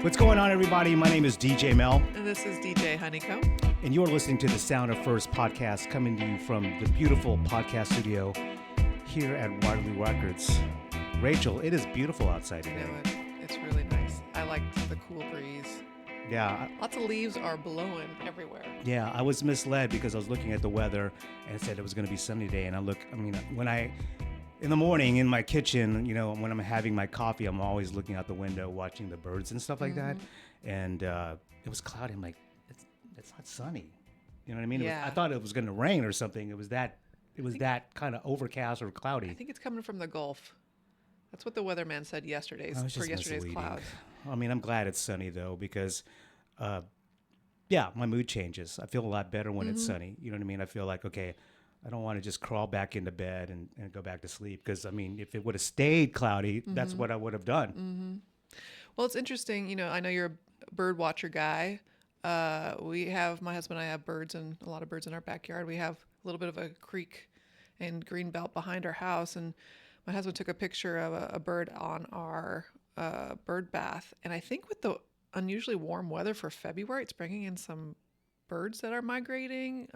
What's going on, everybody? My name is DJ Mel. And this is DJ Honeycomb. And you're listening to the Sound of First podcast, coming to you from the beautiful podcast studio here at Waterloo Records. Rachel, it is beautiful outside today. It's really nice. I like the cool breeze. Yeah. Lots of leaves are blowing everywhere. Yeah, I was misled because I was looking at the weather and it said it was going to be sunny today. And in the morning in my kitchen, when I'm having my coffee, I'm always looking out the window, watching the birds and stuff like that. And it was cloudy. I'm like, it's not sunny. You know what I mean? Yeah. I thought it was going to rain or something. It was that kind of overcast or cloudy. I think it's coming from the Gulf. That's what the weatherman said yesterday for yesterday's misleading. clouds. I mean, I'm glad it's sunny though, because my mood changes. I feel a lot better when it's sunny. You know what I mean? I feel like, okay, I don't want to just crawl back into bed and go back to sleep, because I mean, if it would have stayed cloudy, that's what I would have done. Well, it's interesting. I know you're a bird watcher guy. My husband and I have a lot of birds in our backyard. We have a little bit of a creek and green belt behind our house, and my husband took a picture of a bird on our bird bath. And I think with the unusually warm weather for February, it's bringing in some birds that are migrating,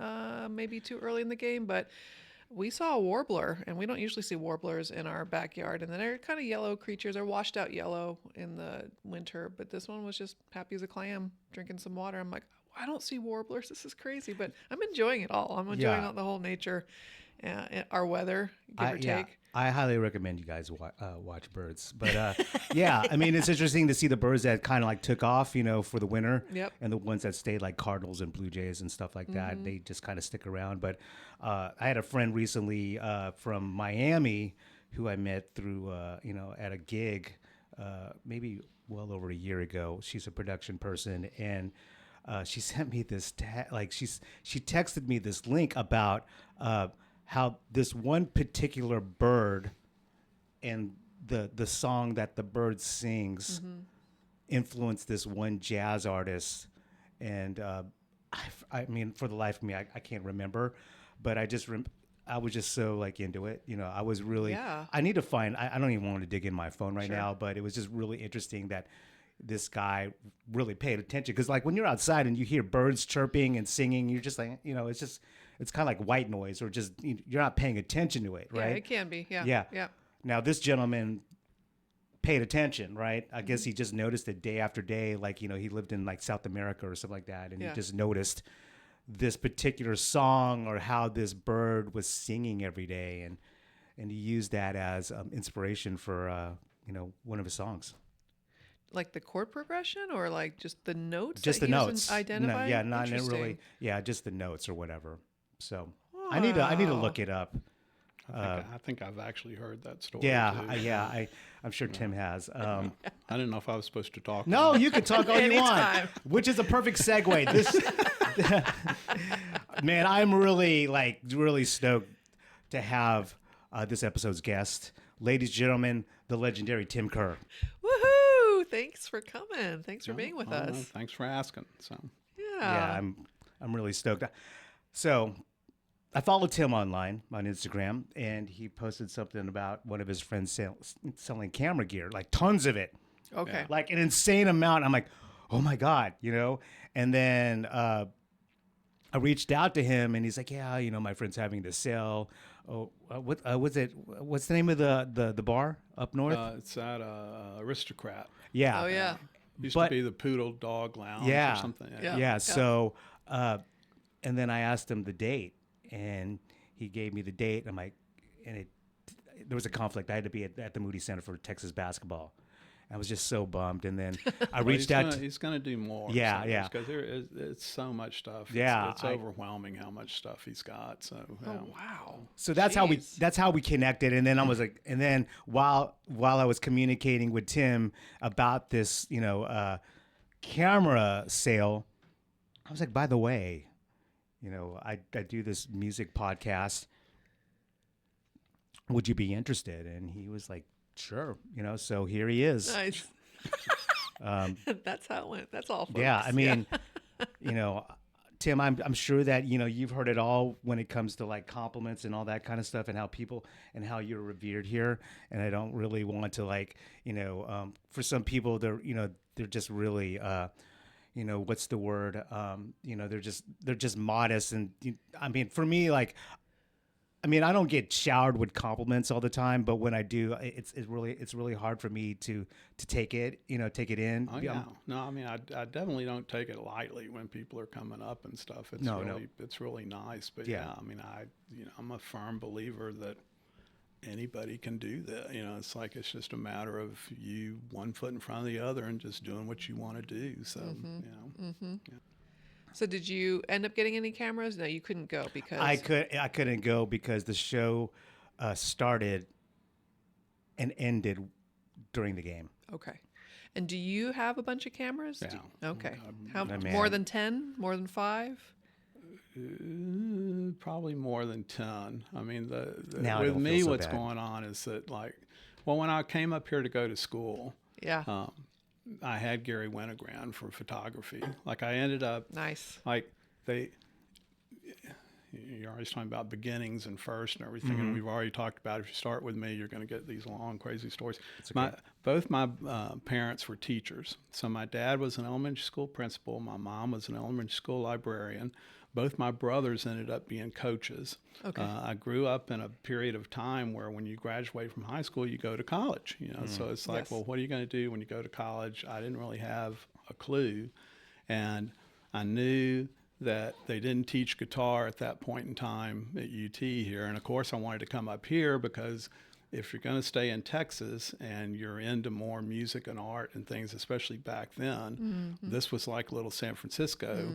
maybe too early in the game. But we saw a warbler, and we don't usually see warblers in our backyard. And then they're kind of yellow creatures. They're washed out yellow in the winter. But this one was just happy as a clam, drinking some water. I'm like, I don't see warblers. This is crazy. But I'm enjoying it all. I'm enjoying all the whole nature, our weather, give or take. Yeah. I highly recommend you guys watch birds. But I mean, it's interesting to see the birds that kind of like took off, for the winter. Yep. And the ones that stayed, like cardinals and blue jays and stuff like that, they just kind of stick around. But I had a friend recently from Miami who I met through, at a gig maybe well over a year ago. She's a production person, and she sent me this, she texted me this link about how this one particular bird and the song that the bird sings influenced this one jazz artist. And I mean, for the life of me, I can't remember, but I was just so like into it. I was really, I need to find, I don't even want to dig in my phone right now, but it was just really interesting that this guy really paid attention. Because like when you're outside and you hear birds chirping and singing, you're just like, it's kind of like white noise, or just you're not paying attention to it, right? Yeah, it can be. Yeah. Now this gentleman paid attention, right? I guess he just noticed it day after day. Like, he lived in like South America or something like that. And he just noticed this particular song or how this bird was singing every day. And he used that as inspiration for, one of his songs. Like the chord progression, or like just the notes? Just the notes. Identify? No, not really. Yeah, just the notes or whatever. So I need to look it up. I think I've actually heard that story. Yeah, I'm sure Tim has. I didn't know if I was supposed to talk. No, you can talk all you want, which is a perfect segue. Man, I'm really stoked to have this episode's guest, ladies and gentlemen, the legendary Tim Kerr. Woohoo! Thanks for coming. Thanks for being with us. Thanks for asking. So yeah, I'm really stoked. So I followed Tim online on Instagram, and he posted something about one of his friends selling camera gear, like tons of it. Okay. Like an insane amount. I'm like, oh my God, And then I reached out to him, and he's like, yeah, my friend's having this sale. Oh, what's the name of the bar up north? It's at Aristocrat. Yeah. Oh, yeah. Used to be the Poodle Dog Lounge or something. Yeah. So, and then I asked him the date, and he gave me the date. I'm like, there was a conflict. I had to be at the Moody Center for Texas basketball. I was just so bummed. And then I reached out. He's going to do more. Yeah. Because it's so much stuff. It's overwhelming how much stuff he's got. So. Wow. So that's how we connected. And then I was like, and then while I was communicating with Tim about this, camera sale, I was like, by the way, I do this music podcast. Would you be interested? And he was like, sure. So here he is. Nice. That's how it went. That's all, folks. Yeah. I mean, Tim, I'm sure that, you know, you've heard it all when it comes to like compliments and all that kind of stuff, and how you're revered here. And I don't really want to, like, you know, for some people, they're just really, you know, what's the word? You know, they're just modest. And I mean, for me, like, I mean, I don't get showered with compliments all the time, but when I do, it's really hard for me to take it, you know, take it in. Oh yeah, no, I mean, I definitely don't take it lightly when people are coming up and stuff. It's really nice. But yeah, I mean, I'm a firm believer that anybody can do that. You know, it's like it's just a matter of you one foot in front of the other and just doing what you want to do. So you know. Yeah. So did you end up getting any cameras? No, you couldn't go because I couldn't go because the show started and ended during the game. Okay. And do you have a bunch of cameras? Yeah. Okay. How more than 10? More than 5? Probably more than 10. I mean, with me, what's going on is that, like, well, when I came up here to go to school, I had Gary Winogrand for photography. Like, I ended up like you're always talking about beginnings and first and everything, and we've already talked about if you start with me, you're going to get these long, crazy stories. Okay. Both my parents were teachers. So my dad was an elementary school principal. My mom was an elementary school librarian. Both my brothers ended up being coaches. Okay. I grew up in a period of time where when you graduate from high school, you go to college. You know, so it's like, well, what are you going to do when you go to college? I didn't really have a clue, and I knew that they didn't teach guitar at that point in time at UT here. And of course, I wanted to come up here because if you're going to stay in Texas and you're into more music and art and things, especially back then, this was like little San Francisco.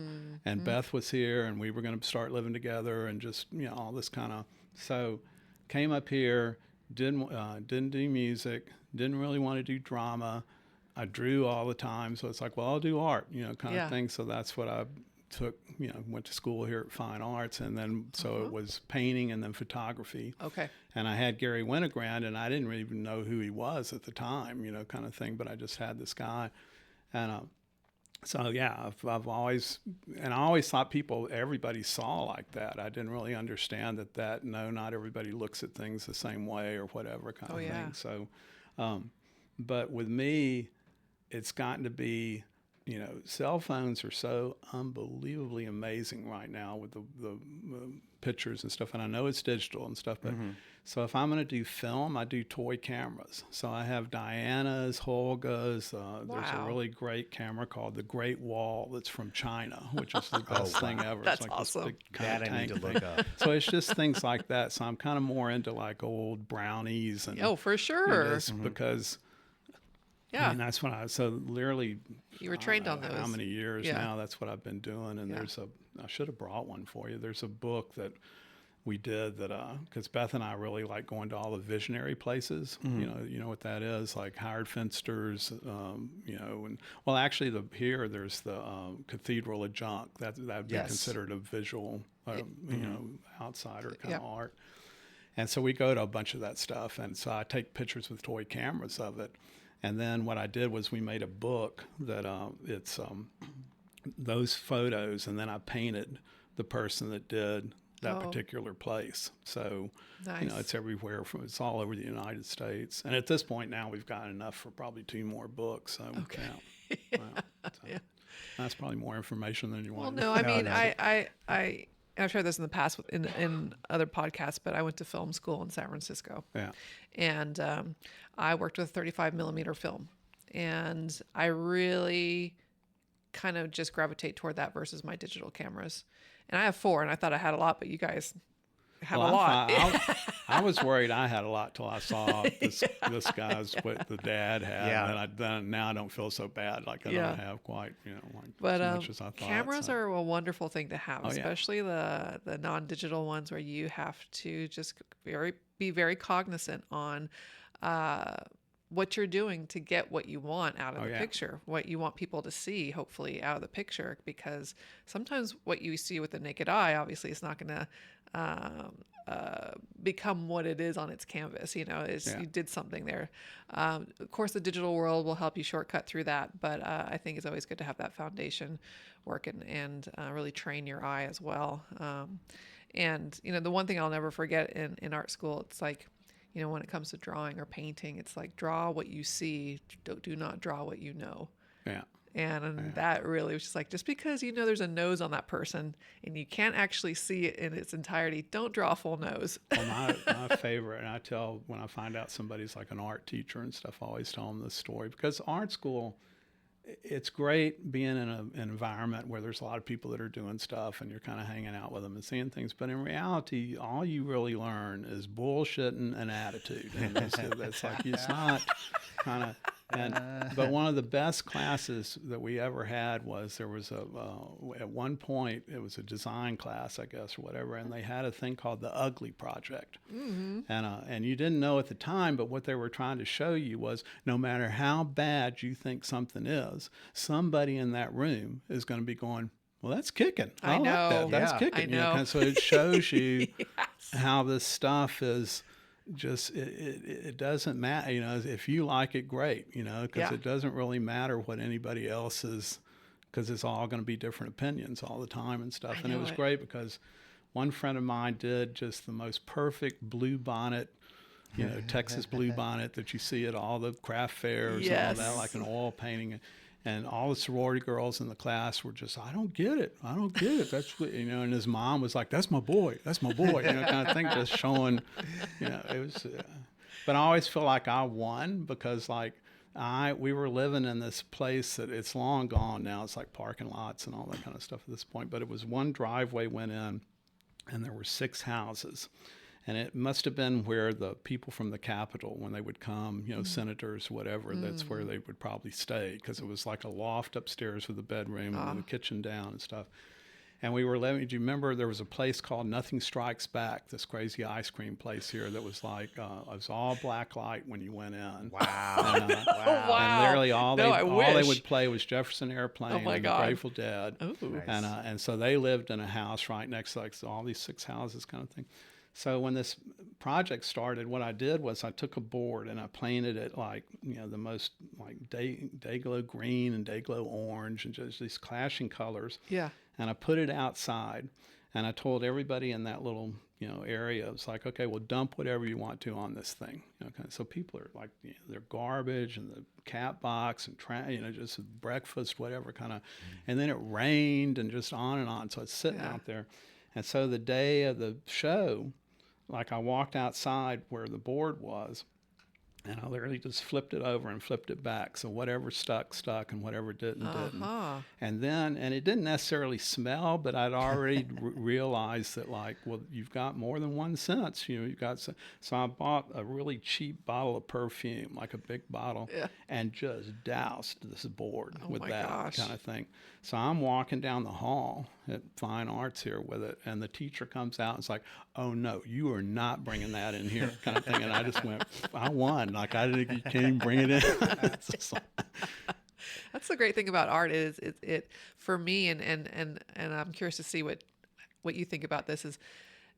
And Beth was here, and we were going to start living together, and just, you know, all this kind of. So came up here, didn't do music, didn't really want to do drama. I drew all the time, so it's like, well, I'll do art, you know, kind of thing. So that's what I took, you know, went to school here at Fine Arts, and then so it was painting and then photography. Okay. And I had Gary Winogrand, and I didn't really even know who he was at the time, you know, kind of thing, but I just had this guy. And so yeah, I've always, and I always thought everybody saw like that. I didn't really understand that no, not everybody looks at things the same way or whatever kind of thing. So but with me, it's gotten to be, you know, cell phones are so unbelievably amazing right now with the pictures and stuff. And I know it's digital and stuff, but so if I'm going to do film, I do toy cameras. So I have Diana's, Holga's. There's a really great camera called the Great Wall that's from China, which is the best thing ever. That's it's like awesome. This big kind of I need tank to thing. look up. So it's just things like that. So I'm kind of more into like old brownies and for sure. Because yeah, I mean, that's when so literally you were trained on those. How many years now? That's what I've been doing. And I should have brought one for you. There's a book that we did that because Beth and I really like going to all the visionary places. You know what that is, like Howard Finster's. You know, and well, actually, there's the Cathedral of Junk. That would be considered a visual, you know, outsider kind of art. And so we go to a bunch of that stuff, and so I take pictures with toy cameras of it. And then what I did was we made a book that it's those photos, and then I painted the person that did that particular place. So, you know, it's everywhere it's all over the United States. And at this point now, we've got enough for probably 2 more books. So, that's probably more information than you want. Well, no, I mean, I've shared this in the past in other podcasts, but I went to film school in San Francisco. Yeah. And I worked with 35 millimeter film. And I really kind of just gravitate toward that versus my digital cameras. And I have 4, and I thought I had a lot, but you guys have a lot. I was worried I had a lot till I saw this guy's what the dad had. Yeah. And then now I don't feel so bad. Like I don't have quite, you know, like as much as I thought. Cameras are a wonderful thing to have, especially the non-digital ones where you have to just be very cognizant on what you're doing to get what you want out of the picture, what you want people to see, hopefully, out of the picture. Because sometimes what you see with the naked eye, obviously, is not going to become what it is on its canvas. You did something there. Of course, the digital world will help you shortcut through that, but I think it's always good to have that foundation work and really train your eye as well. And the one thing I'll never forget in art school, it's like, when it comes to drawing or painting, it's like draw what you see, do not draw what you know. Yeah. And that really was just like, just because there's a nose on that person and you can't actually see it in its entirety, don't draw a full nose. Well, my favorite, and I tell when I find out somebody's like an art teacher and stuff, I always tell them this story, because art school, it's great being in an environment where there's a lot of people that are doing stuff and you're kind of hanging out with them and seeing things. But in reality, all you really learn is bullshitting and attitude. And that's like, it's not kind of. But one of the best classes that we ever had was there was at one point it was a design class, I guess, or whatever, and they had a thing called the Ugly Project. Mm-hmm. And you didn't know at the time, but what they were trying to show you was no matter how bad you think something is, somebody in that room is going to be going, well, that's kicking. I know. Like that. That's kicking. I know. So it shows you yes. how this stuff is. Just it doesn't matter, if you like it, great, because it doesn't really matter what anybody else is, because it's all going to be different opinions all the time and stuff. And it was great because one friend of mine did just the most perfect blue bonnet, Texas blue bonnet that you see at all the craft fairs and all that, like an oil painting. And all the sorority girls in the class were just, I don't get it. That's what, and his mom was like, that's my boy, kind of thing, just showing, it was, but I always feel like I won because we were living in this place that it's long gone now. It's like parking lots and all that kind of stuff at this point. But it was one driveway went in and there were 6 houses. And it must have been where the people from the Capitol, when they would come, senators, whatever, that's where they would probably stay, because it was like a loft upstairs with a bedroom and the kitchen down and stuff. And we were living, do you remember there was a place called Nothing Strikes Back, this crazy ice cream place here that was like, it was all black light when you went in. Wow. And, wow. And literally all they would play was Jefferson Airplane and the Grateful Dead. Ooh. Nice. And so they lived in a house right next to all these 6 houses kind of thing. So when this project started, what I did was I took a board and I painted it the most day-glow green and day-glow orange and just these clashing colors. Yeah. And I put it outside and I told everybody in that little, area, it's like, okay, well, dump whatever you want to on this thing. So people are like, their garbage and the cat box and just breakfast, whatever kind of, and then it rained and just on and on. So it's sitting out there. And so the day of the show, I walked outside where the board was, and I literally just flipped it over and flipped it back. So whatever stuck, and whatever didn't. And it didn't necessarily smell, but I'd already realized that, you've got more than one sense. You've got so I bought a really cheap bottle of perfume, like a big bottle, and just doused this board with that kind of thing. So I'm walking down the hall at Fine Arts here with it, and the teacher comes out and it's like, oh no, you are not bringing that in here, kind of thing. And I just went, I won. You can't even bring it in. That's the great thing about art is it for me, and I'm curious to see what you think about this is.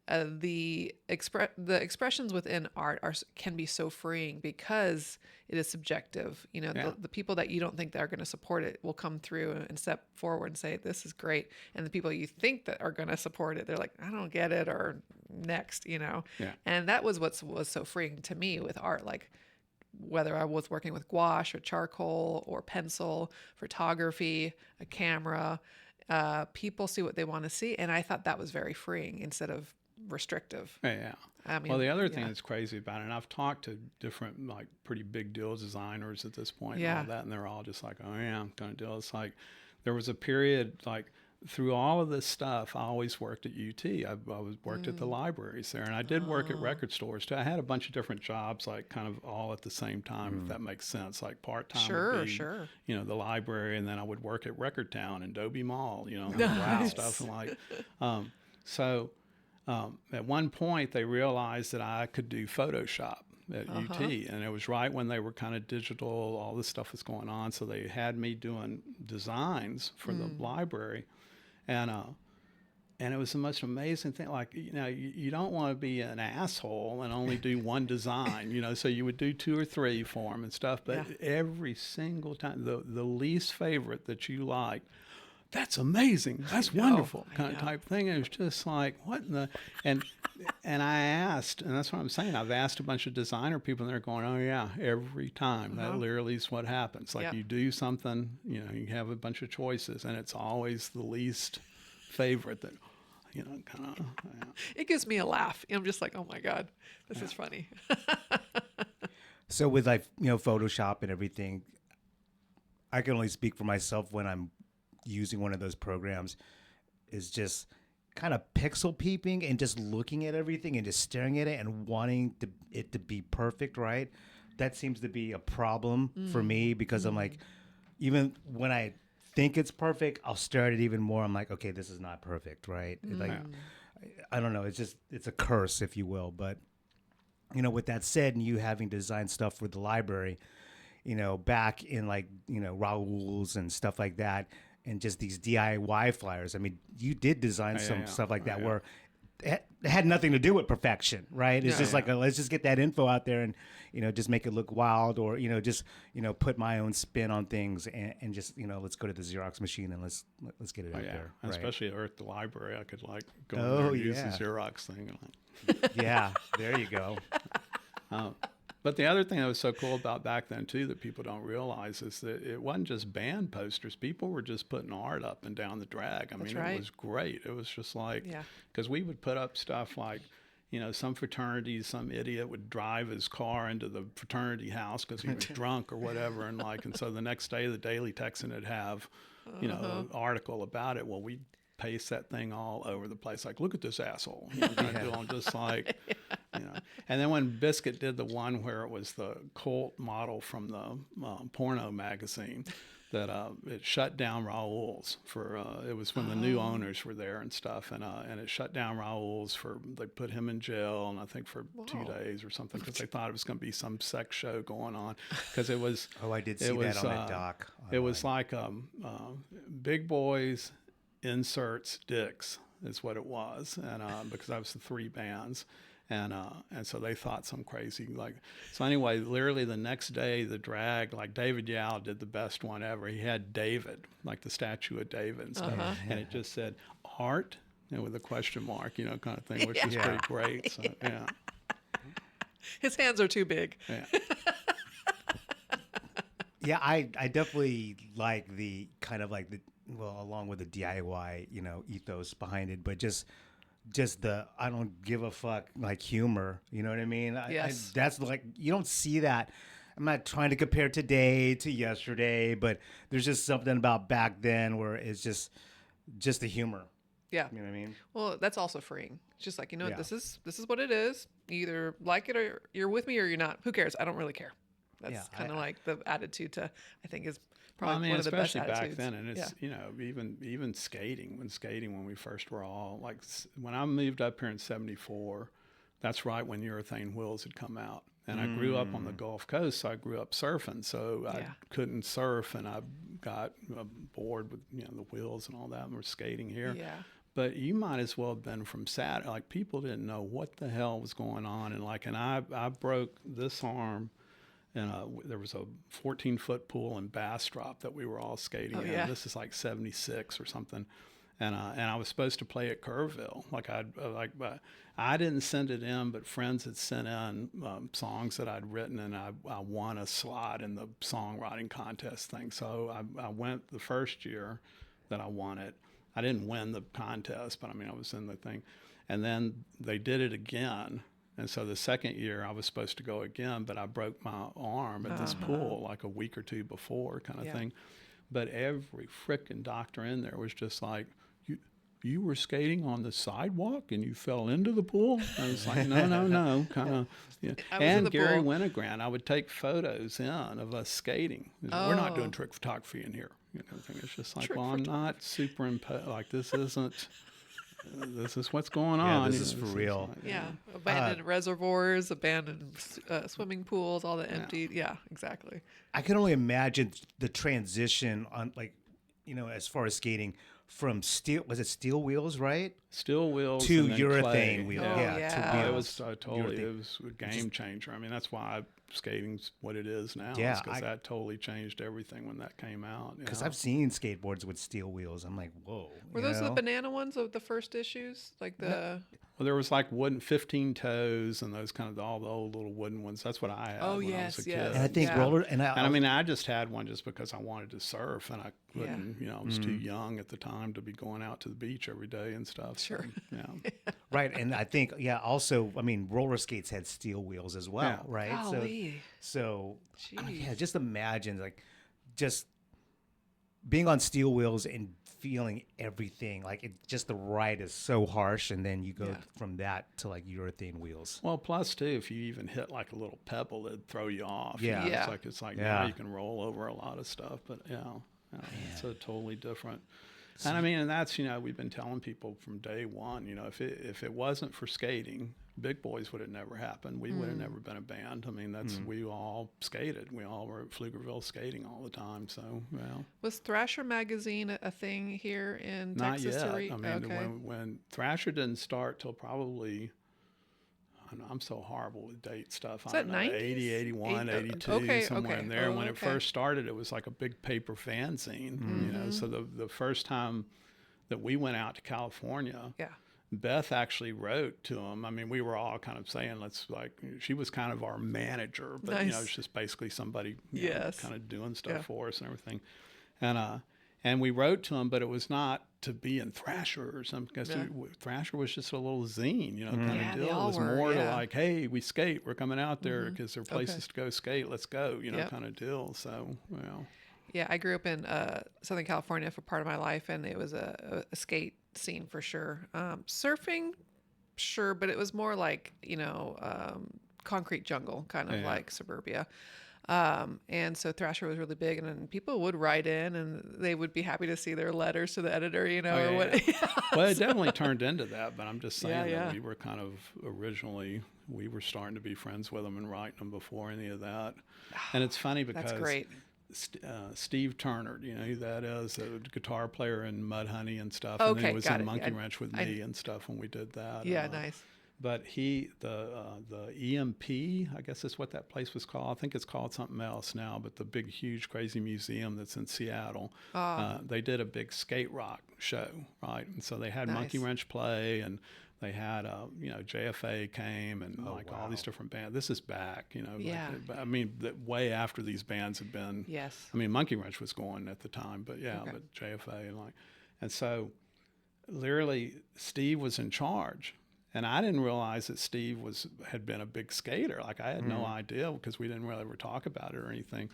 The expressions within art can be so freeing because it is subjective. The people that you don't think that are going to support it will come through and step forward and say, this is great. And the people you think that are going to support it, they're like, I don't get it, or next, And that was what was so freeing to me with art. Whether I was working with gouache or charcoal or pencil, photography, a camera, people see what they want to see. And I thought that was very freeing instead of restrictive. Yeah. Well, the other thing that's crazy about it, and I've talked to different pretty big deal designers at this point and all that, and they're all just like, oh yeah, I'm gonna do it. It's like there was a period through all of this stuff, I always worked at UT. I worked at the libraries there, and I did work at record stores too. I had a bunch of different jobs, kind of all at the same time, if that makes sense. Part-time would be, the library, and then I would work at Record Town and Dobie Mall, nice. Stuff and at one point they realized that I could do Photoshop at UT, and it was right when they were kind of digital, all this stuff was going on, so they had me doing designs for the library. And And it was the most amazing thing. Like, you don't want to be an asshole and only do one design, so you would do 2 or 3 for them and stuff. But every single time, the least favorite that you like, that's amazing. That's wonderful kind of type thing. It was just like, what in the, and I asked, and that's what I'm saying. I've asked a bunch of designer people and they're going, oh yeah, every time. That literally is what happens. Like you do something, you have a bunch of choices and it's always the least favorite that, kind of. Yeah. It gives me a laugh. I'm just like, oh my God, this is funny. So with Photoshop and everything, I can only speak for myself when I'm using one of those programs, is just kind of pixel peeping and just looking at everything and just staring at it and wanting it to be perfect, right? That seems to be a problem for me because I'm like, even when I think it's perfect, I'll stare at it even more. I'm like, okay, this is not perfect, right? Like, I don't know. It's a curse, if you will. But, with that said, and you having designed stuff for the library, back in Raoul's and stuff like that, and just these DIY flyers. I mean, you did design some stuff like that where it had nothing to do with perfection, right? It's just let's just get that info out there and, just make it look wild, or, just, put my own spin on things and just, let's go to the Xerox machine and let's get it out there. Right? Especially at the library, I could go in there and use the Xerox thing. Yeah, there you go. But the other thing that was so cool about back then, too, that people don't realize is that it wasn't just band posters. People were just putting art up and down the drag. I mean, it was great. It was just like, because we would put up stuff like, some fraternities, some idiot would drive his car into the fraternity house because he was drunk or whatever. And so the next day, the Daily Texan would have, an article about it. Well, we'd paste that thing all over the place. Like, look at this asshole. Just like... And then when Biscuit did the one where it was the cult model from the porno magazine, that it shut down Raoul's for it was when the new owners were there and stuff, and it shut down Raoul's they put him in jail, and I think for 2 days or something, because they thought it was going to be some sex show going on, because it was I did see that on that doc online. It was like Big Boys inserts dicks is what it was, and because that was the 3 bands. And so they thought some crazy, so anyway, literally the next day, the drag, David Yao did the best one ever. He had David, like the statue of David and stuff. And it just said art, with a question mark, kind of thing, which is pretty great. So, yeah. His hands are too big. Yeah. Yeah, I definitely like the kind of along with the DIY, ethos behind it, but just the I don't give a fuck humor, you know what I mean? Yes. That's you don't see that. I'm not trying to compare today to yesterday, but there's just something about back then where it's just the humor. Yeah. You know what I mean? Well, that's also freeing. It's just like, this is what it is. You either like it or you're with me or you're not. Who cares? I don't really care. That's kind of like the attitude I think is probably one of the best attitudes. Especially back then, and it's even skating. When we first were all when I moved up here in '74, that's right when urethane wheels had come out, and I grew up on the Gulf Coast, so I grew up surfing. So I couldn't surf, and I got bored with the wheels and all that, and we're skating here. Yeah. But you might as well have been from Saturday. People didn't know what the hell was going on, and I broke this arm. And there was a 14-foot pool in Bastrop that we were all skating in. Yeah. This is 76 or something. And I was supposed to play at Kerrville. I didn't send it in, but friends had sent in songs that I'd written, and I won a slot in the songwriting contest thing. So I went the first year that I won it. I didn't win the contest, but I was in the thing. And then they did it again. And so the second year I was supposed to go again, but I broke my arm at this pool a week or 2 before kind of thing. But every frickin' doctor in there was just like, you were skating on the sidewalk and you fell into the pool? I was like, no, kind of. Yeah. And Gary Winogrand, I would take photos of us skating. We're not doing trick photography in here. It's just like, I'm not superimposed. This isn't... This is what's going on. Yeah, this is for real. Abandoned reservoirs, abandoned swimming pools, all the emptied. Yeah, exactly. I can only imagine the transition on as far as skating from steel. Was it steel wheels, right? Steel wheels To and then urethane clay. wheel. Oh, Yeah, yeah. to It wheels. was it was a game changer. I mean, that's why skating's what it is now. Yeah, because that totally changed everything when that came out. Because I've seen skateboards with steel wheels. I'm like, whoa. Were those the banana ones of the first issues? Like the. Well, there was like wooden 15 toes and those kind of all the old little wooden ones. That's what I had Oh, when I yes, was a yes. kid. And I think Yeah. roller And I mean, I just had one just because I wanted to surf, and I couldn't. Yeah. You know, I was too young at the time to be going out to the beach every day and stuff. Sure. So, yeah. right, and I think also, I mean, roller skates had steel wheels as well, Yeah. right? Golly. So I mean, Jeez. yeah, just imagine like just being on steel wheels and feeling everything like it. Just the ride is so harsh, and then you go Yeah. from that to like urethane wheels. Well, plus too, if you even hit like a little pebble, it'd throw you off. Yeah. You know, Yeah. it's like Yeah. now you can roll over a lot of stuff, but it's a totally different. And I mean, and that's we've been telling people from day one. If it wasn't for skating, Big Boys would have never happened. We would have never been a band. I mean, we all skated. We all were at Pflugerville skating all the time. So, Was Thrasher magazine a thing here in not Texas? yet. To read? I mean, Okay. when Thrasher didn't start till probably. I'm so horrible with date stuff. Is I that don't know, 90s? 80, 81, 82, Okay, somewhere okay. in there. Oh, When it okay. first started, it was like a big paper fanzine. So the first time that we went out to California, Yeah. Beth actually wrote to him. I mean, we were all kind of saying, she was kind of our manager, but Nice. it's just basically somebody Yes. kind of doing stuff Yeah. for us and everything. And we wrote to him, but it was not to be in Thrasher or something, because Yeah. Thrasher was just a little zine, kind Yeah, of they deal. all It was were, more to yeah. like, hey, we skate, we're coming out there because there are places Okay. to go skate, let's go, Yep. kind of deal. So, Yeah, I grew up in Southern California for part of my life, and it was a skate scene for sure. Surfing, sure, but it was more like concrete jungle, kind of Yeah. like suburbia. And so Thrasher was really big, and then people would write in, and they would be happy to see their letters to the editor, or yeah, what. well, it definitely turned into that, but I'm just saying Yeah. that we were kind of originally, we were starting to be friends with them and writing them before any of that. And it's funny because That's great. Steve Turner, do you know who that is? A guitar player in Mudhoney and stuff. And then Okay, he was got in it. Monkey Yeah, Wrench with I- me and stuff when we did that. Yeah, nice. But the EMP, I guess is what that place was called. I think it's called something else now, but the big, huge, crazy museum that's in Seattle, they did a big skate rock show, right? And so they had Monkey Nice. Wrench play, and they had, JFA came, and all these different bands. This is back, Yeah. I mean, way after these bands had been. Yes. I mean, Monkey Wrench was going at the time, but yeah, Okay. but JFA and so literally Steve was in charge. And I didn't realize that Steve had been a big skater. Like, I had no idea, because we didn't really ever talk about it or anything.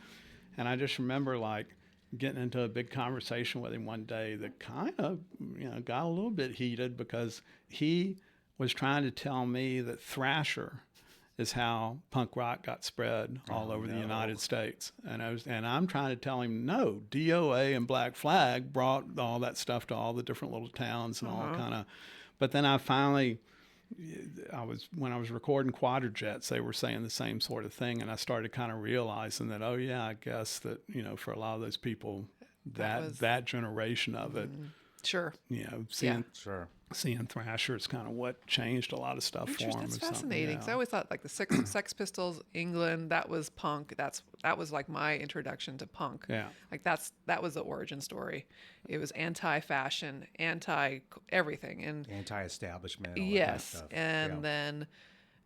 And I just remember getting into a big conversation with him one day that kind of, got a little bit heated, because he was trying to tell me that Thrasher is how punk rock got spread all over the United States. And I'm trying to tell him, no, DOA and Black Flag brought all that stuff to all the different little towns and all kind of. But then when I was recording Quadrajets, they were saying the same sort of thing, and I started kind of realizing that, oh yeah, I guess that for a lot of those people, that generation of it, Sure. seeing Thrasher is kind of what changed a lot of stuff for him. That's or something. fascinating. 'Cause I always thought like the Sex Pistols, England, that was punk. That was like my introduction to punk. Yeah. Like that was the origin story. It was anti-fashion, anti-everything, and Anti-establishment. All yes, that kind of stuff.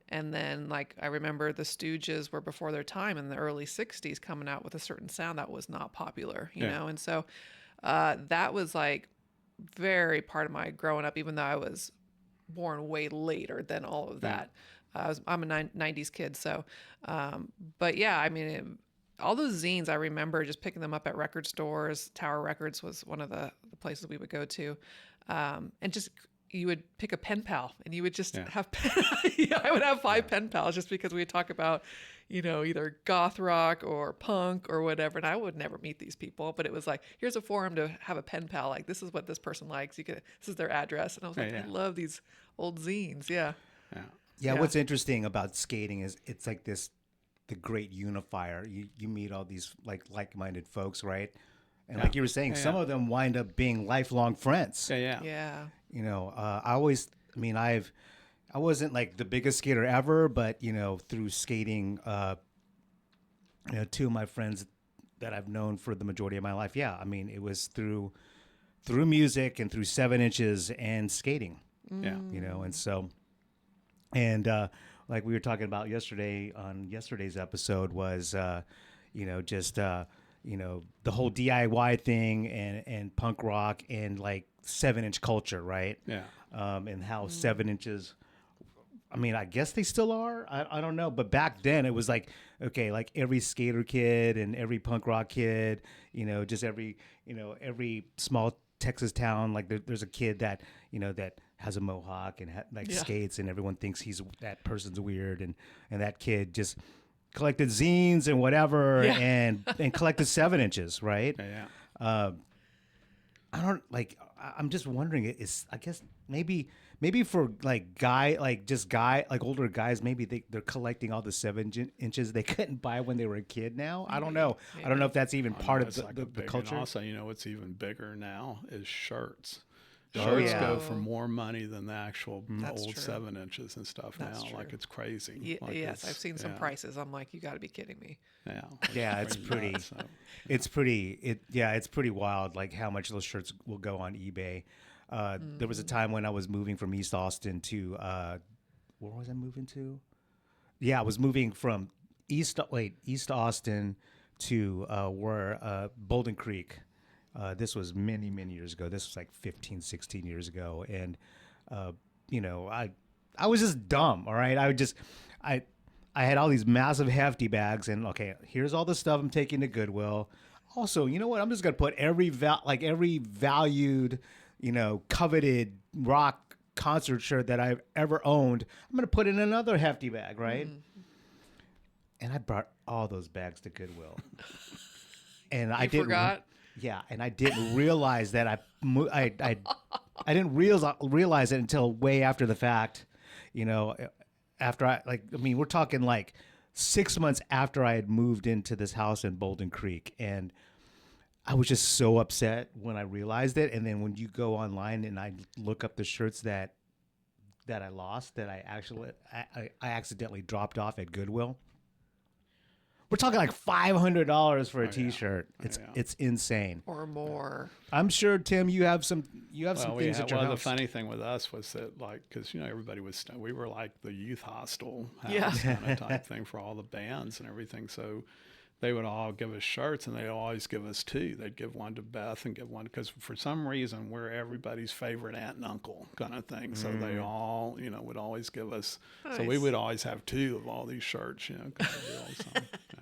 and then like I remember the Stooges were before their time in the early '60s, coming out with a certain sound that was not popular, you know, and so that was like very part of my growing up, even though I was born way later than all of that. I'm a 90s kid, so but yeah, I mean, all those zines, I remember just picking them up at record stores. Tower Records was one of the places we would go to, and just you would pick a pen pal, and you would just have I would have 5 pen pals, just because we would talk about either goth rock or punk or whatever, and I would never meet these people, but it was like, here's a forum to have a pen pal, like this is what this person likes, this is their address, and I was like, I love these old zines. Yeah. What's interesting about skating is it's like the great unifier. You meet all these like-minded folks, right? And like you were saying, some of them wind up being lifelong friends. Yeah. You know, I mean, I wasn't like the biggest skater ever, but you know, through skating, you know, two of my friends that I've known for the majority of my life. Yeah, I mean, it was through music and through 7 inches and skating. Yeah. You know, and so, and like we were talking about yesterday on yesterday's episode was, you know, just you know, the whole DIY thing and punk rock and like 7-inch culture, right? Yeah. And how 7 inches. I mean, I guess they still are. I don't know. But back then it was like, okay, like every skater kid and every punk rock kid, you know, just every small Texas town, like there's a kid that, you know, that has a mohawk and skates, and everyone thinks that person's weird. And that kid just collected zines and whatever and collected 7 inches, right? Yeah. I'm just wondering, I guess maybe for like older guys, maybe they're collecting all the 7 inches they couldn't buy when they were a kid now. I don't know. Maybe. I don't know if that's even part of Like the culture. And also, you know, what's even bigger now is shirts. Oh, Shirts yeah. go for more money than the actual That's old true. 7 inches and stuff That's now. true. Like it's crazy. Like Yes, I've seen some prices. I'm like, you got to be kidding me. Yeah. Yeah, it's pretty. nuts, so. It's pretty wild. Like how much those shirts will go on eBay. There was a time when I was moving from East Austin to where was I moving to? Yeah, I was moving from East Austin to Bolden Creek. This was many years ago. This was like 15, 16 years ago, and you know, I was just dumb. All right, I had all these massive hefty bags, and okay, here's all the stuff I'm taking to Goodwill. Also, you know what? I'm just gonna put every valued, you know, coveted rock concert shirt that I've ever owned. I'm gonna put in another hefty bag, right? And I brought all those bags to Goodwill, and I didn't. Forgot. Yeah, and I didn't realize that I didn't realize it until way after the fact, you know. After we're talking like 6 months after I had moved into this house in Bolden Creek, and I was just so upset when I realized it. And then when you go online and I look up the shirts that I lost, that I accidentally dropped off at Goodwill. We're talking like $500 for a T-shirt. It's insane. Or more. I'm sure, Tim, you have some things at your house. The funny thing with us was that, like, because you know everybody we were like the youth hostel house kind of type thing for all the bands and everything. So they would all give us shirts, and they'd always give us two. They'd give one to Beth and give one because for some reason we're everybody's favorite aunt and uncle kind of thing. So they all, you know, would always give us. Nice. So we would always have two of all these shirts, you know.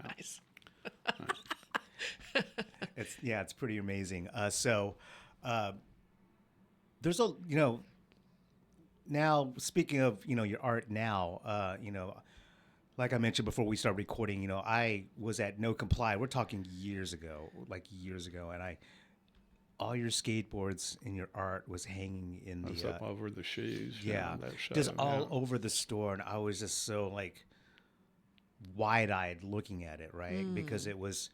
Nice. It's pretty amazing. There's a, you know, now speaking of, you know, your art now, you know, like I mentioned before we started recording, you know, I was at No Comply. We're talking years ago, and all your skateboards and your art was hanging in I was up over the shoes. Just all over the store, and I was just so like wide-eyed looking at it, right? Because it was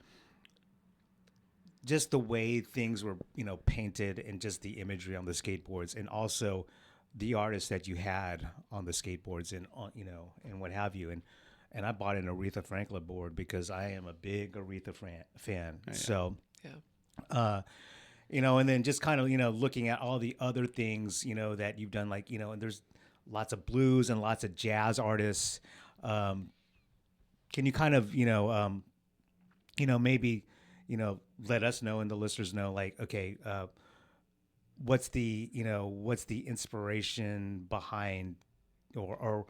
just the way things were, you know, painted, and just the imagery on the skateboards, and also the artists that you had on the skateboards, and you know, and what have you, and I bought an Aretha Franklin board because I am a big Aretha fan. So, you know, and then just kind of, you know, looking at all the other things, you know, that you've done, like, you know, and there's lots of blues and lots of jazz artists. Can you kind of, you know, maybe, you know, let us know and the listeners know, like, okay, what's the inspiration behind, or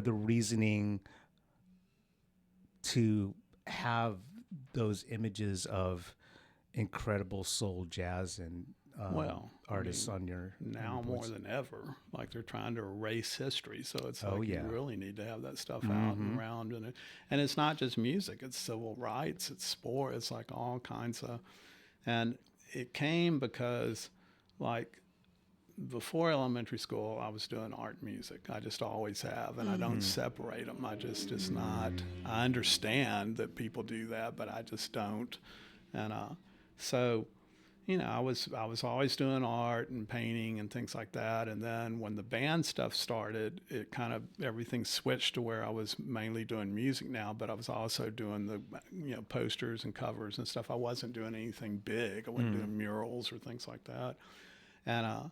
the reasoning to have those images of incredible soul, jazz, and artists on your now on your more boards? than ever. Like they're trying to erase history, so it's Oh, like yeah. you really need to have that stuff out and around, and it's not just music; it's civil rights, it's sport, it's like all kinds of, and it came because, like, before elementary school, I was doing art and music. I just always have, and I don't separate them. It's not. I understand that people do that, but I just don't. And so I was always doing art and painting and things like that. And then when the band stuff started, it kind of everything switched to where I was mainly doing music now, but I was also doing the posters and covers and stuff. I wasn't doing anything big. I wasn't doing murals or things like that. And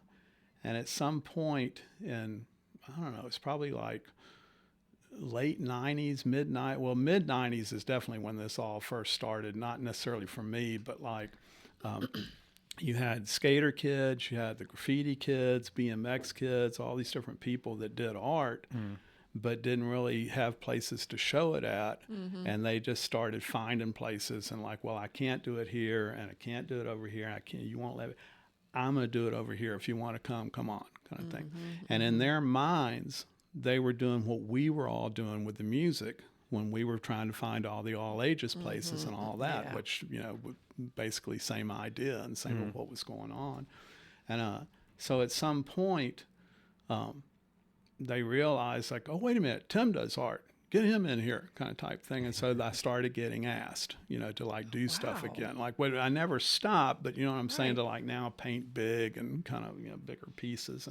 at some point in, I don't know, it's probably like late 90s, mid 90s is definitely when this all first started. Not necessarily for me, but like. You had skater kids, you had the graffiti kids, BMX kids, all these different people that did art, but didn't really have places to show it at. And they just started finding places and like, well, I can't do it here and I can't do it over here. And you won't let it. I'm going to do it over here. If you want to come on, kind of thing. And in their minds, they were doing what we were all doing with the music when we were trying to find all the all ages places and all that, which, basically same idea and same of what was going on. And so at some point, they realized like, oh, wait a minute, Tim does art. Get him in here, kind of type thing. And so I started getting asked, to like do stuff again. Like, I never stopped, but you know what I'm saying, to like now paint big and kind of, bigger pieces.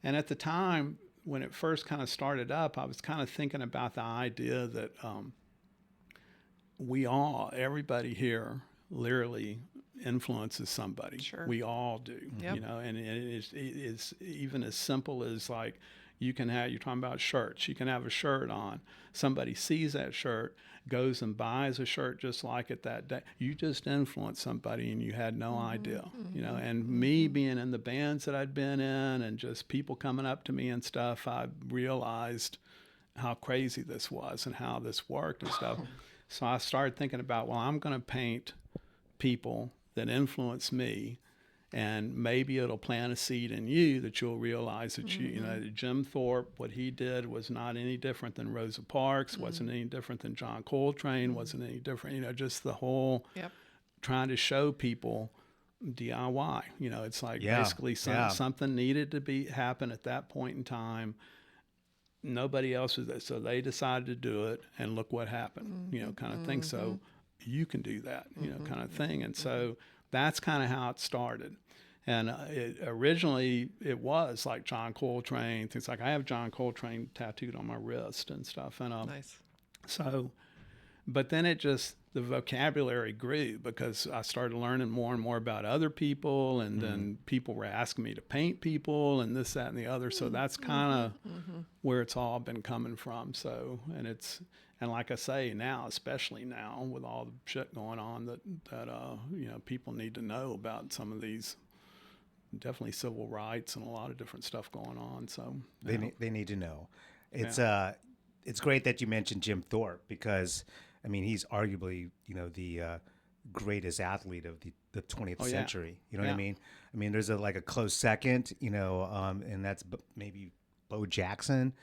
And at the time, when it first kind of started up, I was kind of thinking about the idea that everybody here literally influences somebody. Sure. We all do, and it's even as simple as like you're talking about shirts. You can have a shirt on. Somebody sees that shirt, goes and buys a shirt just like it that day. You just influenced somebody and you had no idea, and me being in the bands that I'd been in and just people coming up to me and stuff, I realized how crazy this was and how this worked and stuff. So I started thinking about, well, I'm going to paint people that influence me, and maybe it'll plant a seed in you that you'll realize that Jim Thorpe, what he did was not any different than Rosa Parks, wasn't any different than John Coltrane, wasn't any different, just the whole trying to show people DIY. It's like basically something needed to happen at that point in time. Nobody else was there, so they decided to do it, and look what happened, kind of thing. So you can do that, kind of thing. And so that's kind of how it started. And originally it was like John Coltrane, things like I have John Coltrane tattooed on my wrist and stuff. And Nice. So, but then the vocabulary grew because I started learning more and more about other people, and then people were asking me to paint people and this, that, and the other. So that's kind of where it's all been coming from. So, and like I say now, especially now with all the shit going on that people need to know about some of these, definitely civil rights and a lot of different stuff going on. So they need to know. It's great that you mentioned Jim Thorpe because he's arguably the greatest athlete of the 20th century. You know what I mean? There's a close second, and that's maybe Bo Jackson,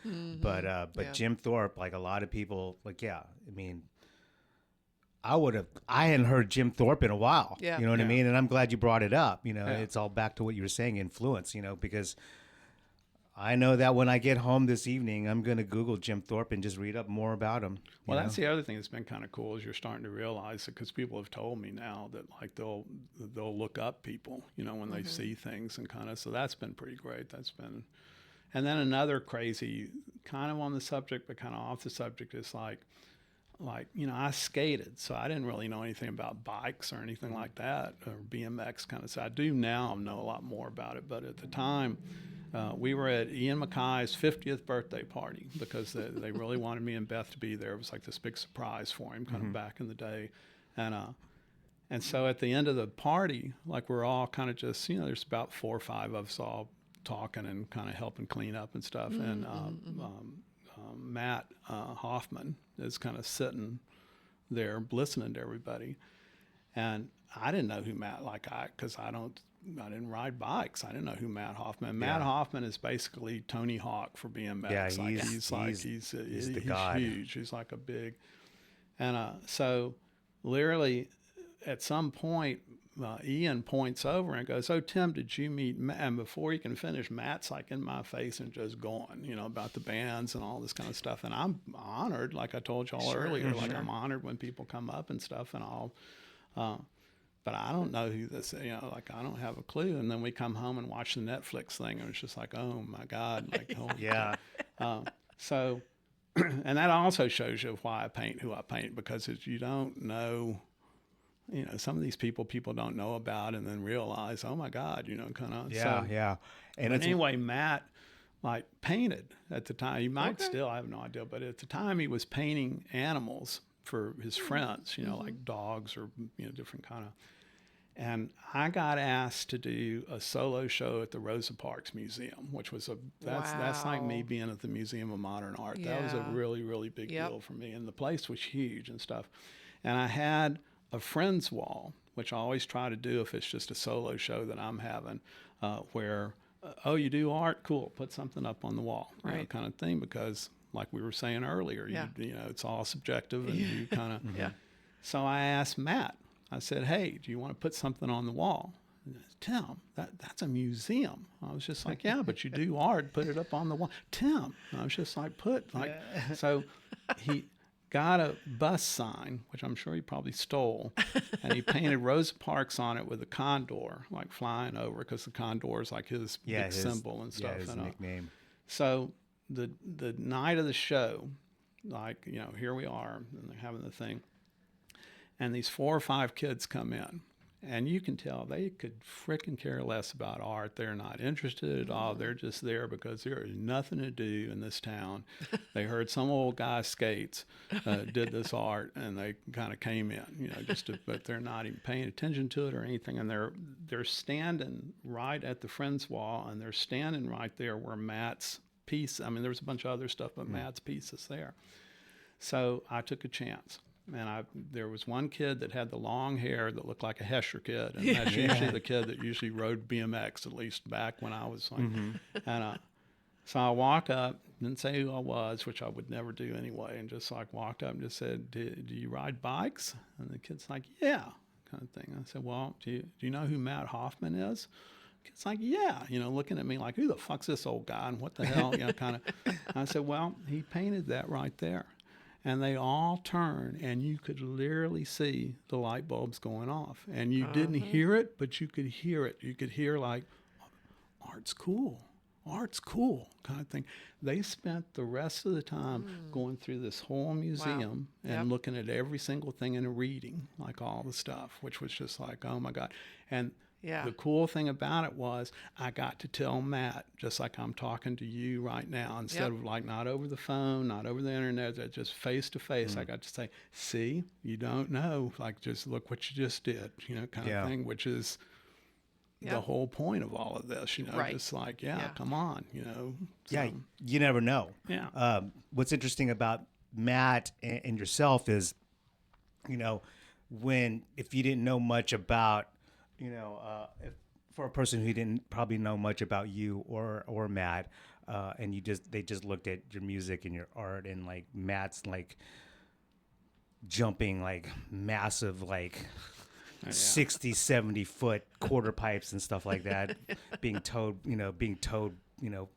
but Jim Thorpe, like a lot of people, I hadn't heard Jim Thorpe in a while. Yeah. You know what I mean? And I'm glad you brought it up. It's all back to what you were saying, influence, because I know that when I get home this evening, I'm going to Google Jim Thorpe and just read up more about him. Well, that's the other thing that's been kind of cool is you're starting to realize it, because people have told me now that like they'll look up people, when they see things and kind of, so that's been pretty great. And then another crazy, kind of on the subject, but kind of off the subject is like, I skated, so I didn't really know anything about bikes or anything like that, or BMX kind of stuff. I do now know a lot more about it, but at the time, we were at Ian Mackay's 50th birthday party because they really wanted me and Beth to be there. It was like this big surprise for him, kind of back in the day. And so at the end of the party, like we're all kind of just, there's about 4 or 5 of us all talking and kind of helping clean up and stuff. And Matt Hoffman is kind of sitting there listening to everybody. And I didn't know who Matt, because I didn't ride bikes. I didn't know who Matt Hoffman. Matt Hoffman is basically Tony Hawk for BMX. Yeah, he's the god. Huge. He's like a big, and so literally at some point, Ian points over and goes, "Oh, Tim, did you meet Matt?" And before he can finish, Matt's like in my face and just going, about the bands and all this kind of stuff. And I'm honored, like I told y'all earlier, like I'm honored when people come up and stuff, and but I don't know who this, like I don't have a clue. And then we come home and watch the Netflix thing, and it's just like, oh my God, like, oh Yeah. so, and that also shows you why I paint who I paint, because you don't know, some of these people don't know about, and then realize, oh my God, kind of. Yeah, so, yeah. And but it's anyway, Matt like painted at the time. He might still, I have no idea, but at the time he was painting animals for his friends, like dogs or different kind of. And I got asked to do a solo show at the Rosa Parks Museum, which was that's like me being at the Museum of Modern Art. That was a really, really big deal for me. And the place was huge and stuff. And I had a friends wall, which I always try to do if it's just a solo show that I'm having, where, oh, you do art? Cool. Put something up on the wall, kind of thing, because like we were saying earlier, it's all subjective, and you kind of. So I asked Matt, I said, hey, do you want to put something on the wall? And he said, Tim, that's a museum. I was just like, yeah, but you do art, put it up on the wall. Tim, and I was just like, so he got a bus sign, which I'm sure he probably stole, and he painted Rosa Parks on it with a condor, like flying over, because the condor is like his big symbol and stuff. Yeah, his nickname. So the night of the show, like, here we are, and they're having the thing, and these 4 or 5 kids come in, and you can tell they could frickin' care less about art. They're not interested at all. They're just there because there is nothing to do in this town. They heard some old guy skates did this art, and they kind of came in, but they're not even paying attention to it or anything. And they're standing right at the friends wall, and they're standing right there where Matt's piece. I mean, there was a bunch of other stuff, but Matt's piece is there. So I took a chance. And there was one kid that had the long hair that looked like a Hesher kid, and that's usually the kid that usually rode BMX, at least back when I was like. And so I walked up, didn't say who I was, which I would never do anyway, and just like walked up and just said, do you ride bikes? And the kid's like, yeah, kind of thing. I said, well, do you know who Matt Hoffman is? It's like, yeah, looking at me like, who the fuck's this old guy, and what the hell, kind of. I said, well, he painted that right there. And they all turned, and you could literally see the light bulbs going off. And you didn't hear it, but you could hear it. You could hear like, art's cool kind of thing. They spent the rest of the time going through this whole museum and looking at every single thing and reading, like all the stuff, which was just like, oh my God. And the cool thing about it was I got to tell Matt, just like I'm talking to you right now, instead of like not over the phone, not over the internet, just face to face. I got to say, see, you don't know, like just look what you just did, kind of thing, which is the whole point of all of this, just like, come on, So, yeah, you never know. Yeah. What's interesting about Matt and yourself is, if you didn't know much about, if, for a person who didn't probably know much about you or Matt, and they just looked at your music and your art, and like Matt's like jumping like massive like 60, 70 foot quarter pipes and stuff like that, being towed, the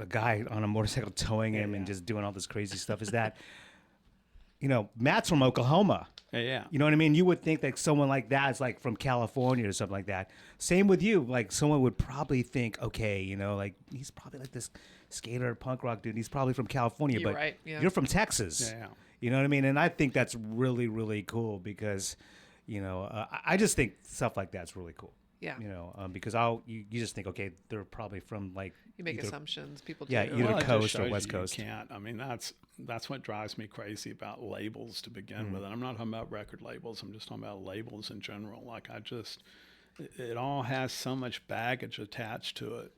guy on a motorcycle towing him and just doing all this crazy stuff. Is that, Matt's from Oklahoma. Yeah. You know what I mean? You would think that someone like that is like from California or something like that. Same with you. Like someone would probably think, okay, like he's probably like this skater punk rock dude. He's probably from California, You're but right, yeah. you're from Texas. Yeah. You know what I mean? And I think that's really, really cool because, I just think stuff like that's really cool. Yeah. Because you just think, okay, they're probably from like you make assumptions. People do. Yeah, either Well, coast or west coast. You can't. I mean, that's what drives me crazy about labels to begin with. And I'm not talking about record labels. I'm just talking about labels in general. Like it all has so much baggage attached to it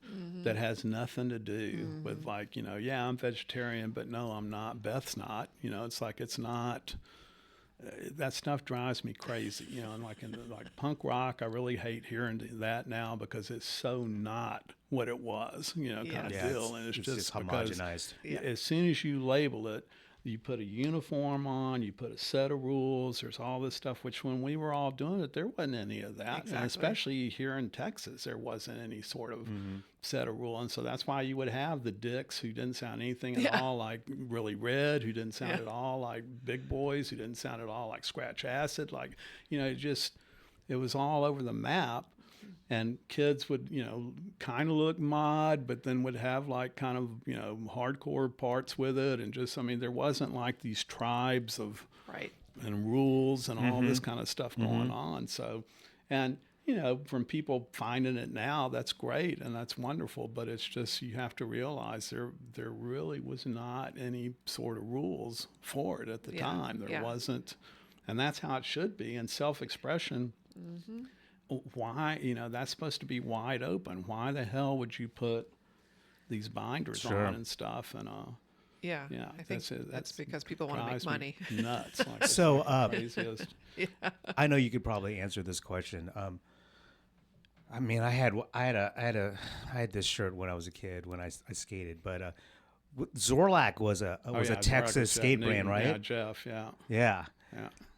that has nothing to do with like, I'm vegetarian, but no, I'm not. Beth's not. It's like it's not. That stuff drives me crazy, and like in punk rock, I really hate hearing that now because it's so not what it was, kind of deal. And it's just because homogenized. as soon as you label it, you put a uniform on, you put a set of rules, there's all this stuff, which when we were all doing it, there wasn't any of that. Exactly. And especially here in Texas, there wasn't any sort of set of rule. And so that's why you would have the dicks who didn't sound anything at all like Really Red, who didn't sound at all like Big Boys, who didn't sound at all like Scratch Acid. Like, it was all over the map. And kids would, kind of look mod, but then would have like kind of, hardcore parts with it. And there wasn't like these tribes of and rules and all this kind of stuff going on. So, and, from people finding it now, that's great and that's wonderful. But it's just, you have to realize there really was not any sort of rules for it at the time. There wasn't. And that's how it should be. And self-expression. Why, that's supposed to be wide open. Why the hell would you put these binders on and stuff? And I think that's because people want to make money. Nuts. Like So, craziest. I know you could probably answer this question. I mean, I had this shirt when I was a kid when I skated, but Zorlak was a Texas skate brand, right? Yeah, Jeff. Yeah. Yeah.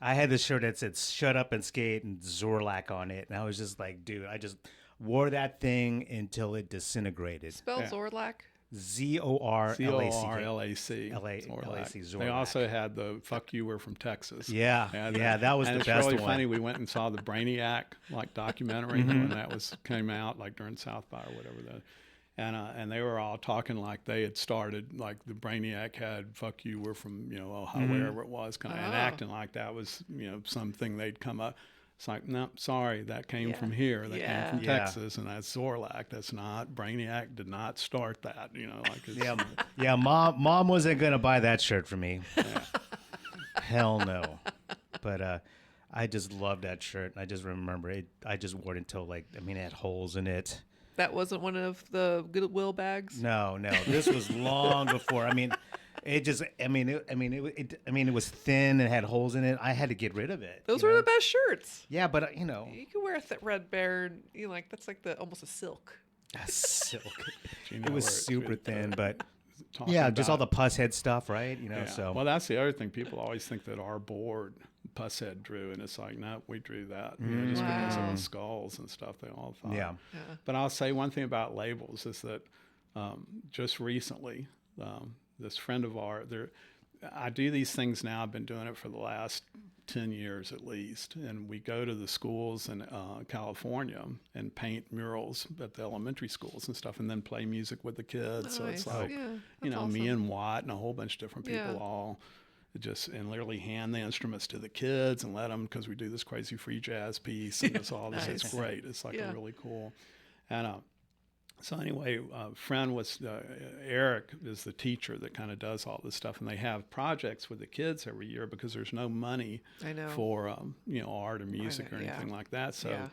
I had this shirt that said "Shut Up and Skate" and Zorlak on it, and I was just like, dude, I just wore that thing until it disintegrated. Spell Zorlak. Zorlac. Zorlac. They also had the "Fuck You, We're from Texas." Yeah, that was the best one. And it's really funny. We went and saw the Brainiac documentary when that came out, like during South by or whatever. And they were all talking like they had started, like the Brainiac had "Fuck You, we're from Ohio," wherever it was, kind of, and acting like that was something they'd come up. It's like, no, sorry, that came from here. That came from Texas, and that's Zorlak. That's not Brainiac. Did not start that. Mom wasn't gonna buy that shirt for me. Hell no. But I just loved that shirt. I just remember it. I just wore it until it had holes in it. That wasn't one of the Goodwill bags? No. This was long before. It was thin and had holes in it. I had to get rid of it. Those were the best shirts. Yeah, but you could wear a Red Bear. That's like almost a silk. A silk. It was super thin, but just about, all the pus head stuff, right? So. Well, that's the other thing. People always think that our board pus head drew, and it's like, no, we drew that just because of the skulls and stuff. They all thought. Yeah. But I'll say one thing about labels is that just recently, this friend of ours, I do these things now. I've been doing it for the last 10 years at least, and we go to the schools in California and paint murals at the elementary schools and stuff, and then play music with the kids. Nice. So it's like, awesome. Me and Watt and a whole bunch of different people all just and literally hand the instruments to the kids and let them, because we do this crazy free jazz piece and it's all this. Nice. It's great. It's like a really cool. And so anyway, friend was Eric is the teacher that kind of does all this stuff, and they have projects with the kids every year because there's no money for art or music or anything like that. So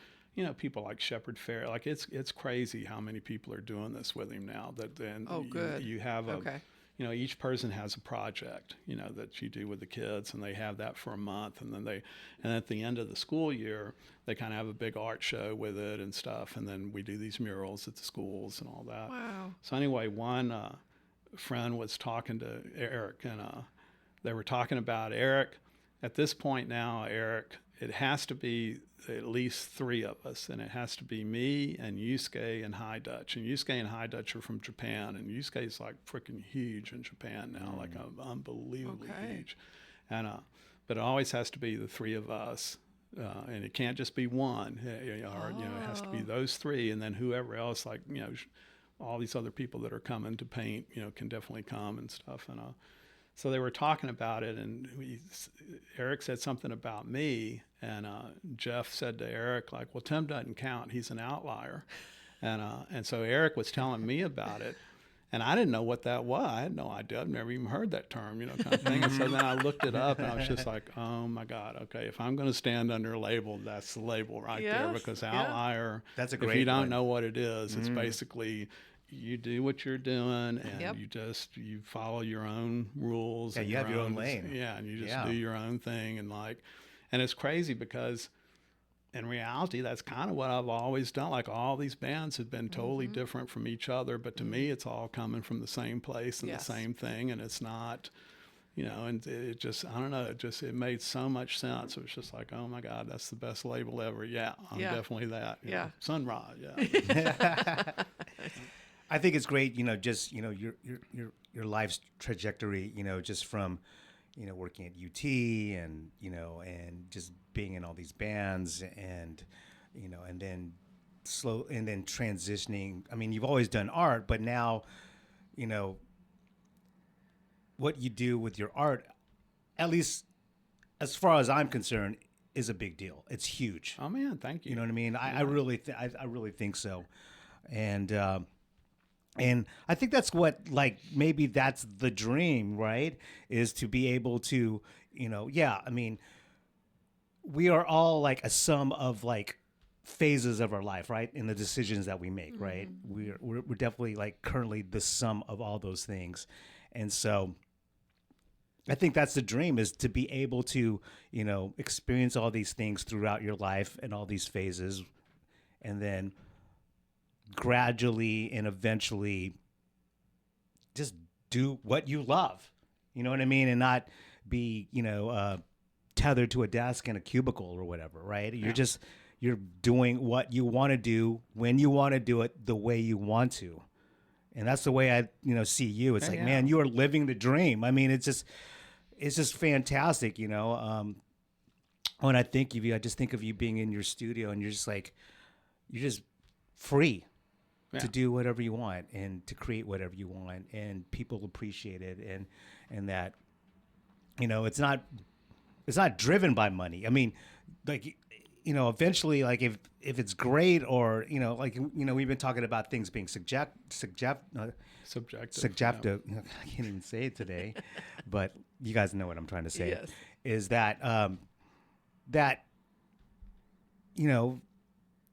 people like Shepard Fairey, like it's crazy how many people are doing this with him now. That then you have each person has a project that you do with the kids, and they have that for a month, and then at the end of the school year they kind of have a big art show with it and stuff, and then we do these murals at the schools and all that. Wow. So anyway, one friend was talking to Eric, and they were talking about Eric. At this point now, Eric, it has to be at least 3 of us, and it has to be me and Yusuke and High Dutch. And Yusuke and High Dutch are from Japan, and Yusuke is like freaking huge in Japan now, like unbelievably huge. And but it always has to be the 3 of us, and it can't just be one. It has to be those 3, and then whoever else, all these other people that are coming to paint, can definitely come and stuff. And so they were talking about it, and Eric said something about me, and Jeff said to Eric, like, well, Tim doesn't count. He's an outlier. And so Eric was telling me about it, and I didn't know what that was. I had no idea. I've never even heard that term, kind of thing. And so then I looked it up, and I was just like, oh, my God, okay, if I'm going to stand under a label, that's the label right there, because outlier, that's a great if you don't one. know what it is, it's basically – you do what you're doing, and you follow your own rules. Yeah, you have your own lane. Yeah, and you just do your own thing, and it's crazy because in reality, that's kind of what I've always done. Like, all these bands have been totally different from each other, but to me, it's all coming from the same place and the same thing, and it's not. and it just, I don't know, it made so much sense. It was just like, oh my God, that's the best label ever. Yeah, I'm definitely that. Sunrise. Yeah. I think it's great, just, your life's trajectory, just from, working at UT and, and just being in all these bands and, and then transitioning. I mean, you've always done art, but now, what you do with your art, at least as far as I'm concerned, is a big deal. It's huge. Oh man, thank you. You know what I mean? I really think so. And I think that's what, like, maybe that's the dream, right? Is to be able to, I mean, we are all like a sum of like phases of our life, right? In the decisions that we make, right? We're definitely like currently the sum of all those things. And so I think that's the dream, is to be able to, experience all these things throughout your life and all these phases, and then gradually and eventually just do what you love. You know what I mean? And not be, tethered to a desk in a cubicle or whatever, right? You're doing what you want to do when you want to do it the way you want to. And that's the way I, see you. It's man, you are living the dream. I mean, it's just fantastic, when I think of you, I just think of you being in your studio and you're just free to do whatever you want and to create whatever you want, and people appreciate it. And that, it's not driven by money. I mean, like, eventually, like if it's great, or, we've been talking about things being subjective. I can't even say it today, but you guys know what I'm trying to say. Yes. Is that,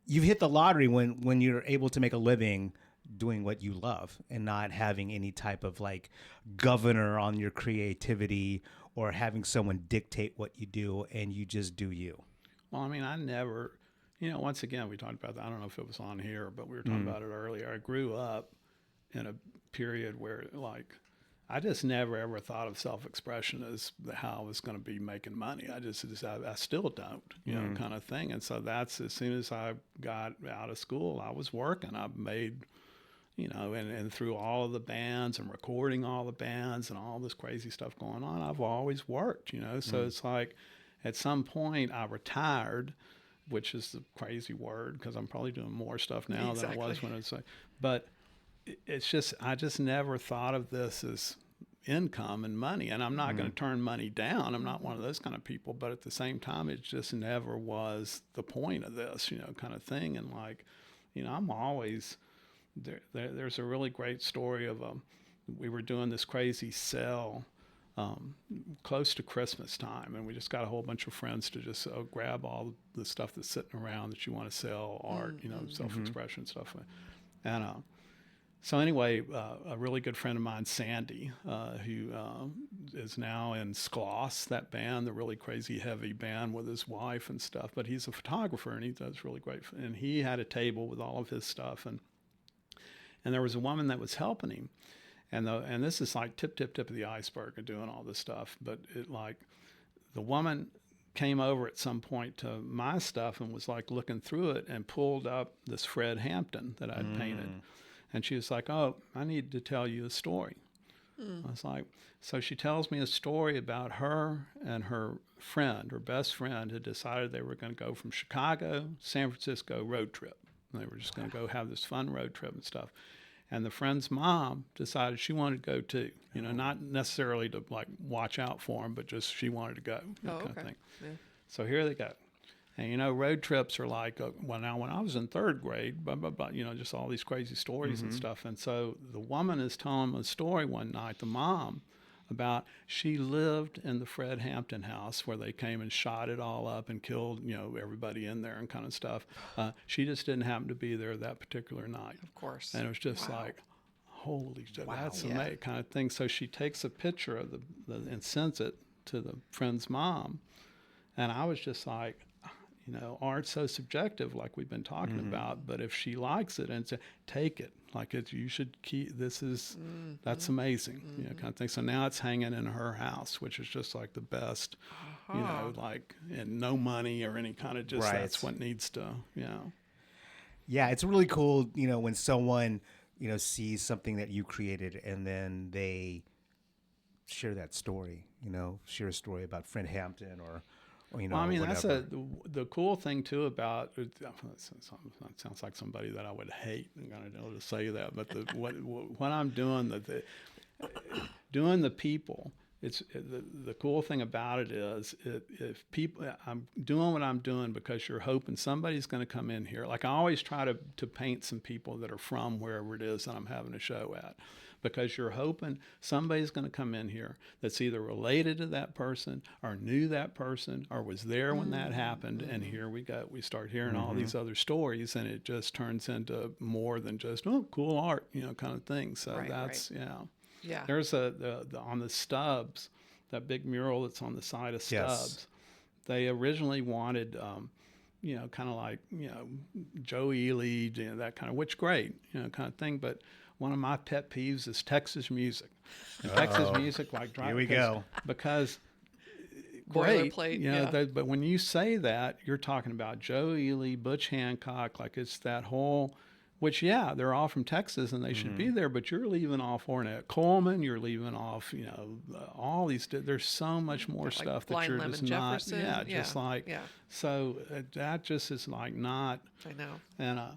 you've hit the lottery when you're able to make a living doing what you love and not having any type of like governor on your creativity, or having someone dictate what you do, and you just do you. Well, I mean, I never, once again, we talked about that. I don't know if it was on here, but we were talking about it earlier. I grew up in a period where, like, I just never ever thought of self-expression as how I was going to be making money. I still don't, kind of thing. And so that's, as soon as I got out of school, I was working. I made, and through all of the bands and recording all the bands and all this crazy stuff going on, I've always worked, So it's like, at some point I retired, which is the crazy word because I'm probably doing more stuff now than I was when I was like, but it's just, I just never thought of this as income and money. And I'm not going to turn money down. I'm not one of those kind of people, but at the same time, it just never was the point of this, kind of thing. And like, I'm always, there's a really great story of, we were doing this crazy sale close to Christmas time, and we just got a whole bunch of friends to just grab all the stuff that's sitting around that you want to sell, art, self-expression stuff. And so anyway, a really good friend of mine, Sandy, who is now in Skloss, that band, the really crazy heavy band with his wife and stuff, but he's a photographer and he does really great. And he had a table with all of his stuff, and there was a woman that was helping him. And this is like tip of the iceberg of doing all this stuff. But it, like, the woman came over at some point to my stuff and was like looking through it and pulled up this Fred Hampton that I'd painted. And she was like, "Oh, I need to tell you a story." I was like, so she tells me a story about her and her friend, her best friend, had decided they were going to go from Chicago, San Francisco road trip. And they were just going to go have this fun road trip and stuff. And the friend's mom decided she wanted to go too, not necessarily to like watch out for him, but just she wanted to go, kind of thing. Yeah. So here they go. And, road trips are like, now when I was in third grade, blah, blah, blah, just all these crazy stories and stuff. And so the woman is telling a story one night, the mom, about she lived in the Fred Hampton house where they came and shot it all up and killed, everybody in there and kind of stuff. She just didn't happen to be there that particular night. Of course. And it was just like, holy shit, that's amazing kind of thing. So she takes a picture of and sends it to the friend's mom. And I was just like, art's so subjective, like we've been talking about. But if she likes it and say, take it, like you should keep. That's amazing, kind of thing. So now it's hanging in her house, which is just like the best, like, and no money or any kind of just that's what needs to, Yeah, it's really cool, when someone, sees something that you created and then they share that story, share a story about Fred Hampton or well, I mean, whatever. that's the cool thing too about it. Sounds like somebody that I would hate. I'm gonna say that, but what I'm doing, doing the people. It's the cool thing about it is if people, I'm doing what I'm doing because you're hoping somebody's going to come in here. Like I always try to paint some people that are from wherever it is that I'm having a show at, because you're hoping somebody's going to come in here that's either related to that person or knew that person or was there when that happened. And here we start hearing all these other stories, and it just turns into more than just, oh, cool art, kind of thing. So Yeah. There's on the Stubbs, that big mural that's on the side of Stubbs. They originally wanted, kind of like, Joe Ely, that kind of, which great, kind of thing. But one of my pet peeves is Texas music. And Texas music, like, here we go. Because great, boilerplate, but when you say that, you're talking about Joe Ely, Butch Hancock, like it's that whole. Which, they're all from Texas and they should be there, but you're leaving off Ornette Coleman, you're leaving off, all these, there's so much more stuff that you're just not, so that just is like not. I know.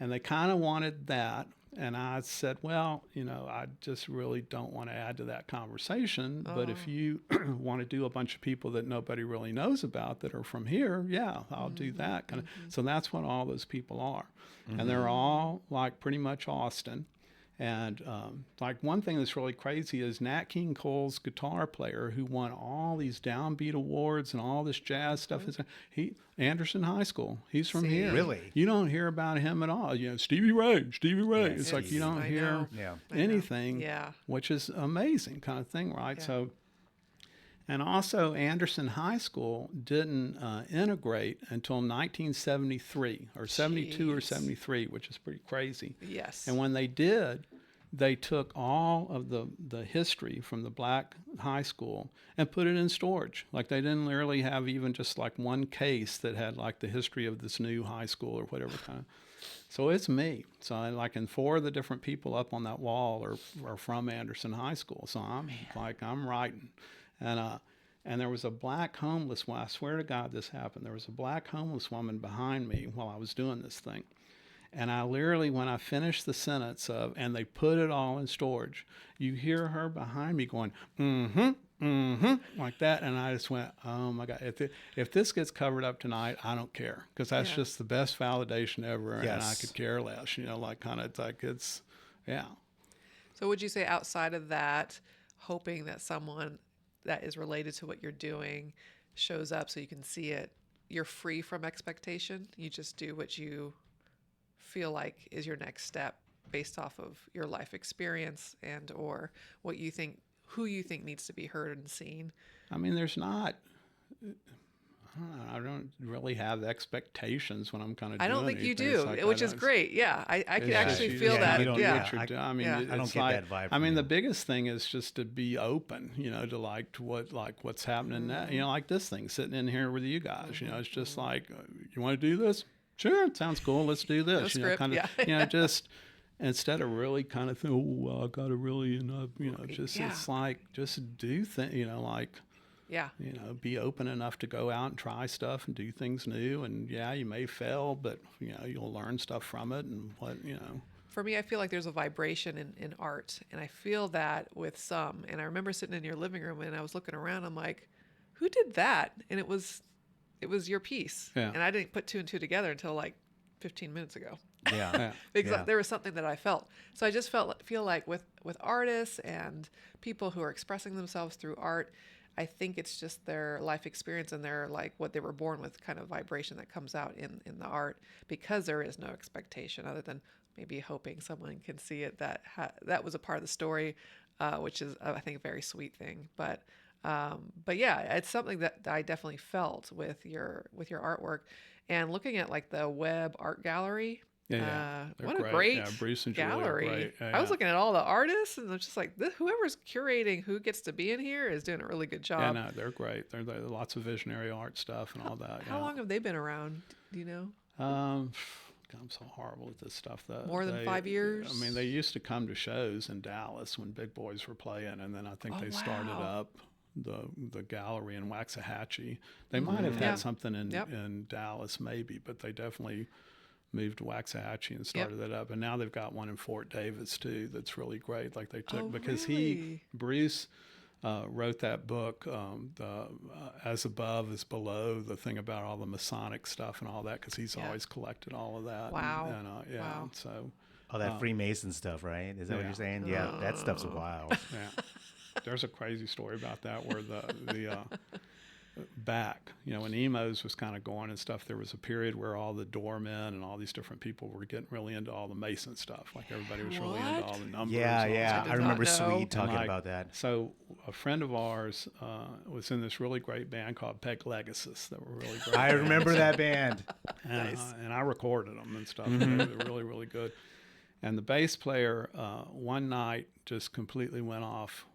And they kind of wanted that. And I said, well, I just really don't want to add to that conversation. But if you want to do a bunch of people that nobody really knows about that are from here, I'll do that kind of. So that's what all those people are. And they're all like pretty much Austin. And like one thing that's really crazy is Nat King Cole's guitar player, who won all these downbeat awards and all this jazz stuff, Anderson High School. He's from here. Really? You don't hear about him at all. Stevie Ray. It's like you don't hear anything, which is amazing kind of thing, right? Yeah. So. And also, Anderson High School didn't integrate until 1973 or 72 or 73, which is pretty crazy. Yes. And when they did, they took all of the history from the black high school and put it in storage. Like they didn't really have even just like one case that had like the history of this new high school or whatever kind of. So it's me. So and 4 of the different people up on that wall are from Anderson High School. So I'm writing. And there was a black homeless woman. I swear to God this happened. There was a black homeless woman behind me while I was doing this thing. And I literally, when I finished the sentence and they put it all in storage, you hear her behind me going, like that. And I just went, oh my God, if this gets covered up tonight, I don't care. Because that's just the best validation ever. Yes. And I could care less, like kind of like it's. So would you say outside of that, hoping that someone that is related to what you're doing shows up so you can see it, you're free from expectation? You just do what you feel like is your next step based off of your life experience and or what you think, who you think needs to be heard and seen? I mean, there's not. I don't really have expectations when I'm kind of. I don't think you do, like, which is great. Yeah, I could actually feel that. I don't get get that vibe. I mean, the biggest thing is just to be open, to what's happening now. Like this thing sitting in here with you guys. It's just like, you want to do this? Sure, it sounds cool. Let's do this. No script, kind of, just instead of really kind of think, oh, well, I got to really, it's like just do things, like. Yeah. Be open enough to go out and try stuff and do things new. And you may fail, but you'll learn stuff from it and For me, I feel like there's a vibration in art, and I feel that with some. And I remember sitting in your living room and I was looking around. I'm like, who did that? And it was your piece. Yeah. And I didn't put 2 and 2 together until like 15 minutes ago. Yeah. Because there was something that I felt. So I just feel like with artists and people who are expressing themselves through art, I think it's just their life experience and their like what they were born with kind of vibration that comes out in the art, because there is no expectation other than maybe hoping someone can see it. That was a part of the story, which is I think a very sweet thing. But But yeah, it's something that I definitely felt with your artwork, and looking at like the web art gallery. Yeah, they're What a great. great Yeah, Bruce and Julie are gallery. great. Yeah, I was yeah. looking at all the artists, and I was just like, whoever's curating who gets to be in here is doing a really good Yeah, job. no, they're great. They're lots of visionary art stuff and all that. How long have they been around? Do you know? God, I'm so horrible at this stuff. More than 5 years? I mean, they used to come to shows in Dallas when Big Boys were playing, and then I think they started up the gallery in Waxahachie. They might have had something in Dallas, maybe, but they definitely moved to Waxahachie and started it up. And now they've got one in Fort Davis too. That's really great. Like they took because Bruce wrote that book, As Above Is Below, the thing about all the Masonic stuff and all that, because he's always collected all of that. Wow. And so. Oh, that Freemason stuff, right? Is that what you're saying? Yeah, that stuff's wild. Yeah. There's a crazy story about that where the back, when emos was kind of going and stuff, there was a period where all the doormen and all these different people were getting really into all the Mason stuff. Like everybody was really into all the numbers. Yeah. I remember know. Sweet talking about that. So a friend of ours was in this really great band called Peg Legacies that were really great. I remember that band. And I recorded them and stuff. They were really, really good. And the bass player one night just completely went off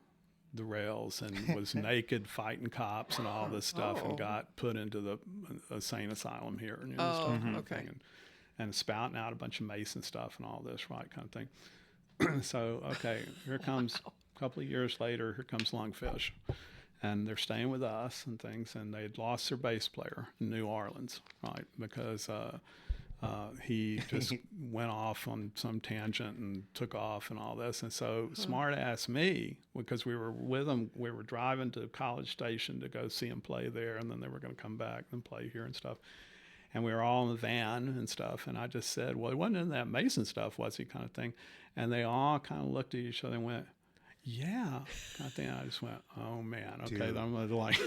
the rails and was naked fighting cops and all this stuff and got put into the insane asylum here and stuff kind of thing, and spouting out a bunch of Mason stuff and all this kind of thing. So here comes a couple of years later, here comes Lungfish, and they're staying with us and things, and they had lost their bass player in New Orleans, right, because he just went off on some tangent and took off and all this. And so smart ass me, because we were with him, we were driving to College Station to go see him play there, and then they were going to come back and play here and stuff. And we were all in the van and stuff. And I just said, well, he wasn't in that Mason stuff, was he, kind of thing. And they all kind of looked at each other and went, yeah, kind of thing. I just went, oh man, okay, then I'm gonna like,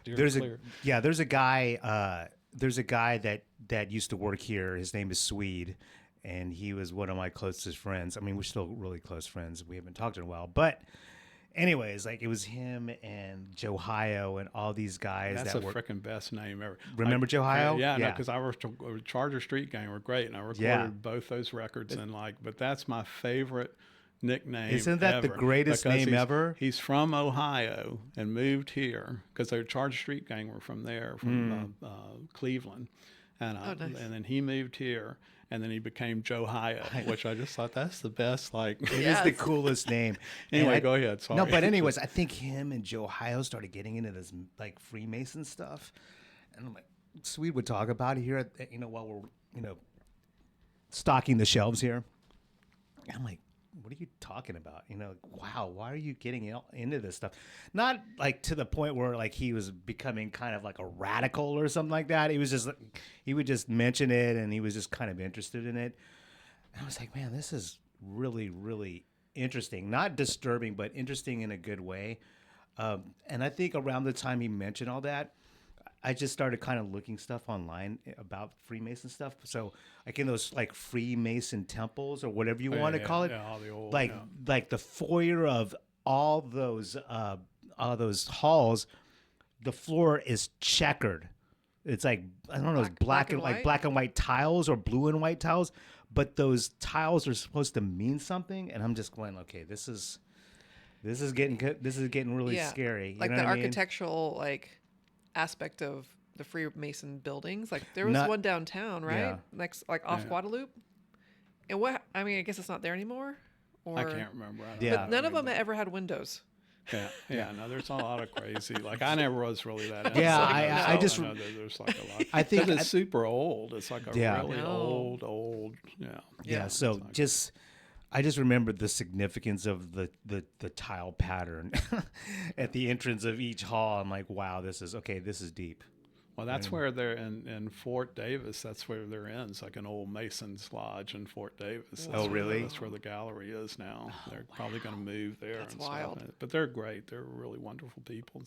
There's a guy. There's a guy that used to work here. His name is Swede, and he was one of my closest friends. I mean, we're still really close friends. We haven't talked in a while, but anyways, like it was him and Johio and all these guys. That's that the were freaking best name ever. Remember Johio? Yeah, no, because I worked Charger Street Gang were great, and I recorded both those records. And but that's my favorite nickname. Isn't that ever, the greatest name ever? He's from Ohio and moved here because the Charger Street Gang were from there, from Cleveland, and nice. and then he moved here, and then he became Johio, which I just thought that's the best. Like it is the coolest name. Anyway, go ahead. Sorry. No, but anyways, I think him and Johio started getting into this like Freemason stuff, and I'm like, Swede would talk about it here, while we're stocking the shelves here. And I'm like, what are you talking about? Wow, why are you getting into this stuff? Not like to the point where like he was becoming kind of like a radical or something like that. He was just he would just mention it, and he was just kind of interested in it. And I was like, man, this is really, really interesting. Not disturbing, but interesting in a good way. And I think around the time he mentioned all that, I just started kind of looking stuff online about Freemason stuff. So like in those like Freemason temples or whatever you want to call it, all the old, like the foyer of all those halls, the floor is checkered. It's like, I don't know, it's black and white tiles or blue and white tiles, but those tiles are supposed to mean something. And I'm just going, okay, this is getting really scary. Like the architectural aspect of the Freemason buildings. Like there was one downtown, right? Yeah. Next, off Guadalupe. And I guess it's not there anymore. Or I can't remember. But none of them ever had windows. Yeah. No, there's a lot of crazy. Like I never was really that. Yeah, I just. I know there's like a lot. I think it's super old. It's like a really old. Yeah. Yeah. So I just remembered the significance of the tile pattern at the entrance of each hall. I'm like, wow, this is deep. Well, that's where they're in Fort Davis. That's where they're in. It's like an old Mason's lodge in Fort Davis. Really? That's where the gallery is now. They're probably going to move there. That's and wild. Stuff. But they're great. They're really wonderful people.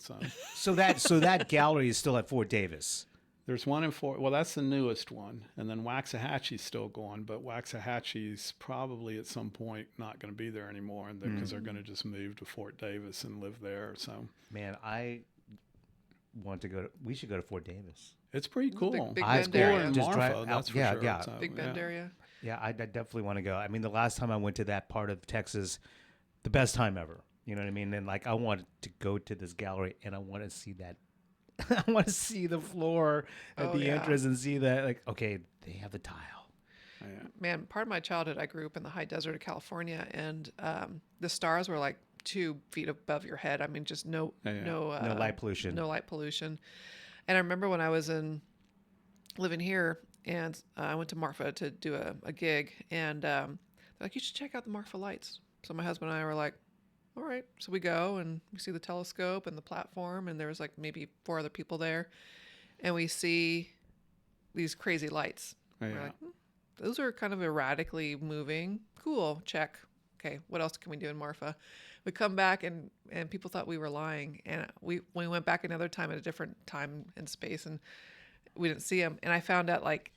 So that gallery is still at Fort Davis. There's one in Fort. Well, that's the newest one, and then Waxahachie's still going, but Waxahachie's probably at some point not going to be there anymore, and because they're going to just move to Fort Davis and live there. So, Man, I want to go. We should go to Fort Davis. it's pretty cool. Big It's Bend cooler area. in Just drive Marfa, out- that's for yeah, sure. yeah. So, Big Bend area. Yeah, I definitely want to go. I mean, the last time I went to that part of Texas, the best time ever. You know what I mean? And like, I want to go to this gallery, and I want to see that. I want to see the floor at Oh, the yeah. entrance and see that. Like, okay, they have the tile. Yeah. Man, part of my childhood, I grew up in the high desert of California, and the stars were like 2 feet above your head. I mean, just no No light pollution. no light pollution. And I remember when I was living here, and I went to Marfa to do a gig, and they're like, you should check out the Marfa lights. So my husband and I were like, all right. So we go and we see the telescope and the platform, and there was like maybe 4 other people there, and we see these crazy lights. Yeah. We're like, those are kind of erratically moving. Cool, check. Okay, what else can we do in Marfa? We come back, and people thought we were lying, and we went back another time at a different time and space, and we didn't see them. And I found out like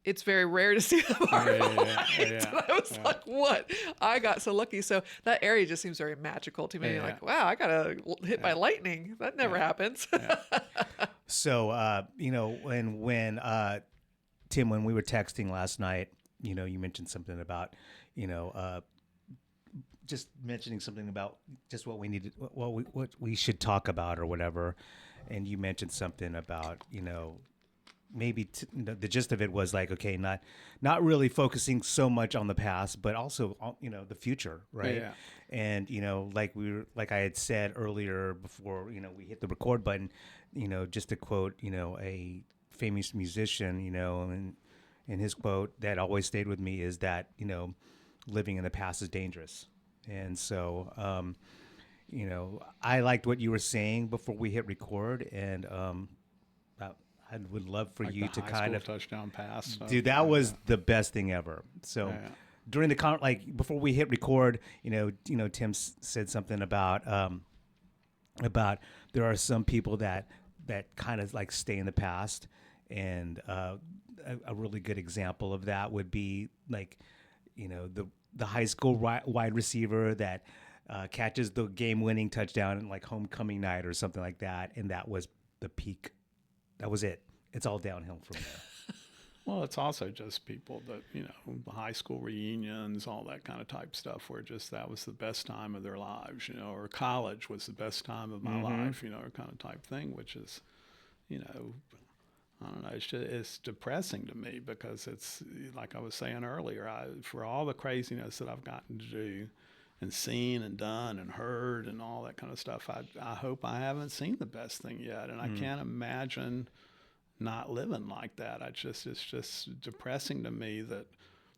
it's very rare to see them. And I was like, what? I got so lucky. So that area just seems very magical to me. Yeah. Like, wow, I got hit by lightning. That never happens. So, you know, when Tim, when we were texting last night, you know, you mentioned something about, you know, just mentioning something about just what we needed, what we should talk about or whatever, and you mentioned something about, you know, maybe the gist of it was like, okay, not really focusing so much on the past, but also on, you know, the future, right? Yeah. And you know, like I had said earlier before, you know, we hit the record button, you know, just to quote, you know, a famous musician, you know, and his quote that always stayed with me is that, you know, living in the past is dangerous. And so, you know, I liked what you were saying before we hit record, and I would love for Like you the to high kind school of touchdown pass. So, dude, that was the best thing ever. So Yeah. during the like before we hit record, you know, Tim said something about there are some people that kind of like stay in the past, and a really good example of that would be like, you know, the high school wide receiver that catches the game-winning touchdown in like homecoming night or something like that, and that was the peak. That was it. It's all downhill from there. Well, it's also just people that, you know, high school reunions, all that kind of type stuff, where just that was the best time of their lives, you know, or college was the best time of my life, you know, or kind of type thing, which is, you know, I don't know, it's depressing to me because it's, like I was saying earlier, for all the craziness that I've gotten to do and seen and done and heard and all that kind of stuff, I hope I haven't seen the best thing yet. And I can't imagine not living like that. It's just depressing to me that,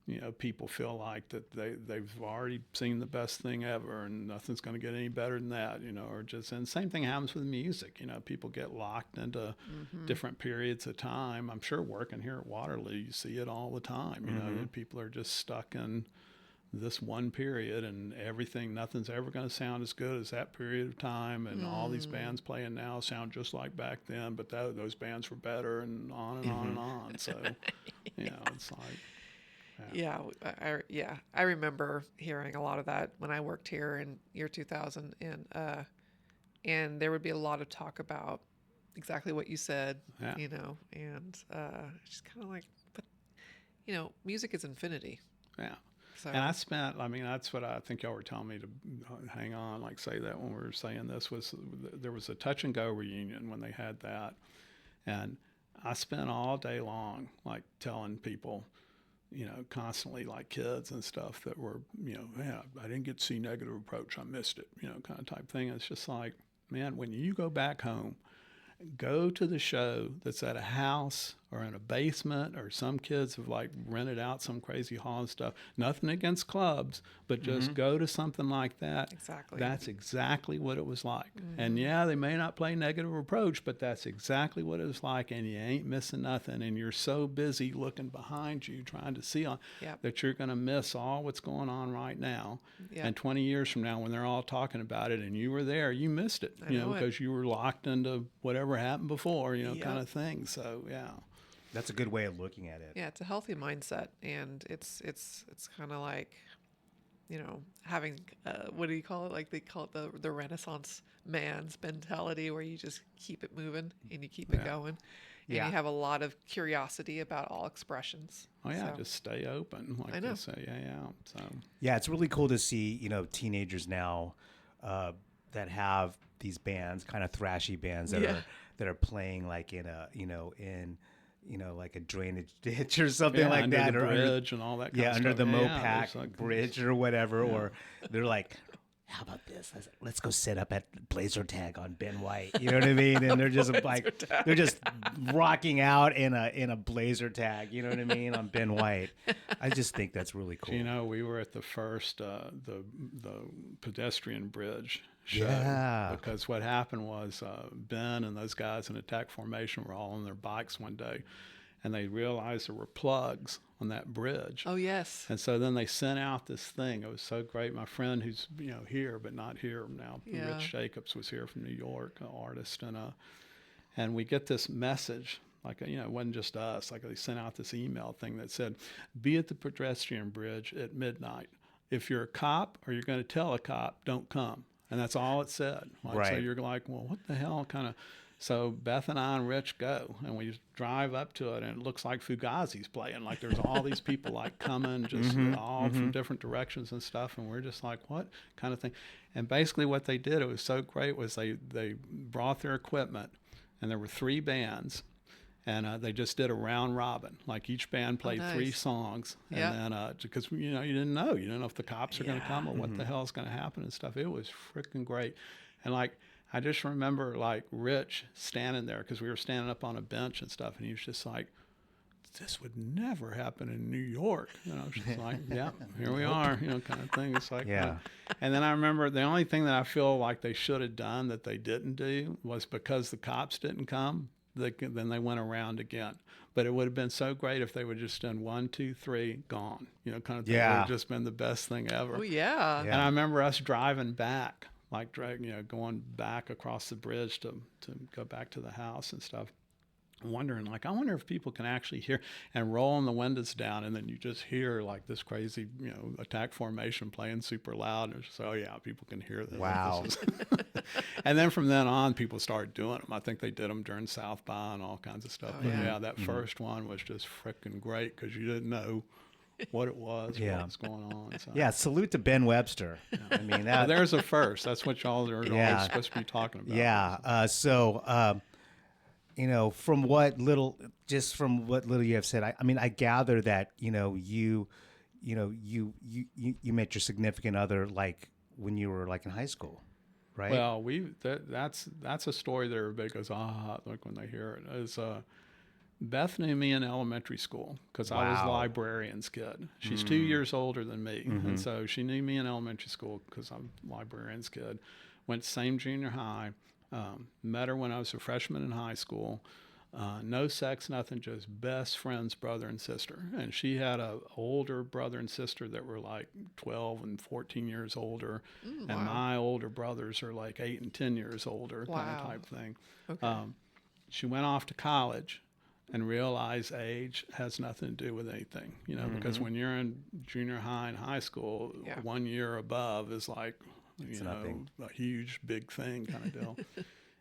you know, people feel like that they've already seen the best thing ever and nothing's going to get any better than that, you know, or just, and same thing happens with music. You know, people get locked into different periods of time. I'm sure working here at Waterloo, you see it all the time, you know, people are just stuck in this one period, and nothing's ever going to sound as good as that period of time, and all these bands playing now sound just like back then, but those bands were better, and on and on and on. So, you know, it's like, I remember hearing a lot of that when I worked here in year 2000, and there would be a lot of talk about exactly what you said, you know, and just kind of like, but you know, music is infinity. yeah. So. And I mean, that's what I think y'all were telling me to hang on, like say that when we were saying this there was a Touch and Go reunion when they had that. And I spent all day long, like telling people, you know, constantly like kids and stuff that were, you know, yeah, I didn't get to see Negative Approach. I missed it, you know, kind of type thing. It's just like, man, when you go back home, go to the show that's at a house or in a basement, or some kids have like rented out some crazy hall and stuff. Nothing against clubs, but just go to something like that. Exactly. That's exactly what it was like. And yeah, they may not play Negative Approach, but that's exactly what it was like. And you ain't missing nothing. And you're so busy looking behind you, trying to see that you're going to miss all what's going on right now. Yep. And 20 years from now, when they're all talking about it and you were there, you missed it, because you were locked into whatever happened before, kind of thing. So, yeah. That's a good way of looking at it. Yeah, it's a healthy mindset, and it's kind of like, having what do you call it? Like they call it the Renaissance man's mentality, where you just keep it moving and you keep it going, and you have a lot of curiosity about all expressions. Oh yeah, just stay open, like they say. So yeah, it's really cool to see teenagers now that have these bands, kind of thrashy bands that are playing like in a like a drainage ditch or something like under that, the or bridge and all that. Kind of under stuff. the Mopac like bridge or whatever, or they're like, how about this? Let's go set up at Blazer Tag on Ben White. You know what I mean? And they're just like, they're just rocking out in a Blazer Tag. You know what I mean? On Ben White. I just think that's really cool. We were at the first the pedestrian bridge show. Yeah. Because what happened was Ben and those guys in attack formation were all on their bikes one day, and they realized there were plugs on that bridge. Oh, yes. And so then they sent out this thing. It was so great. My friend who's, here, but not here now, Rich Jacobs, was here from New York, an artist. And we get this message, like, it wasn't just us. Like, they sent out this email thing that said, be at the pedestrian bridge at midnight. If you're a cop or you're going to tell a cop, don't come. And that's all it said. So you're like, well, what the hell kind of... So Beth and I and Rich go, and we drive up to it, and it looks like Fugazi's playing. Like there's all these people like coming, just all from different directions and stuff, and we're just like, what kind of thing? And basically what they did, it was so great, was they brought their equipment, and there were 3 bands, and they just did a round robin. Like each band played 3 songs, and then because you didn't know if the cops are going to come or what the hell is going to happen and stuff. It was freaking great, and like. I just remember like Rich standing there, because we were standing up on a bench and stuff, and he was just like, this would never happen in New York. Just like, yeah, here we are, kind of thing. It's like, And then I remember the only thing that I feel like they should have done that they didn't do was, because the cops didn't come, then they went around again. But it would have been so great if they would just done 1, 2, 3, gone, kind of thing. It would have just been the best thing ever. Oh, yeah. And I remember us driving back, like going back across the bridge to go back to the house and stuff, wondering, like, I wonder if people can actually hear, and rolling the windows down, and then you just hear like this crazy, attack formation playing super loud, and it's just, oh yeah, people can hear this. Wow. And then from then on, people started doing them. I think they did them during South by and all kinds of stuff. But that first one was just freaking great, because you didn't know what it was, what was going on. So. Yeah, salute to Ben Webster. I mean, that, there's a first. That's what y'all are always supposed to be talking about. Yeah. From what little you have said, I mean, I gather that you met your significant other like when you were like in high school, right? Well, that's a story that everybody goes, like when they hear it. Is Beth knew me in elementary school, because I was librarian's kid. She's 2 years older than me, and so she knew me in elementary school because I'm librarian's kid. Went to same junior high. Met her when I was a freshman in high school. No sex, nothing, just best friends, brother and sister. And she had a older brother and sister that were like 12 and 14 years older. And my older brothers are like 8 and 10 years older, kind of type thing. Okay. She went off to college and realize age has nothing to do with anything, because when you're in junior high and high school, 1 year above is like, a huge, big thing kind of deal.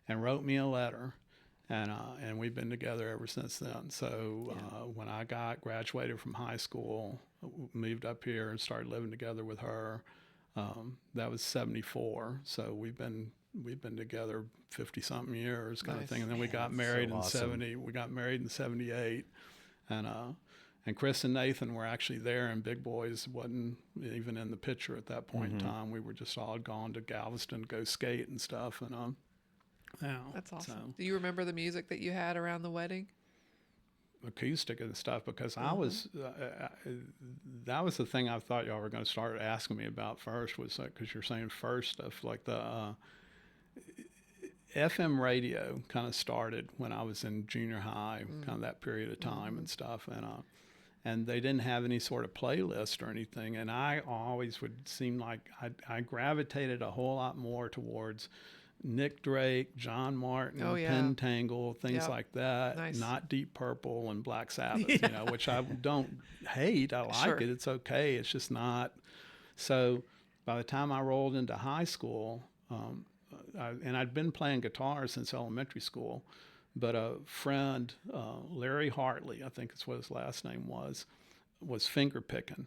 And wrote me a letter, and we've been together ever since then. So when I graduated from high school, moved up here and started living together with her. That was 1974. So we've been together 50-something years, kind of thing. And then we got married in 1970. We got married in 1978, and Chris and Nathan were actually there, and Big Boys wasn't even in the picture at that point in time. We were just all gone to Galveston to go skate and stuff. And that's awesome. Do you remember the music that you had around the wedding? acoustic and stuff, because I was that was the thing I thought y'all were going to start asking me about first, was because you're saying first stuff like the FM radio kind of started when I was in junior high, kind of that period of time and stuff, and they didn't have any sort of playlist or anything, and I always would seem like I gravitated a whole lot more towards Nick Drake, John Martin, Pentangle, things like that. Nice. Not Deep Purple and Black Sabbath, you know, which I don't hate. I like it. It's okay. It's just not. So by the time I rolled into high school, and I'd been playing guitar since elementary school, but a friend, Larry Hartley, I think is what his last name was finger picking.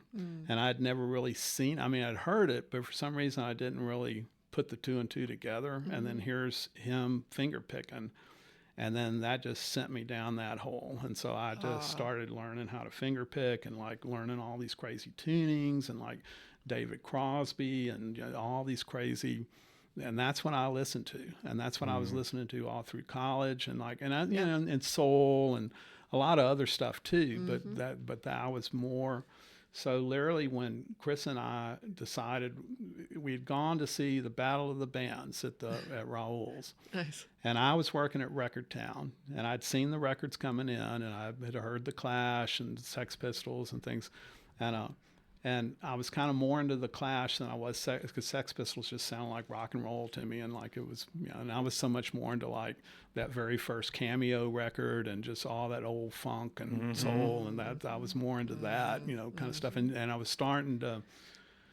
And I'd never really seen, I mean, I'd heard it, but for some reason I didn't really put the two and two together. And then here's him finger picking. And then that just sent me down that hole. And so I just started learning how to finger pick, and like learning all these crazy tunings, and like David Crosby, and you know, all these crazy, and that's what I listened to. And that's what I was listening to all through college, and like, and I, you know, and soul and a lot of other stuff too. But that was more. So literally when Chris and I decided, we'd gone to see the Battle of the Bands at Raoul's. Nice. And I was working at Record Town, and I'd seen the records coming in, and I had heard the Clash and Sex Pistols and things. And I was kind of more into the Clash than I was because Sex Pistols just sounded like rock and roll to me, and like it was, you know, and I was so much more into like that very first Cameo record and just all that old funk and soul, and that I was more into that, you know, kind of stuff. And I was starting to,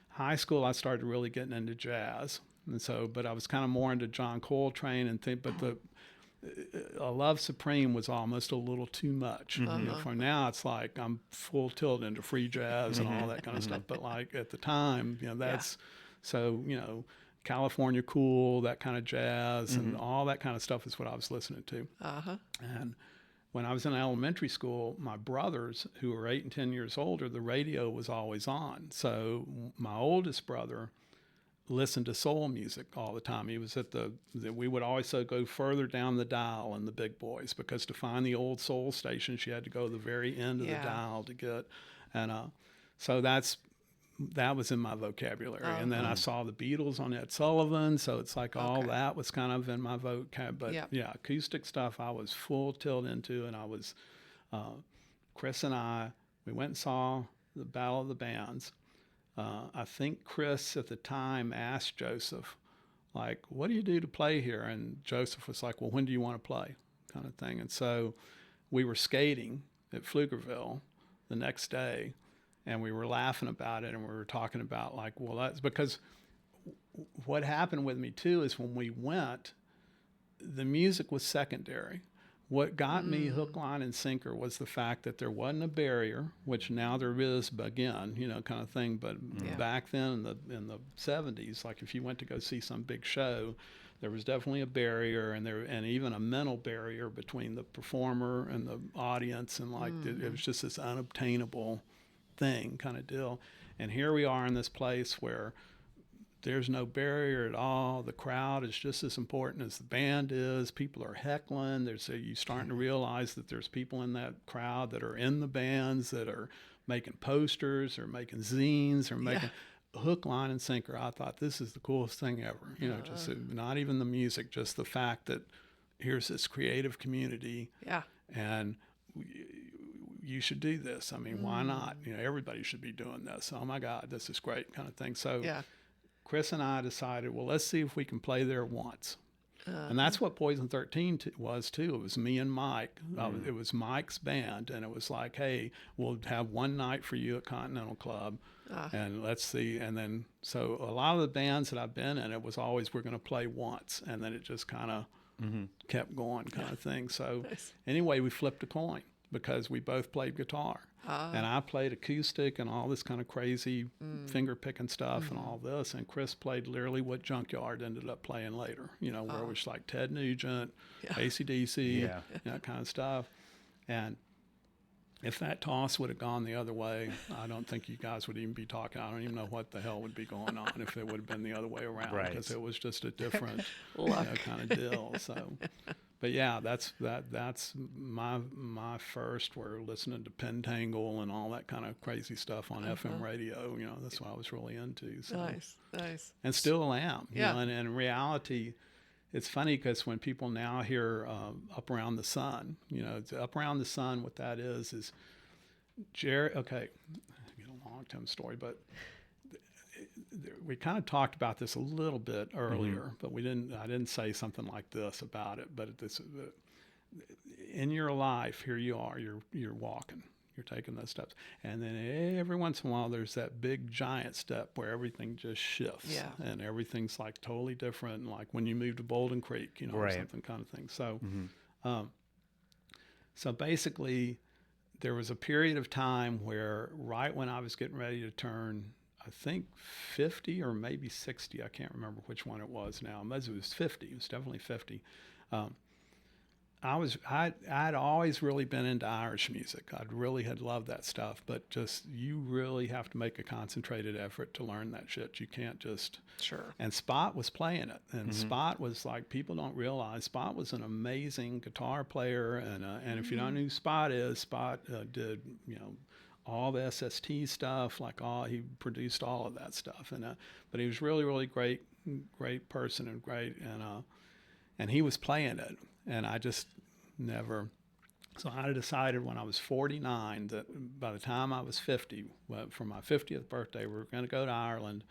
high school, I started really getting into jazz, and so, but I was kind of more into John Coltrane and but Love Supreme was almost a little too much. You know, for now, it's like I'm full tilt into free jazz and all that kind of stuff. But like at the time, you know, that's so, you know, California Cool, that kind of jazz and all that kind of stuff is what I was listening to. And when I was in elementary school, my brothers, who were 8 and 10 years older, the radio was always on. So my oldest brother listened to soul music all the time. He was at we would always go further down the dial in the big boys, because to find the old soul stations, you had to go to the very end of the dial to get, and so that was in my vocabulary. And then I saw the Beatles on Ed Sullivan, so it's like all that was kind of in my vocab. But yeah, acoustic stuff I was full tilt into, and I was, Chris and we went and saw the Battle of the Bands. I think Chris at the time asked Joseph, like, what do you do to play here? And Joseph was like, well, when do you want to play? Kind of thing. And so we were skating at Pflugerville the next day, and we were laughing about it, and we were talking about like, well, that's because what happened with me too is when we went, the music was secondary. What got me hook, line, and sinker was the fact that there wasn't a barrier, which now there is again, you know, kind of thing. But back then in the 70s, like if you went to go see some big show, there was definitely a barrier, and even a mental barrier between the performer and the audience, and like it was just this unobtainable thing kind of deal. And here we are in this place where there's no barrier at all. The crowd is just as important as the band is. People are heckling. You're starting to realize that there's people in that crowd that are in the bands, that are making posters or making zines or making hook, line, and sinker. I thought this is the coolest thing ever. You know, just not even the music, just the fact that here's this creative community. Yeah. And you should do this. I mean, why not? You know, everybody should be doing this. Oh my God, this is great, kind of thing. So Chris and I decided, well, let's see if we can play there once. And that's what Poison 13 was too. It was me and Mike. It was Mike's band, and it was like, hey, we'll have one night for you at Continental Club, and let's see. And then, so a lot of the bands that I've been in, it was always, we're going to play once, and then it just kind of kept going, kind of thing. So anyway, we flipped a coin, because we both played guitar. And I played acoustic and all this kind of crazy finger picking stuff and all this. And Chris played literally what Junkyard ended up playing later, you know, where it was like Ted Nugent, AC/DC, that kind of stuff. And if that toss would have gone the other way, I don't think you guys would even be talking. I don't even know what the hell would be going on if it would have been the other way around, because it was just a different kind of deal. So, But yeah, that's my first. We're listening to Pentangle and all that kind of crazy stuff on FM radio. You know, that's what I was really into. So. Nice. And still am. You Yeah. know, and in reality, it's funny because when people now hear Up Around the Sun, you know, it's Up Around the Sun, what that is Jerry. Okay, you know, long-term story, but we kind of talked about this a little bit earlier, but I didn't say something like this about it. But in your life, here you are, you're walking, you're taking those steps, and then every once in a while, there's that big giant step where everything just shifts, and everything's like totally different. Like when you move to Bolden Creek, you know, or something kind of thing. So, so basically, there was a period of time where right when I was getting ready to turn, I think 50 or maybe 60. I can't remember which one it was now. It was 50. It was definitely 50. I'd always really been into Irish music. I really had loved that stuff, but just you really have to make a concentrated effort to learn that shit. You can't just And Spot was playing it, and Spot was like, people don't realize Spot was an amazing guitar player, and if you don't know who Spot is, Spot did, you know, all the SST stuff, he produced all of that stuff, and but he was really, really great person and great, and he was playing it, and I just never. So I decided when I was 49 that by the time I was 50, for my 50th birthday, we were going to go to Ireland,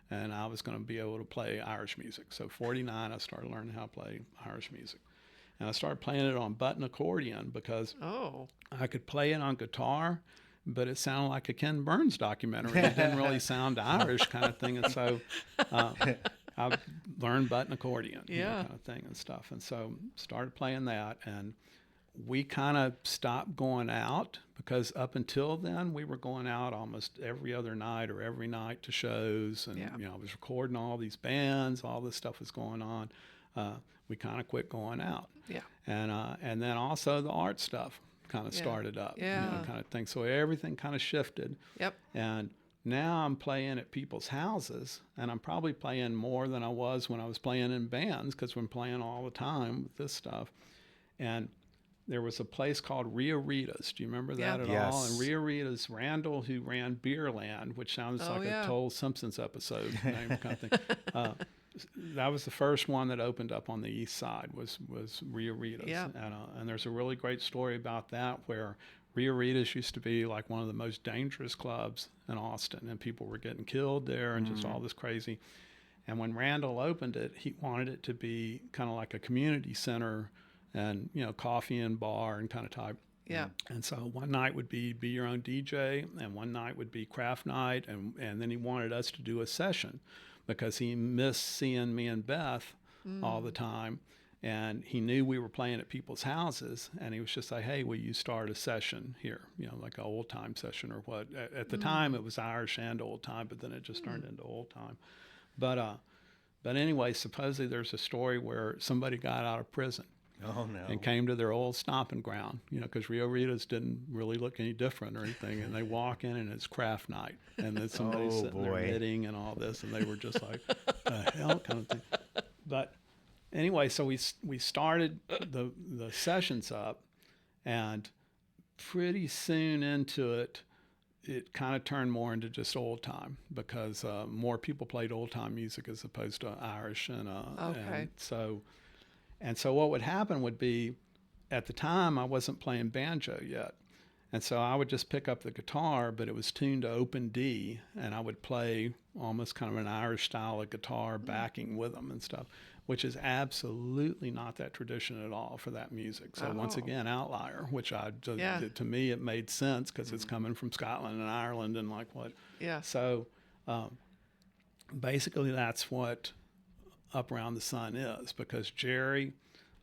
and I was going to be able to play Irish music. So 49, I started learning how to play Irish music, and I started playing it on button accordion because I could play it on guitar, but it sounded like a Ken Burns documentary. It didn't really sound Irish kind of thing. And so I learned button accordion, you know, kind of thing and stuff. And so started playing that. And we kind of stopped going out because up until then we were going out almost every other night or every night to shows. And, you know, I was recording all these bands, all this stuff was going on. We kind of quit going out. Yeah. And then also the art stuff kind of started up, you know, kind of thing. So everything kind of shifted. Yep. And now I'm playing at people's houses, and I'm probably playing more than I was when I was playing in bands because we're playing all the time with this stuff. And there was a place called Ria Rita's. Do you remember that at all? And Ria Rita's, Randall, who ran Beerland, which sounds like a Total Simpsons episode name kind of thing. That was the first one that opened up on the east side was Ria Rita's. Yeah. And there's a really great story about that where Ria Rita's used to be like one of the most dangerous clubs in Austin, and people were getting killed there and just all this crazy. And when Randall opened it, he wanted it to be kind of like a community center and, you know, coffee and bar and kind of type. Yeah. And so one night would be your own DJ, and one night would be craft night, and then he wanted us to do a session because he missed seeing me and Beth all the time. And he knew we were playing at people's houses, and he was just like, hey, will you start a session here? You know, like an old time session or what. At the time, it was Irish and old time, but then it just turned into old time. But anyway, supposedly there's a story where somebody got out of prison. Oh, no. And came to their old stomping ground, you know, because Rio Rita's didn't really look any different or anything. And they walk in, and it's craft night. And then somebody's sitting there knitting and all this. And they were just like, the hell kind of thing. But anyway, so we started the sessions up. And pretty soon into it, it kind of turned more into just old time because more people played old time music as opposed to Irish. And so what would happen would be, at the time, I wasn't playing banjo yet. And so I would just pick up the guitar, but it was tuned to open D, and I would play almost kind of an Irish style of guitar backing with them and stuff, which is absolutely not that tradition at all for that music. So once again, outlier, which to me, it made sense because it's coming from Scotland and Ireland and like what. Yeah. So basically that's what Up Around the Sun is, because Jerry,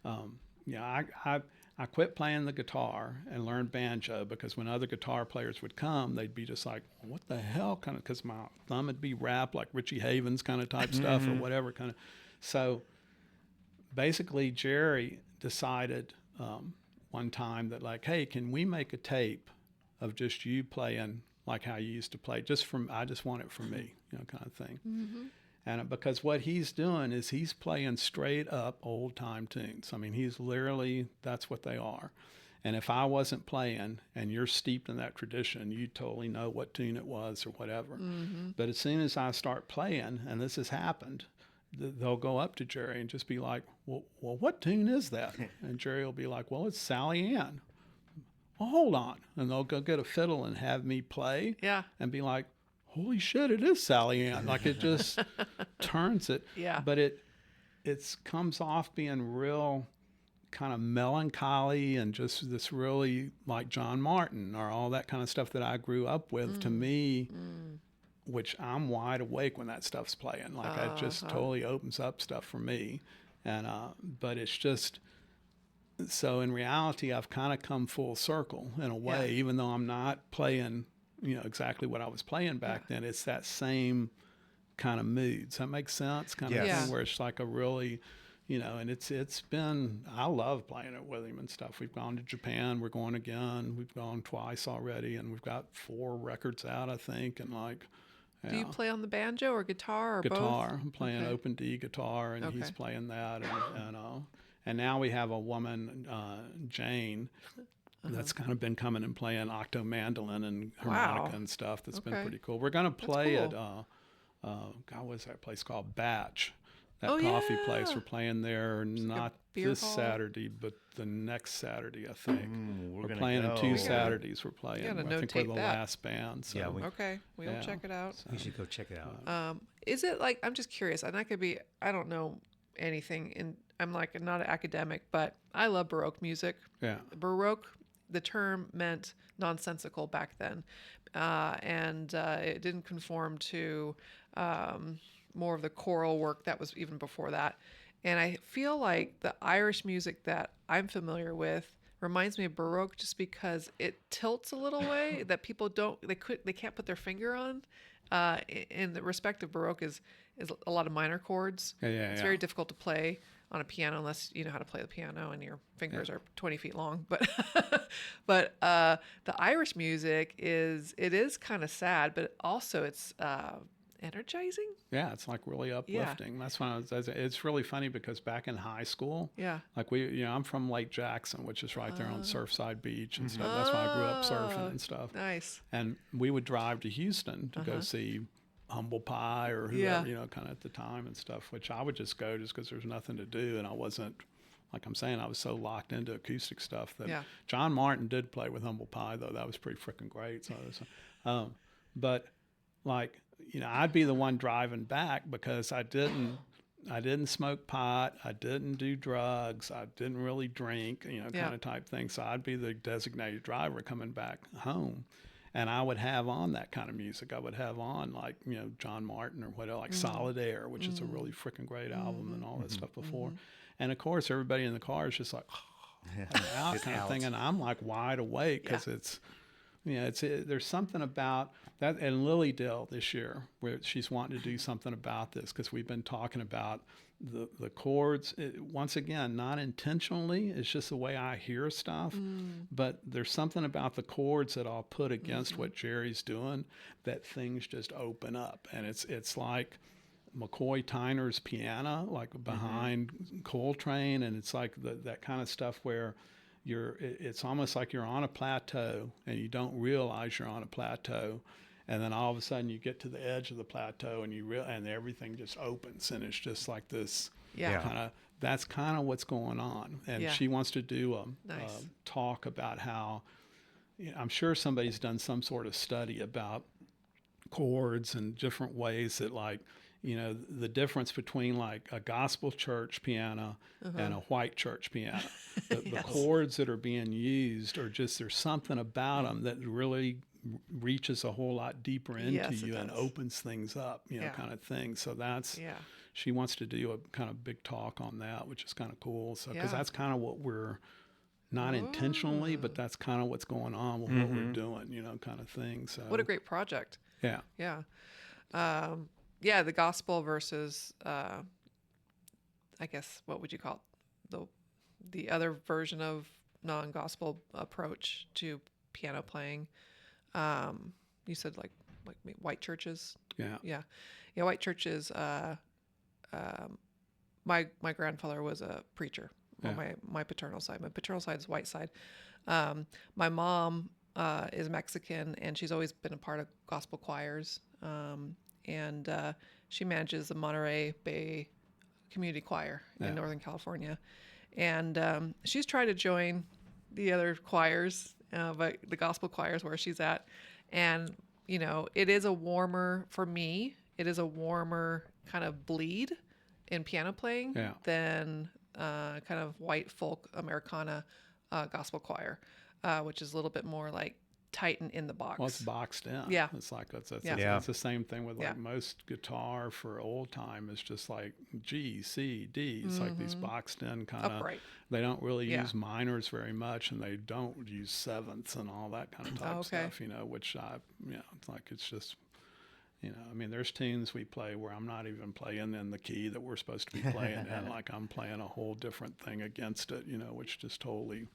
I quit playing the guitar and learned banjo because when other guitar players would come, they'd be just like, what the hell, kind of, because my thumb would be wrapped like Richie Havens kind of type stuff or whatever kind of. So basically Jerry decided one time that like, hey, can we make a tape of just you playing like how you used to play, I just want it for me, you know, kind of thing. And because what he's doing is he's playing straight up old time tunes. I mean, he's literally, that's what they are. And if I wasn't playing and you're steeped in that tradition, you totally know what tune it was or whatever. Mm-hmm. But as soon as I start playing, and this has happened, they'll go up to Jerry and just be like, well, what tune is that? And Jerry will be like, well, it's Sally Ann. Well, hold on. And they'll go get a fiddle and have me play and be like, holy shit, it is Sally Ann. Like it just turns it. Yeah. But it comes off being real kind of melancholy and just this really like John Martin or all that kind of stuff that I grew up with. To me, which I'm wide awake when that stuff's playing. Like it just totally opens up stuff for me. And but it's just, so in reality, I've kind of come full circle in a way, even though I'm not playing, exactly what I was playing back then. It's that same kind of mood. Does that make sense? Kind of thing where it's like a really, and it's been, I love playing it with him and stuff. We've gone to Japan. We're going again. We've gone twice already, and we've got 4 records out, I think. And like, do you play on the banjo or guitar or both? Guitar. I'm playing open D guitar, and he's playing that. And now we have a woman, Jane, that's kind of been coming and playing octo mandolin and harmonica and stuff. That's been pretty cool. We're going to play at, what's that place called? Batch. That coffee place. We're playing there not this Saturday, but the next Saturday, I think. We're playing in 2 Saturdays. We're playing. I think we're the last band. So. We'll check it out. We should go check it out. Is it like, I'm just curious, and I don't know anything, I'm like not an academic, but I love Baroque music. Yeah. Baroque, the term meant nonsensical back then, and it didn't conform to more of the choral work that was even before that. And I feel like the Irish music that I'm familiar with reminds me of Baroque just because it tilts a little way that people they can't put their finger on. In the respect of Baroque is a lot of minor chords. It's very difficult to play on a piano unless you know how to play the piano and your fingers are 20 feet long. But the Irish music is kind of sad, but also it's energizing. Yeah, it's like really uplifting. Yeah. That's when it's really funny because back in high school, like I'm from Lake Jackson, which is right there on Surfside Beach and stuff. That's why I grew up surfing and stuff. Nice. And we would drive to Houston to go see Humble Pie or whoever, kind of at the time and stuff, which I would just go just because there's nothing to do. And I wasn't, like I'm saying, I was so locked into acoustic stuff that John Martin did play with Humble Pie, though. That was pretty freaking great. So, but like, I'd be the one driving back because I didn't smoke pot. I didn't do drugs. I didn't really drink, kind of type thing. So I'd be the designated driver coming back home. And I would have on that kind of music. I would have on like, John Martin or whatever, like Solid Air, which is a really freaking great album and all that stuff before. And of course, everybody in the car is just like, out kind of thing. And I'm like wide awake because it's, there's something about that. And Lily Dill this year, where she's wanting to do something about this because we've been talking about the chords. Once again, not intentionally. It's just the way I hear stuff. But there's something about the chords that I'll put against what Jerry's doing that things just open up. And it's like McCoy Tyner's piano, like behind Coltrane, and it's like that kind of stuff where it's almost like you're on a plateau and you don't realize you're on a plateau, and then all of a sudden you get to the edge of the plateau and and everything just opens, and it's just like this kind of, that's kind of what's going on. And she wants to do a talk about how, I'm sure somebody's done some sort of study about chords and different ways that like, the difference between like a gospel church piano and a white church piano. The chords that are being used are just, there's something about them that really reaches a whole lot deeper into you and opens things up, kind of thing. So that's, she wants to do a kind of big talk on that, which is kind of cool. So, because that's kind of what we're, not intentionally, but that's kind of what's going on with what we're doing, kind of thing. So what a great project. Yeah. Yeah. The gospel versus, I guess, what would you call it? The other version of non-gospel approach to piano playing. You said like white churches. Yeah. white churches. My grandfather was a preacher on my paternal side. My paternal side is white side. My mom is Mexican, and she's always been a part of gospel choirs. And she manages the Monterey Bay Community Choir in Northern California. And she's tried to join the other choirs, but the gospel choirs where she's at. And, it is a warmer, for me, it is a warmer kind of bleed in piano playing than kind of white folk Americana gospel choir, which is a little bit more like tight and in the box. Well, it's boxed in. Yeah. It's like it's the same thing with like most guitar for old time. It's just like G, C, D. It's like these boxed in kind of. Upright. They don't really use minors very much, and they don't use sevenths and all that kind of type stuff. Which it's like it's just. I mean, there's tunes we play where I'm not even playing in the key that we're supposed to be playing in. Like I'm playing a whole different thing against it, which just totally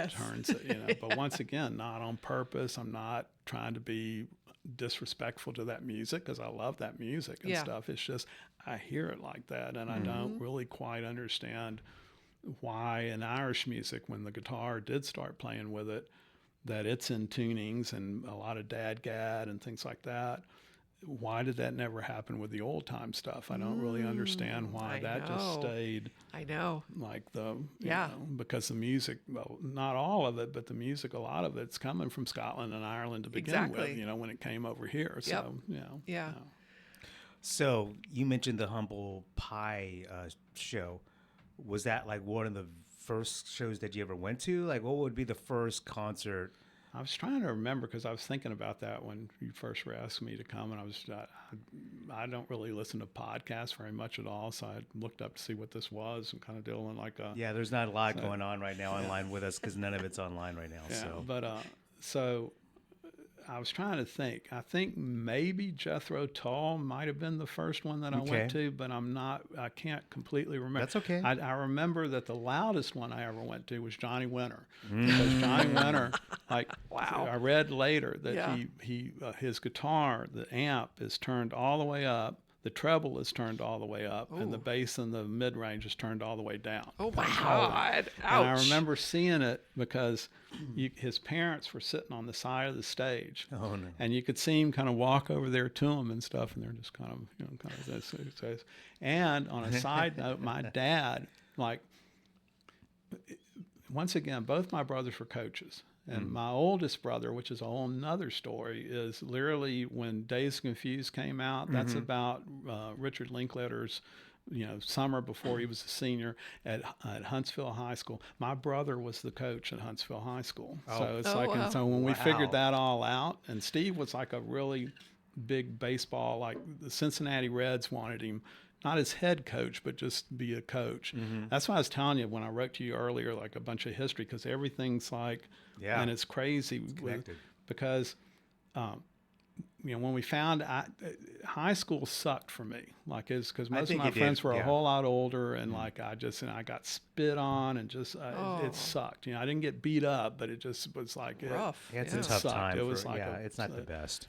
turns it, But once again, not on purpose. I'm not trying to be disrespectful to that music because I love that music and stuff. It's just I hear it like that, and I don't really quite understand why in Irish music, when the guitar did start playing with it, that it's in tunings and a lot of dadgad and things like that. Why did that never happen with the old time stuff? I don't really understand why just stayed. I know. Like because the music, well, not all of it, but the music, a lot of it's coming from Scotland and Ireland to begin with, when it came over here. So, So you mentioned the Humble Pie show. Was that like one of the first shows that you ever went to? Like, what would be the first concert? I was trying to remember because I was thinking about that when you first were asking me to come, and I don't really listen to podcasts very much at all, so I looked up to see what this was and kind of doing like a... Yeah, there's not a lot going on right now online with us because none of it's online right now. So I was trying to think. I think maybe Jethro Tull might have been the first one that I went to, but I can't completely remember. That's okay. I remember that the loudest one I ever went to was Johnny Winter. Because Johnny Winter, I read later that his guitar, the amp is turned all the way up. The treble is turned all the way up, and the bass and the mid-range is turned all the way down. Oh, my God. Ouch. And I remember seeing it because his parents were sitting on the side of the stage. Oh, no. And you could see him kind of walk over there to him and stuff, and they're just kind of this. And on a side note, my dad, once again, both my brothers were coaches. And my oldest brother, which is a whole nother story, is literally when Dazed and Confused came out. That's about Richard Linklater's, summer before he was a senior at Huntsville High School. My brother was the coach at Huntsville High School. So it's and so when we figured that all out, and Steve was like a really big baseball, like the Cincinnati Reds wanted him. Not as head coach, but just be a coach. That's why I was telling you when I wrote to you earlier, like a bunch of history, because everything's and it's crazy because, when we found high school sucked for me, because most of my friends were a whole lot older, and I got spit on and just it sucked. I didn't get beat up, but it just was like rough. It's a tough time. It was it's not the best.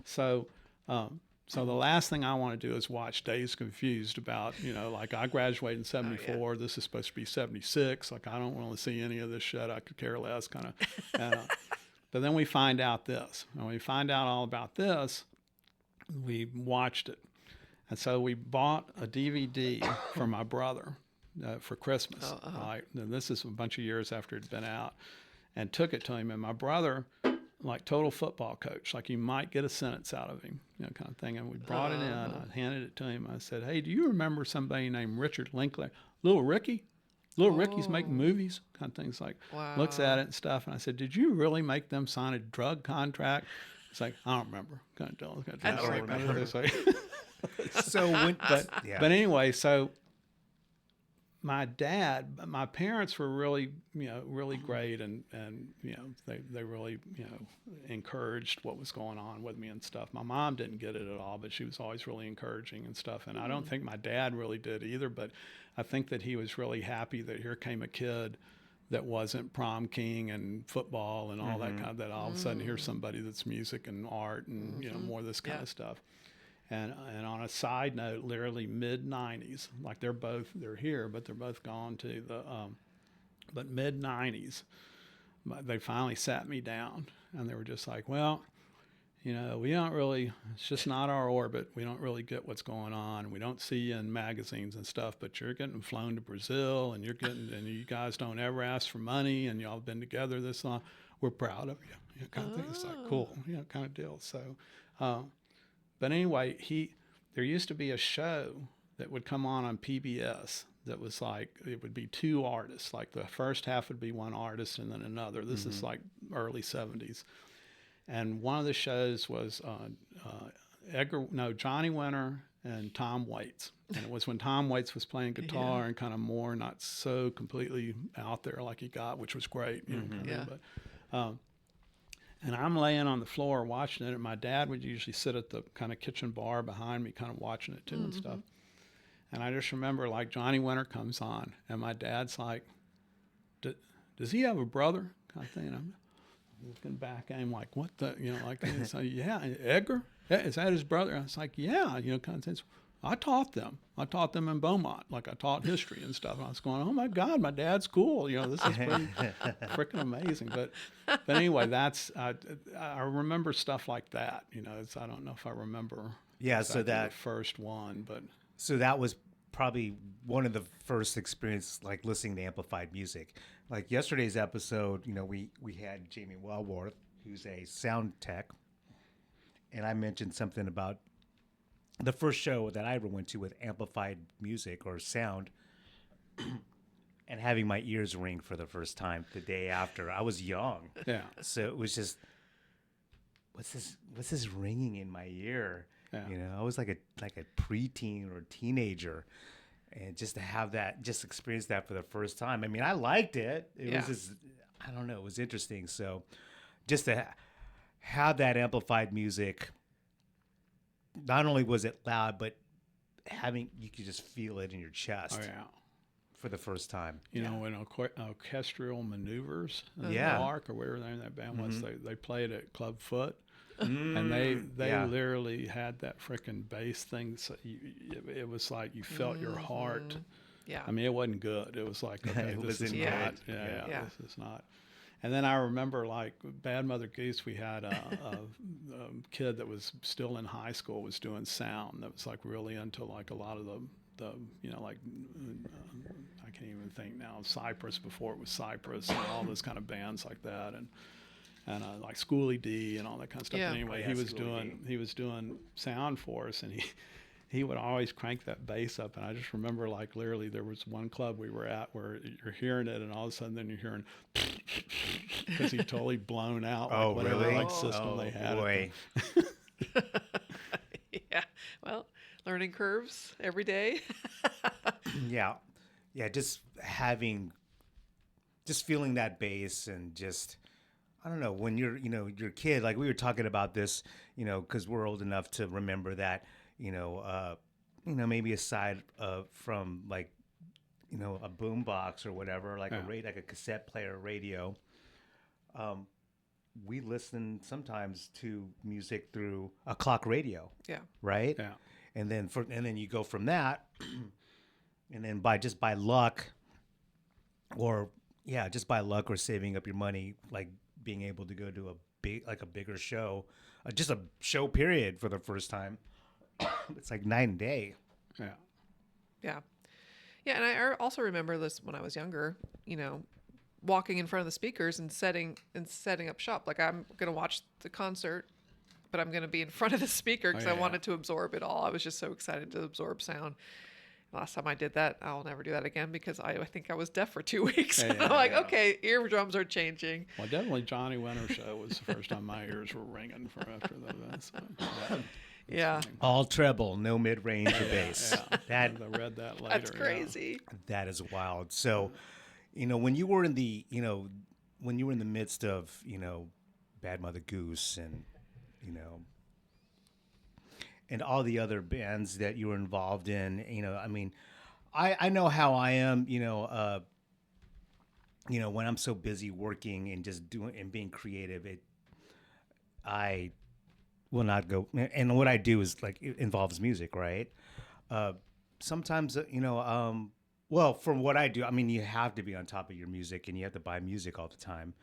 So the last thing I want to do is watch Dazed Confused about, I graduated in 74. This is supposed to be 76. I don't want to see any of this shit. I could care less kind of. But then we find out this. When we find out all about this, we watched it. And so we bought a DVD for my brother for Christmas. And this is a bunch of years after it had been out. And took it to him. And my brother... total football coach, you might get a sentence out of him, kind of thing. And we brought it in, I handed it to him. I said, hey, do you remember somebody named Richard Linklater? Little Ricky? Little Ricky's making movies, kind of things looks at it and stuff. And I said, did you really make them sign a drug contract? It's like, I don't remember. Kind of tell. I don't remember. But anyway, so my parents were really, really great, and they really, encouraged what was going on with me and stuff. My mom didn't get it at all, but she was always really encouraging and stuff. And I don't think my dad really did either, but I think that he was really happy that here came a kid that wasn't prom king and football and all that kind of, that all of a sudden here's somebody that's music and art and, more of this kind of stuff. And on a side note, literally mid '90s, like they're here, but they're both gone to but mid '90s, they finally sat me down and they were just like, well, we don't really, it's just not our orbit. We don't really get what's going on. We don't see you in magazines and stuff, but you're getting flown to Brazil and and you guys don't ever ask for money and y'all have been together this long. We're proud of you. Kind of thing. It's like, cool, kind of deal. So, but anyway, there used to be a show that would come on PBS that was like, it would be two artists. Like the first half would be one artist and then another. This is like early 70s. And one of the shows was Johnny Winter and Tom Waits. And it was when Tom Waits was playing guitar and kind of more not so completely out there like he got, which was great. And I'm laying on the floor watching it, and my dad would usually sit at the kind of kitchen bar behind me kind of watching it too and stuff. And I just remember like Johnny Winter comes on, and my dad's like, does he have a brother? Kind of thing. And I'm looking back at him like, what the, like, so, yeah, Edgar? Is that his brother? I was like, yeah, kind of things. I taught them in Beaumont. Like I taught history and stuff. And I was going, oh my God, my dad's cool. This is pretty freaking amazing. But anyway, I remember stuff like that. I don't know if I remember. Yeah. So the first one, but. So that was probably one of the first experiences, like listening to amplified music. Like yesterday's episode, we had Jamie Wellworth, who's a sound tech. And I mentioned something about the first show that I ever went to with amplified music or sound and having my ears ring for the first time the day after. I was young. Yeah. So it was just, what's this ringing in my ear? Yeah. I was like a preteen or a teenager. And just to have that, just experience that for the first time. I mean, I liked it. It was just, I don't know, it was interesting. So just to have that amplified music, not only was it loud, but you could just feel it in your chest. Oh, yeah. For the first time. In orchestral maneuvers in the Ark or wherever that band was, they played at Club Foot. And they literally had that freaking bass thing. So it was like you felt your heart. Yeah. I mean, it wasn't good. It was like, okay, this is not. This is not. And then I remember, like, Bad Mother Goose, we had a kid that was still in high school, was doing sound, that was, like, really into, like, a lot of the like, I can't even think now, Cypress before it was Cypress, and all those kind of bands like that, and like Schoolie D and all that kind of stuff. Yeah. But anyway, he was doing sound for us, and he would always crank that bass up. And I just remember, like, literally there was one club we were at where you're hearing it, and all of a sudden then you're hearing because he totally blown out. Like, oh, really? Like system they had. Boy. Yeah. Well, learning curves every day. Yeah. Just feeling that bass and just. I don't know, when you're a kid, like we were talking about this, because we're old enough to remember that, maybe aside from like, a boom box or whatever, like like a cassette player radio, we listen sometimes to music through a clock radio. Yeah. Right? Yeah. And then you go from that, and then by luck or saving up your money, like being able to go to a bigger show, just a show period for the first time. It's like night and day. Yeah. Yeah. Yeah. And I also remember this when I was younger, walking in front of the speakers and setting up shop. Like, I'm going to watch the concert, but I'm going to be in front of the speaker because I wanted to absorb it all. I was just so excited to absorb sound. Last time I did that, I'll never do that again because I think I was deaf for 2 weeks. I'm like, okay, eardrums are changing. Well, definitely Johnny Winter show was the first time my ears were ringing for after that. So, yeah. All treble, no mid-range or bass. I read that later. That's crazy. That is wild. So, when you were in the midst of, Bad Mother Goose and, and all the other bands that you were involved in, I mean, I know how I am, when I'm so busy working and just doing and being creative, will not go. And what I do is like it involves music, right? Sometimes well, from what I do, I mean, you have to be on top of your music and you have to buy music all the time.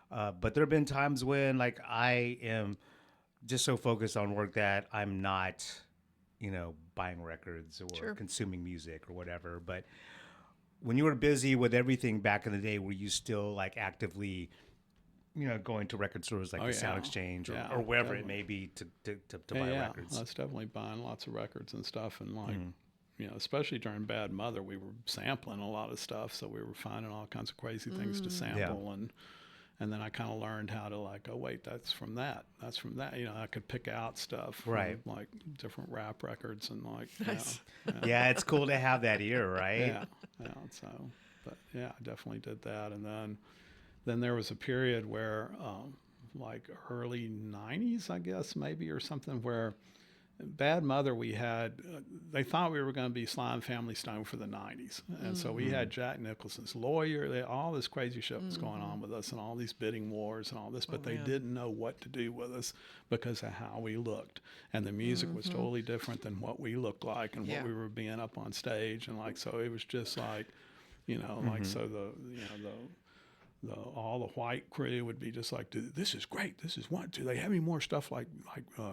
But there have been times when like I am just so focused on work that I'm not, buying records or Sure. consuming music or whatever. But when you were busy with everything back in the day, were you still like actively, going to record stores like Oh the yeah, Sound Exchange yeah, or wherever it definitely. may be to Yeah, buy yeah. records? I was definitely buying lots of records and stuff, and like, especially during Bad Mother, we were sampling a lot of stuff, so we were finding all kinds of crazy things to sample, and then I kind of learned how to like, oh wait, that's from that, I could pick out stuff from Right. like different rap records and like, Nice. Yeah, it's cool to have that ear, right? yeah, yeah. So, but yeah, I definitely did that, and then there was a period where, like early '90s, I guess maybe or something, where Bad Mother, we had, they thought we were going to be Sly and Family Stone for the '90s. And so we had Jack Nicholson's Lawyer, all this crazy shit was going on with us and all these bidding wars and all this, but they man. didn't know what to do with us because of how we looked. And the music was totally different than what we looked like and Yeah. what we were being up on stage. And like, so it was just like, like, so all the white crew would be just like, this is great. This is what, do they have any more stuff like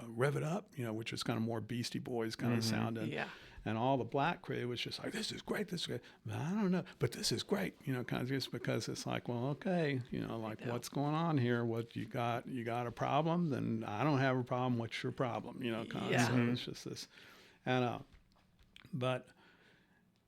Rev It Up, which is kind of more Beastie Boys kind of sounding. Yeah. And all the black crew was just like, this is great. This is great. But I don't know, but this is great, kind of just because it's like, well, okay, like what's going on here? What you got a problem? Then I don't have a problem. What's your problem? Kind Yeah. of, so it's just this. And, but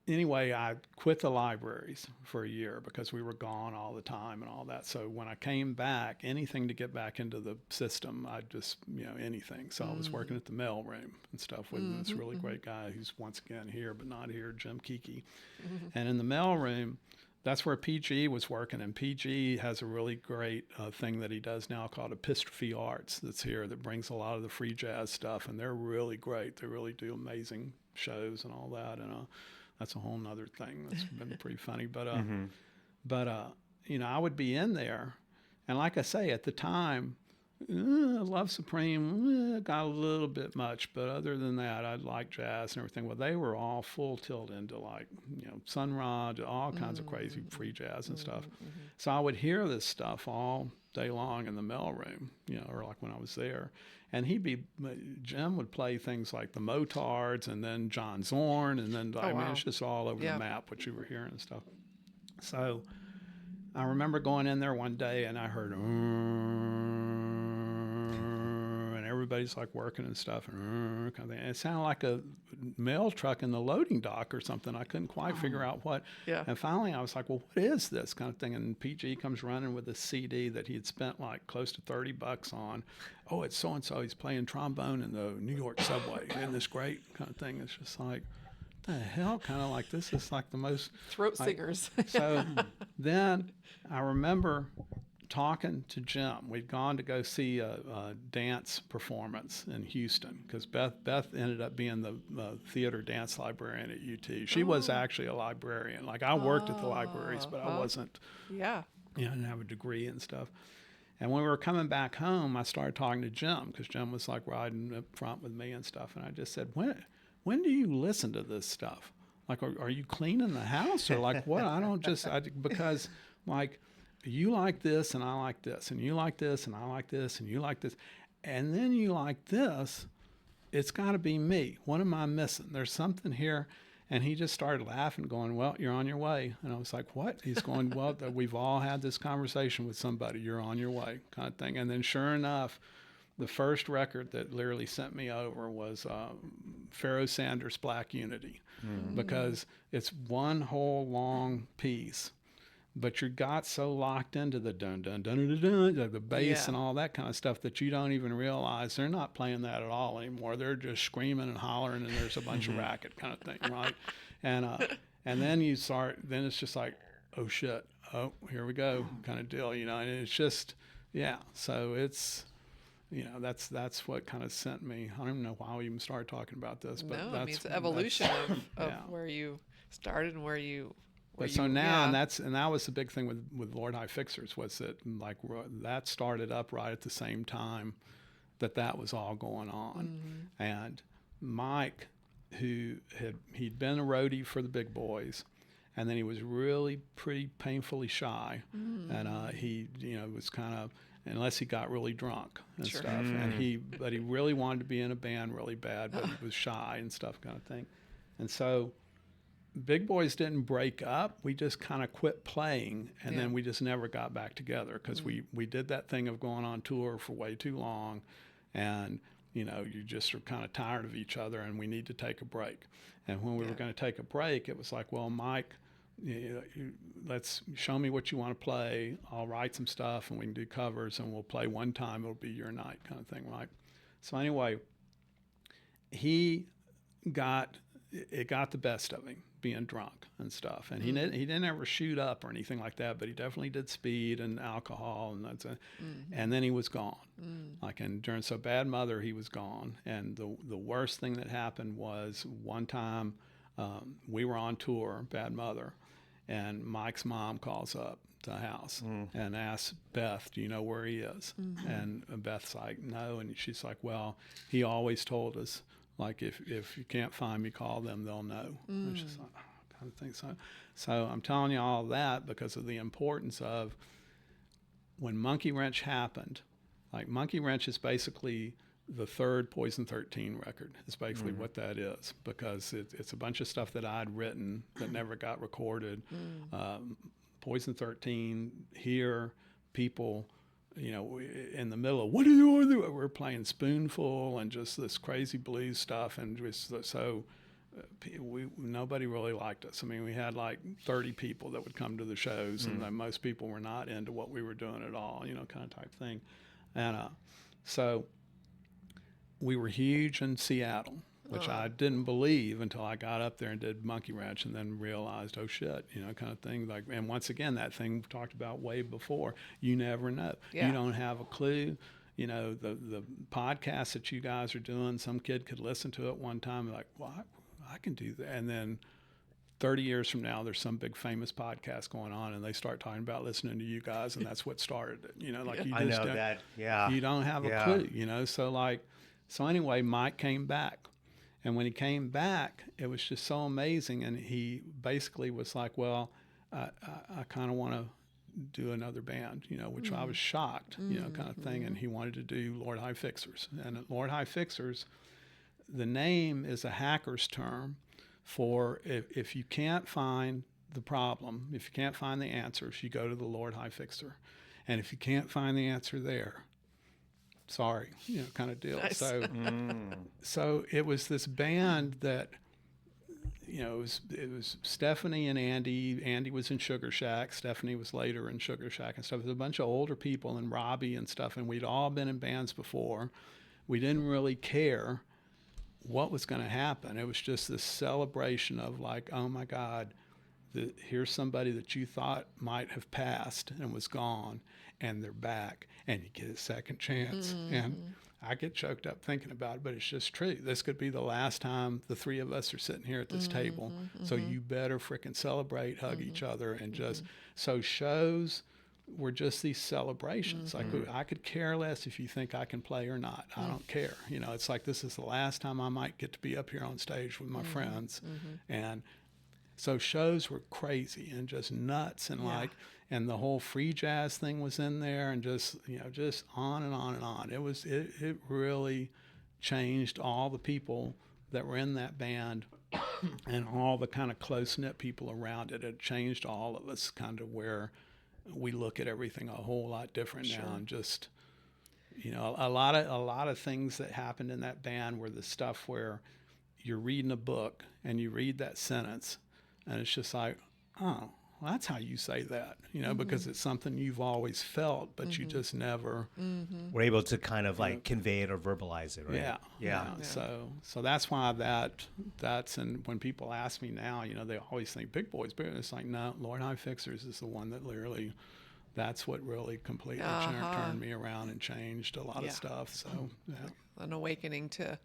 anyway, I quit the libraries for a year because we were gone all the time and all that. So when I came back, anything to get back into the system, I just, anything. So I was working at the mail room and stuff with this really great guy who's once again here, but not here, Jim Kiki. And in the mail room, that's where PG was working. And PG has a really great thing that he does now called Epistrophe Arts that's here that brings a lot of the free jazz stuff. And they're really great. They really do amazing shows and all that. And that's a whole nother thing that's been pretty funny. But, I would be in there. And like I say, at the time, Love Supreme got a little bit much. But other than that, I like jazz and everything. Well, they were all full tilt into like, Sun Ra, all kinds of crazy free jazz and stuff. So I would hear this stuff all day long in the mail room, or like when I was there. And Jim would play things like the Motards and then John Zorn. And then, I mean, it's just all over the map, what you were hearing and stuff. So I remember going in there one day and I heard, and everybody's like working and stuff, and kind of thing. And it sounded like a mail truck in the loading dock or something. I couldn't quite figure out what. Yeah. And finally I was like, well, what is this kind of thing? And PG comes running with a CD that he had spent like close to $30 on. Oh, it's so-and-so. He's playing trombone in the New York subway. Isn't this great? Kind of thing. It's just like, what the hell? Kind of like, this is like the most... Throat singers. So then I remember talking to Jim. We'd gone to go see a dance performance in Houston because Beth ended up being the theater dance librarian at UT. She was actually a librarian. Like I worked at the libraries, but I wasn't, Yeah. didn't have a degree and stuff. And when we were coming back home, I started talking to Jim because Jim was like riding up front with me and stuff. And I just said, when do you listen to this stuff? Like, are you cleaning the house or like what? Because like you like this and I like this and you like this and I like this and you like this. And then you like this, it's got to be me. What am I missing? There's something here. And he just started laughing, going, well, you're on your way. And I was like, what? He's going, well, we've all had this conversation with somebody. You're on your way, kind of thing. And then sure enough, the first record that literally sent me over was Pharoah Sanders' Black Unity, because it's one whole long piece. But you got so locked into the dun dun dun dun dun, dun the bass and all that kind of stuff that you don't even realize they're not playing that at all anymore. They're just screaming and hollering, and there's a bunch of racket kind of thing, right? And then you start. Then it's just like, oh shit, oh here we go, kind of deal, And it's just, So it's, that's what kind of sent me. I don't even know why we even started talking about this, but No, I mean, it's the evolution of yeah. where you started and where you. But so now, and that was the big thing with Lord High Fixers was that like that started up right at the same time that was all going on. And Mike, he'd been a roadie for the big boys, and then he was really pretty painfully shy, and he was kind of, unless he got really drunk and stuff, and but he really wanted to be in a band really bad, but he was shy and stuff, kind of thing. And so Big Boys didn't break up. We just kind of quit playing, and then we just never got back together because we did that thing of going on tour for way too long, and you just are kind of tired of each other, and we need to take a break. And when we were going to take a break, it was like, well, Mike, let's show me what you want to play. I'll write some stuff, and we can do covers, and we'll play one time. It'll be your night, kind of thing, right? So anyway, it got the best of him, being drunk and stuff, and he didn't ever shoot up or anything like that, but he definitely did speed and alcohol, and and then he was gone. Like, and during So Bad Mother, he was gone. And the worst thing that happened was one time we were on tour, Bad Mother, and Mike's mom calls up the house and asks Beth, "Do you know where he is?" And Beth's like, "No," and she's like, "Well, he always told us, like, if you can't find me, call them, they'll know." And she's like, oh, kind of thing. So I'm telling you all that because of the importance of when Monkey Wrench happened. Like, Monkey Wrench is basically the third Poison 13 record. Is basically what that is, because it's a bunch of stuff that I'd written that never got recorded. Poison 13, here, people, in the middle of, what do you want to do? We're playing Spoonful and just this crazy blues stuff, and just so nobody really liked us. I mean, we had like 30 people that would come to the shows, and most people were not into what we were doing at all, kind of type thing. And so we were huge in Seattle, which I didn't believe until I got up there and did Monkey Wrench, and then realized, oh shit, kind of thing. Like, and once again, that thing we talked about way before. You never know. You don't have a clue. The podcast that you guys are doing, some kid could listen to it one time and like, well, I can do that. And then 30 years from now, there's some big famous podcast going on, and they start talking about listening to you guys, and that's what started it. Like, you just I know that. Yeah. You don't have a clue. So anyway, Mike came back. And when he came back, it was just so amazing. And he basically was like, well, I kind of want to do another band, which I was shocked, kind of thing. And he wanted to do Lord High Fixers. And Lord High Fixers, the name is a hacker's term for if you can't find the problem, if you can't find the answers, you go to the Lord High Fixer. And if you can't find the answer there, sorry, kind of deal. Nice. So it was this band that, it was Stephanie and Andy. Andy was in Sugar Shack. Stephanie was later in Sugar Shack and stuff. It was a bunch of older people, and Robbie and stuff, and we'd all been in bands before. We didn't really care what was going to happen. It was just this celebration of like, oh my God, here's somebody that you thought might have passed and was gone, and they're back, and you get a second chance. And I get choked up thinking about it, but it's just true. This could be the last time the three of us are sitting here at this table. So you better frickin' celebrate, hug each other, and just, so shows were just these celebrations. Like, I could care less if you think I can play or not. I don't care. It's like, this is the last time I might get to be up here on stage with my friends. And so shows were crazy and just nuts, and and the whole free jazz thing was in there, and just just on and on and on. It really changed all the people that were in that band and all the kind of close-knit people around it. It changed all of us, kind of where we look at everything a whole lot different now, and just a lot of things that happened in that band were the stuff where you're reading a book and you read that sentence, and it's just like, oh, well, that's how you say that, because it's something you've always felt, but you just never were able to kind of like convey it or verbalize it, right? Yeah. So that's why that's, and when people ask me now, they always think Big Boys, but it's like, no, Lord High Fixers is the one that literally, that's what really completely turned me around and changed a lot of stuff. So an awakening to,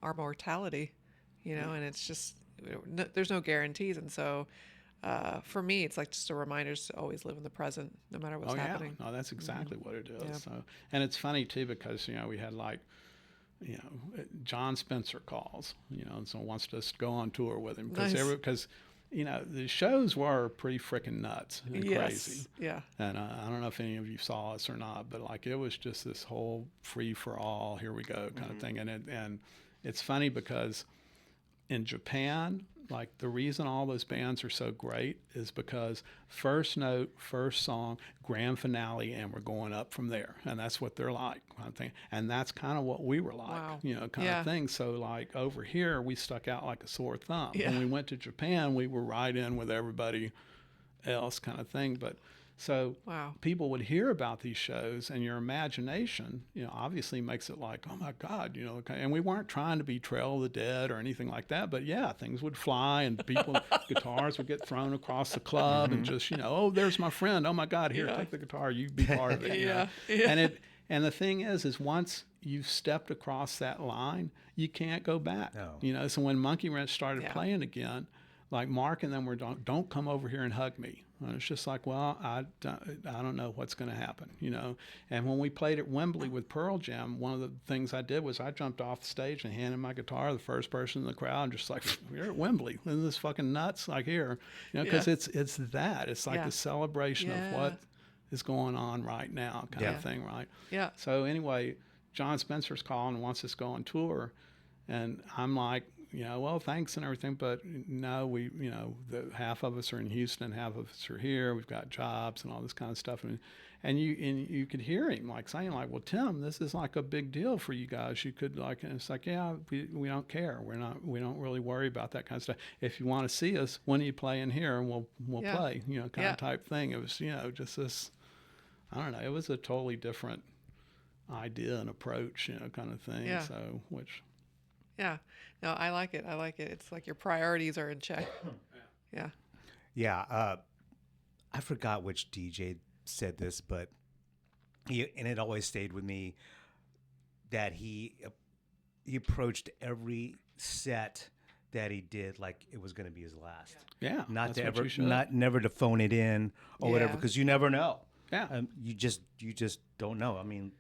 our mortality, and it's just, there's no guarantees. And so for me, it's like just a reminder to always live in the present, no matter what's happening. No, that's exactly what it is. Yeah. So, and it's funny too because we had like, John Spencer calls, and so wants us to go on tour with him because the shows were pretty freaking nuts and crazy. Yeah. And I don't know if any of you saw us or not, but like it was just this whole free for all, here we go kind of thing. And it's funny because in Japan, like the reason all those bands are so great is because first note, first song, grand finale, and we're going up from there. And that's what they're like, I think. And that's kind of what we were like, kind of thing. So like over here, we stuck out like a sore thumb. Yeah. When we went to Japan, we were right in with everybody else kind of thing. But so people would hear about these shows, and your imagination, obviously makes it like, oh my God, and we weren't trying to be Trail of the Dead or anything like that, but things would fly and guitars would get thrown across the club and just, oh, there's my friend. Oh my God, here, take the guitar. You be part of it. And the thing is once you've stepped across that line, you can't go back. No. So when Monkey Wrench started playing again, like Mark and them were, don't come over here and hug me. And it's just like, well, I don't know what's going to happen, And when we played at Wembley with Pearl Jam, one of the things I did was I jumped off the stage and handed my guitar to the first person in the crowd, and just like, we're at Wembley. Isn't this fucking nuts? Like here, because it's that. It's like the celebration of what is going on right now kind of thing, right? Yeah. So anyway, John Spencer's calling and wants us to go on tour. And I'm like, well, thanks and everything, but no, we, the half of us are in Houston, half of us are here. We've got jobs and all this kind of stuff, and you could hear him like saying like, well, Tim, this is like a big deal for you guys. You could like, and it's like, we don't care. We don't really worry about that kind of stuff. If you want to see us, when are you playing here, and we'll play, kind of type thing. It was, just this, I don't know. It was a totally different idea and approach, kind of thing. Yeah. So which. Yeah. No, I like it. It's like your priorities are in check. Yeah. Yeah. I forgot which DJ said this, but and it always stayed with me that he approached every set that he did like it was going to be his last. Yeah. Not never to phone it in or whatever, because you never know. Yeah. You just don't know. I mean,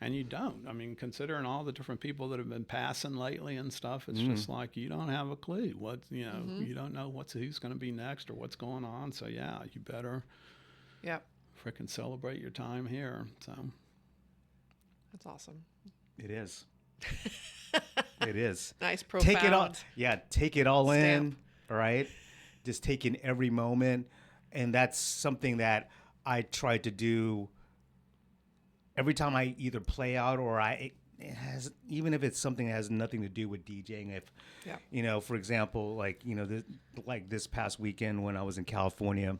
And you don't. I mean, considering all the different people that have been passing lately and stuff, it's just like you don't have a clue what you don't know who's going to be next or what's going on. So you better frickin' celebrate your time here. So that's awesome. It is. It is. Nice, profound. Take it all. Yeah, take it all Stamp. in. Right. Just take in every moment, and that's something that I try to do. Every time I either play out or even if it's something that has nothing to do with DJing, for example, like, this past weekend when I was in California,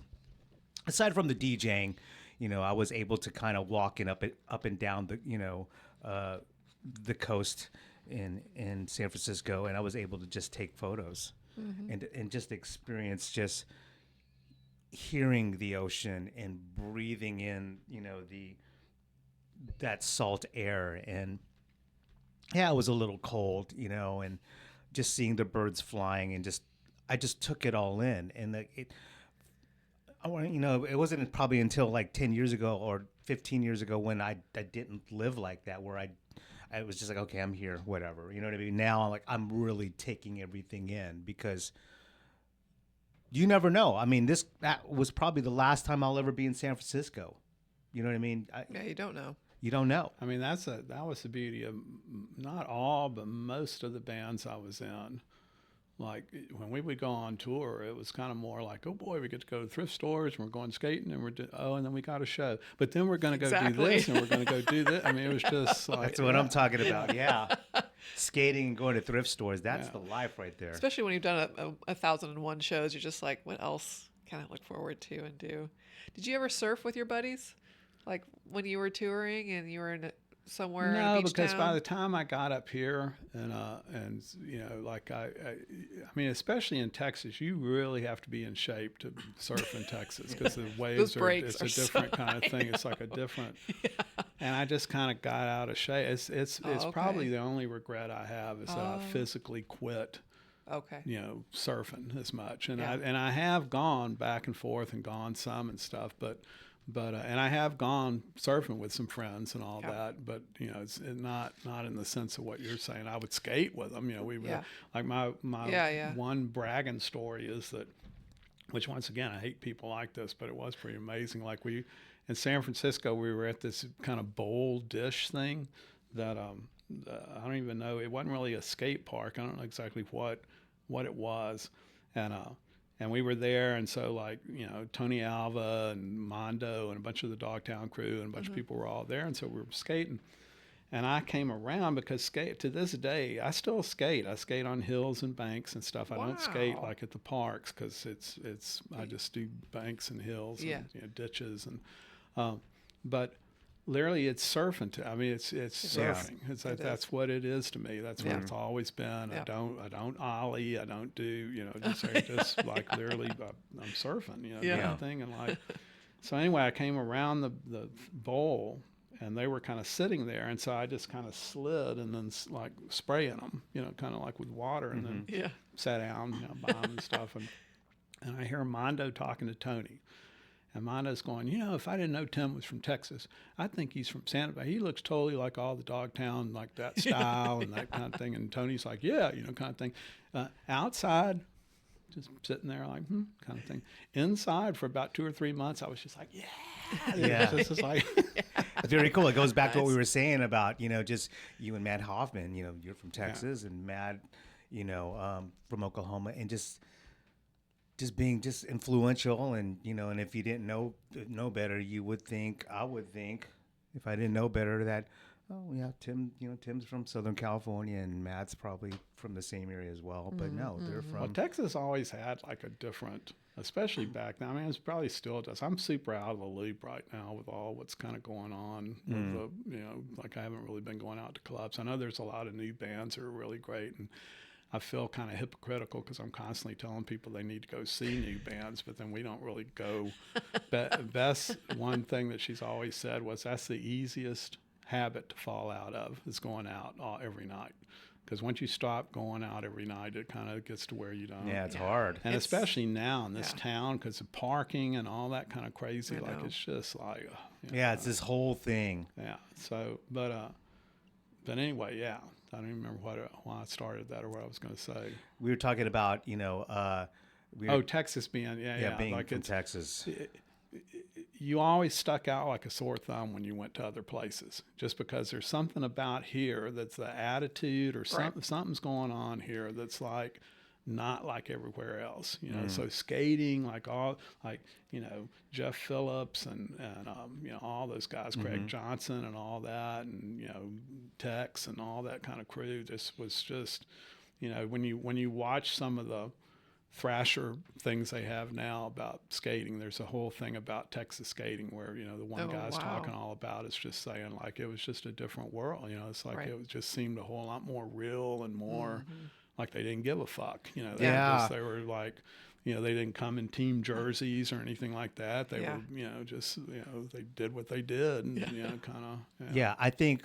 aside from the DJing, I was able to kind of walk up and down the coast in San Francisco, and I was able to just take photos and just experience just hearing the ocean and breathing in, that salt air. And it was a little cold, and just seeing the birds flying, and I just took it all in. And it wasn't probably until like 10 years ago or 15 years ago when I didn't live like that, where I was just like, okay, I'm here, whatever, you know what I mean? Now I'm really taking everything in, because you never know. I mean, that was probably the last time I'll ever be in San Francisco. You know what I mean? You don't know. You don't know. I mean, that was the beauty of not all, but most of the bands I was in. Like when we would go on tour, it was kind of more like, oh boy, we get to go to thrift stores and we're going skating and and then we got a show. But then we're going to go do this and we're going to go do this. I mean, it was just like. That's what I'm talking about. Yeah. Skating and going to thrift stores. That's the life right there. Especially when you've done 1,001 shows, you're just like, what else can I look forward to and do? Did you ever surf with your buddies? Like when you were touring and you were in somewhere in a beach because town? by the time I got up here and like I mean, especially in Texas, you really have to be in shape to surf in Texas, because the waves it's a different kind of thing. It's like a different. And I just kind of got out of shape. It's probably the only regret I have is that I physically quit Okay. surfing as much. And Yeah. I have gone back and forth and gone some and stuff, but and I have gone surfing with some friends and all Yeah. that, but it's not in the sense of what you're saying. I would skate with them. We would Yeah. like my Yeah. one bragging story is that, which once again I hate people like this, but it was pretty amazing. Like in San Francisco, we were at this kind of bowl dish thing that I don't even know. It wasn't really a skate park. I don't know exactly what it was, and we were there, and so like Tony Alva and Mondo and a bunch of the Dogtown crew and a bunch of people were all there, and so we were skating. And I came around because to this day, I still skate. I skate on hills and banks and stuff. I don't skate like at the parks because I just do banks and hills and ditches but literally it's surfing. I mean, it's surfing. That's what it is to me. That's what it's always been. Yeah. I don't ollie. I don't do just like literally I'm surfing. Kind of thing. And like so anyway, I came around the bowl. And they were kind of sitting there, and so I just kind of slid and then like spraying them, kind of like with water, and then sat down, by them and stuff. And I hear Mondo talking to Tony, and Mondo's going, if I didn't know Tim was from Texas, I think he's from Santa Fe. He looks totally like all the Dogtown, like that style and that kind of thing. And Tony's like, yeah, kind of thing. Outside, just sitting there like, kind of thing. Inside for about 2 or 3 months, I was just like, yeah. This is like... It's very cool. It goes back to what we were saying about, just you and Matt Hoffman, you're from Texas and Matt, from Oklahoma, and just being just influential. And, and if you didn't know better, I would think if I didn't know better that, oh yeah, Tim's from Southern California and Matt's probably from the same area as well. But no, they're from... Well, Texas always had like a different... Especially back then. I mean, it probably still does. I'm super out of the loop right now with all what's kind of going on with the, like I haven't really been going out to clubs. I know there's a lot of new bands that are really great, and I feel kind of hypocritical because I'm constantly telling people they need to go see new bands, but then we don't really go. Best one thing that she's always said was that's the easiest habit to fall out of is going out every night. Because once you stop going out every night, it kind of gets to where you don't. Yeah, it's hard. And especially now in this town, because of parking and all that kind of crazy, like it's just like... it's this whole thing. Yeah, so, but anyway, I don't even remember why I started that or what I was going to say. We were talking about, Texas being, being like from Texas. You always stuck out like a sore thumb when you went to other places, just because there's something about here that's the attitude or something's going on here that's like not like everywhere else, So skating, Jeff Phillips and all those guys, Craig Johnson and all that, and Tex and all that kind of crew. Was just when you watch some of the Thrasher things they have now about skating. There's a whole thing about Texas skating where, the one guy's talking all about it's just saying like it was just a different world. It's like it just seemed a whole lot more real and more like they didn't give a fuck. They were like, they didn't come in team jerseys or anything like that. They were, just, they did what they did and, kind of. Yeah, I think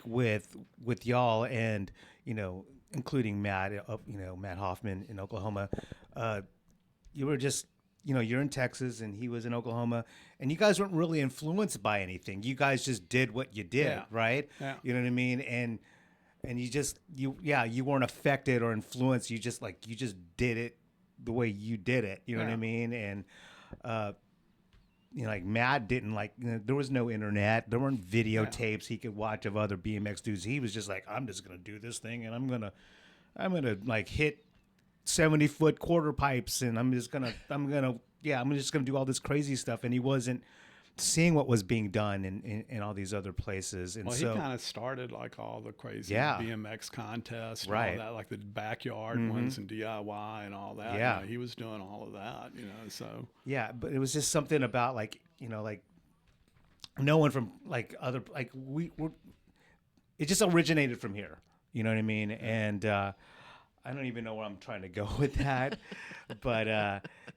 with y'all and, including Matt, Matt Hoffman in Oklahoma, you were just, you're in Texas and he was in Oklahoma, and you guys weren't really influenced by anything. You guys just did what you did, right? Yeah. You know what I mean? And you weren't affected or influenced. You just did it the way you did it. You know what I mean? And like Matt didn't there was no internet. There weren't videotapes he could watch of other BMX dudes. He was just like, I'm just gonna do this thing, and I'm gonna like hit 70-foot quarter pipes, and I'm just gonna do all this crazy stuff. And he wasn't seeing what was being done in all these other places. And he kind of started like all the crazy BMX contests, and all that, like the backyard ones and DIY and all that. Yeah, he was doing all of that. So but it was just something about like no one from like other it just originated from here. You know what I mean? And I don't even know where I'm trying to go with that, but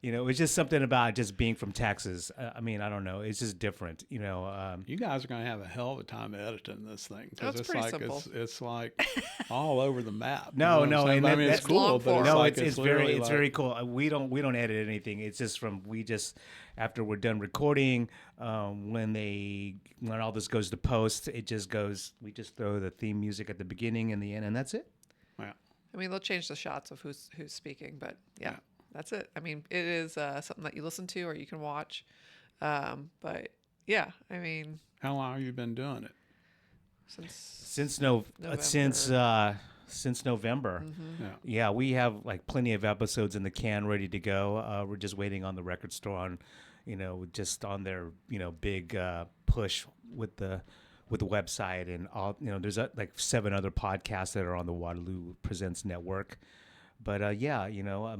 it's just something about just being from Texas. I mean, I don't know, it's just different, You guys are going to have a hell of a time editing this thing because That's pretty simple. It's like all over the map. No, you know what I'm and saying? I mean, it's that's cool, long but form. it's no, like it's literally very cool. We don't edit anything. It's just after we're done recording, when all this goes to post, it just goes. We just throw the theme music at the beginning and the end, and that's it. Yeah. I mean, they'll change the shots of who's speaking, but yeah, that's it. I mean, it is something that you listen to or you can watch. But yeah, I mean, How long have you been doing it? Since November. Since November. Yeah. Yeah, we have like plenty of episodes in the can ready to go. We're just waiting on the record store on, just on their big push with the website and all. There's like 7 other podcasts that are on the Waterloo Presents network. But Rachel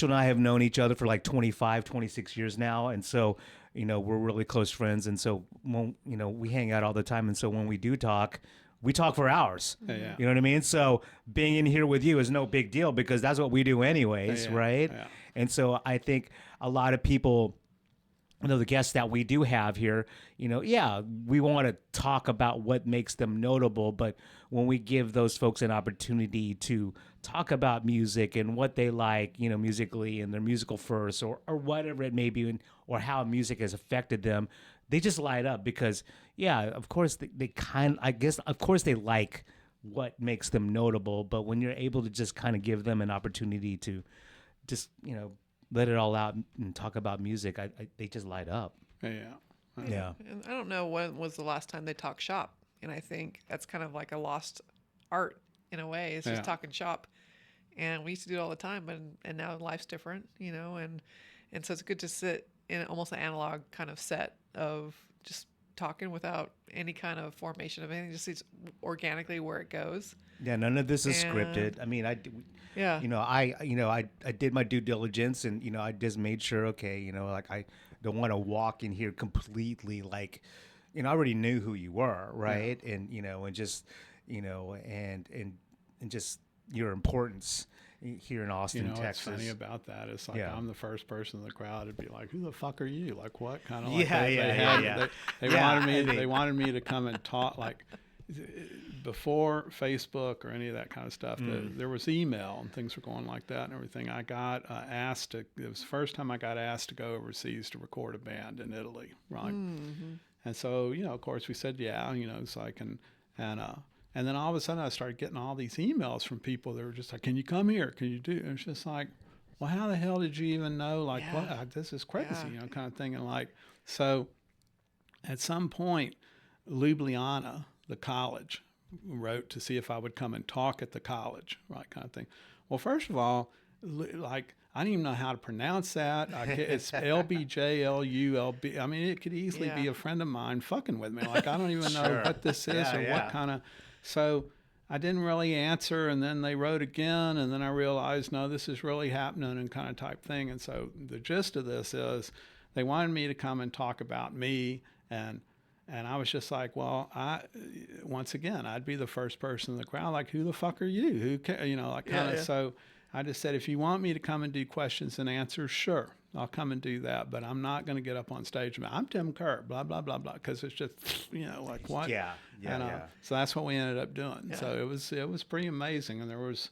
and I have known each other for like 25, 26 years now, and so we're really close friends, and so when, we hang out all the time, and so when we do talk. We talk for hours. Yeah. You know what I mean? So being in here with you is no big deal because that's what we do anyways, Yeah. right? Yeah. And so I think a lot of people, the guests that we do have here, we want to talk about what makes them notable, but when we give those folks an opportunity to talk about music and what they like, musically and their musical first or whatever it may be, or how music has affected them, they just light up because, of course of course they like what makes them notable. But when you're able to just kind of give them an opportunity to just, let it all out and talk about music, they just light up. Yeah. Yeah. And I don't know when was the last time they talked shop. And I think that's kind of like a lost art in a way. It's just talking shop. And we used to do it all the time, and now life's different, and so it's good to sit in almost an analog kind of set of just talking without any kind of formation of anything, just it's organically where it goes. Yeah, none of this is And- scripted. I mean, I did my due diligence, and I just made sure. Okay, like I don't want to walk in here completely like, I already knew who you were, right? Yeah. And just, and just your importance here in Austin, Texas. What's funny about that is like I'm the first person in the crowd to be like, "Who the fuck are you? Like what kind of?" Like they wanted me to come and talk like. Before Facebook or any of that kind of stuff, there was email and things were going like that and everything. I got asked to. It was the first time I got asked to go overseas to record a band in Italy, right? Mm-hmm. And so of course we said it's like and then all of a sudden I started getting all these emails from people that were just like, "Can you come here? Can you do?" And it's just like, well, how the hell did you even know? Like, what? This is crazy, kind of thing. And like, so at some point, Ljubljana, the college, wrote to see if I would come and talk at the college, right, kind of thing. Well, first of all, like I didn't even know how to pronounce that. It's LBJLULB. I mean, it could easily be a friend of mine fucking with me. Like I don't even know what this is what kind of. So I didn't really answer, and then they wrote again, and then I realized, no, this is really happening and kind of type thing. And so the gist of this is they wanted me to come and talk about me, and I was just like, well, once again, I'd be the first person in the crowd, like, who the fuck are you? Who like kind of. So I just said, if you want me to come and do questions and answers, sure, I'll come and do that. But I'm not going to get up on stage and I'm Tim Kerr, blah, blah, blah, blah, because it's just, like what? Yeah. So that's what we ended up doing. Yeah. So it was pretty amazing. And there was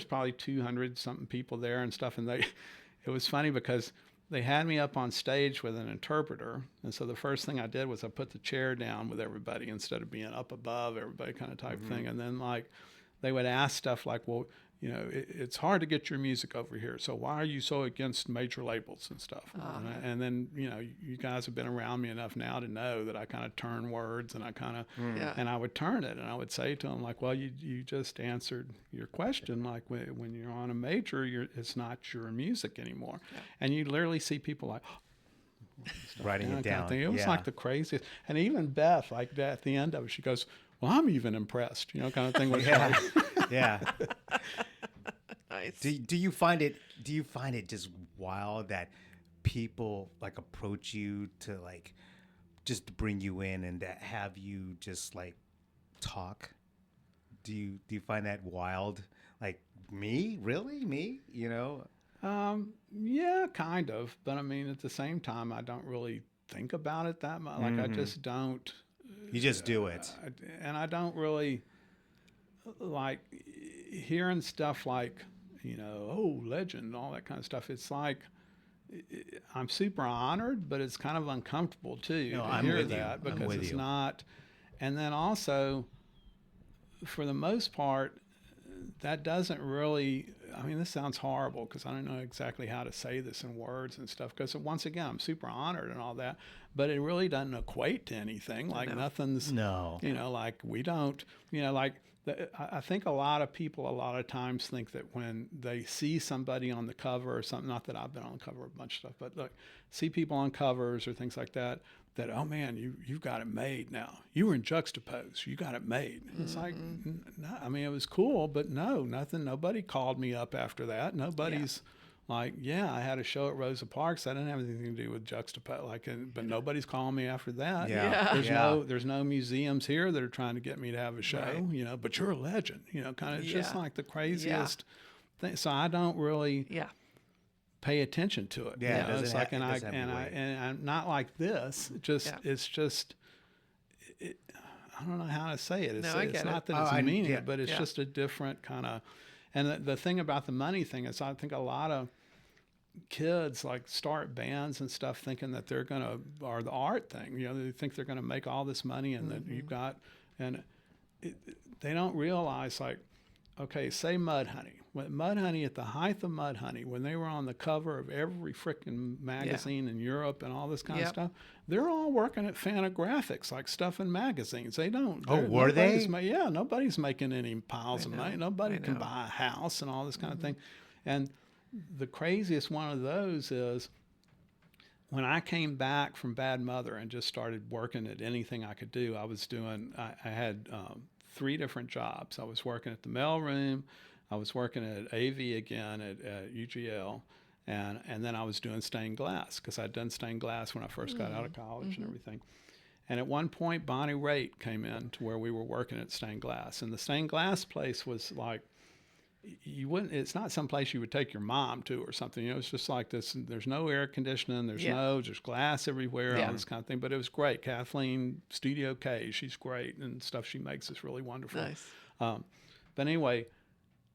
probably 200 something people there and stuff. And it was funny because they had me up on stage with an interpreter. And so the first thing I did was I put the chair down with everybody instead of being up above everybody kind of type thing. And then like they would ask stuff like, well, it's hard to get your music over here. So why are you so against major labels and stuff? And then, you guys have been around me enough now to know that I kind of turn words and I kind of, and I would turn it and I would say to them like, well, you just answered your question. Like when you're on a major, it's not your music anymore. Yeah. And you literally see people like, writing it down. It was like the craziest. And even Beth, like at the end of it, she goes, well, I'm even impressed, kind of thing. Yeah. Nice. Do you find it just wild that people like approach you to like just to bring you in and to have you just like talk? Do you find that wild? Like, me? Really? Me? You know? Yeah, kind of. But I mean, at the same time, I don't really think about it that much. Like, I just don't. You just do it. And I don't really like hearing stuff like, oh, legend, and all that kind of stuff. It's like, I'm super honored, but it's kind of uncomfortable too No, to I'm hear with you. that I'm because with it's you. not. And then also, for the most part, that doesn't really. I mean, this sounds horrible because I don't know exactly how to say this in words and stuff. Because once again, I'm super honored and all that, but it really doesn't equate to anything. Like nothing's. No. Like we don't. Like. I think a lot of people a lot of times think that when they see somebody on the cover or something, not that I've been on the cover of a bunch of stuff, but look, see people on covers or things like that, oh man, you've got it made now. You were in Juxtapose, you got it made. It's like, no, I mean, it was cool, but nothing, nobody called me up after that. Nobody's like, I had a show at Rosa Parks. I didn't have anything to do with Juxtapose, but nobody's calling me after that. There's no museums here that are trying to get me to have a show, but you're a legend, kind of just like the craziest thing. So I don't really pay attention to it. Yeah, it's like, and I'm not like this. It's just, I don't know how to say it. It's not that it's meaning, but it's just a different kind of. And the thing about the money thing is, I think a lot of kids like start bands and stuff thinking that they're or the art thing, they think they're gonna make all this money and that you've got, and they don't realize, like, okay, say Mudhoney. When Mudhoney, at the height of Mudhoney, when they were on the cover of every freaking magazine in Europe and all this kind of stuff, they're all working at Fantagraphics, like stuff in magazines. They don't. Oh, were they? Nobody's making any piles of money. Nobody can buy a house and all this kind of thing. And the craziest one of those is when I came back from Bad Mother and just started working at anything I could do. I had 3 different jobs. I was working at the mailroom. I was working at AV again at UGL, and then I was doing stained glass because I'd done stained glass when I first got out of college and everything. And at one point, Bonnie Raitt came in to where we were working at stained glass, and the stained glass place was like, it's not some place you would take your mom to or something. It's just like this. There's no air conditioning. There's just glass everywhere, all this kind of thing. But it was great. Kathleen, Studio K, she's great, and stuff she makes is really wonderful. Nice. But anyway,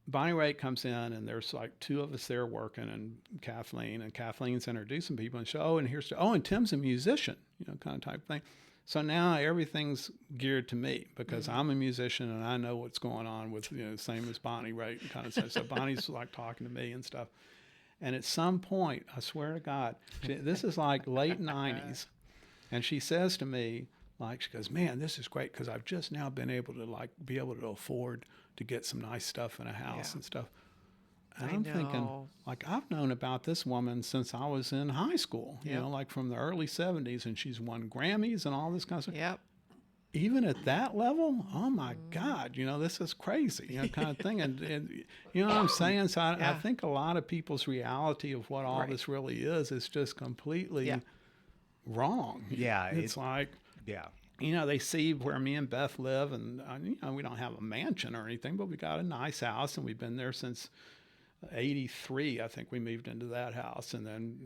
Bonnie Raitt comes in, and there's like 2 of us there working, and Kathleen's introducing people, and and Tim's a musician, kind of type thing. So now everything's geared to me because I'm a musician and I know what's going on with, same as Bonnie Raitt and kind of stuff. So Bonnie's like talking to me and stuff. And at some point, I swear to God, this is like late 90s. And she says to me, like, she goes, man, this is great because I've just now been able to afford to get some nice stuff in a house and stuff. And I'm thinking, like, I've known about this woman since I was in high school, like from the early 70s, and she's won Grammys and all this kind of stuff. Yep. Even at that level, oh my God, this is crazy, kind of thing. And you know what I'm saying? So I think a lot of people's reality of what all this really is just completely wrong. Yeah. It's like, they see where me and Beth live, and we don't have a mansion or anything, but we got a nice house, and we've been there since 83. I think we moved into that house, and then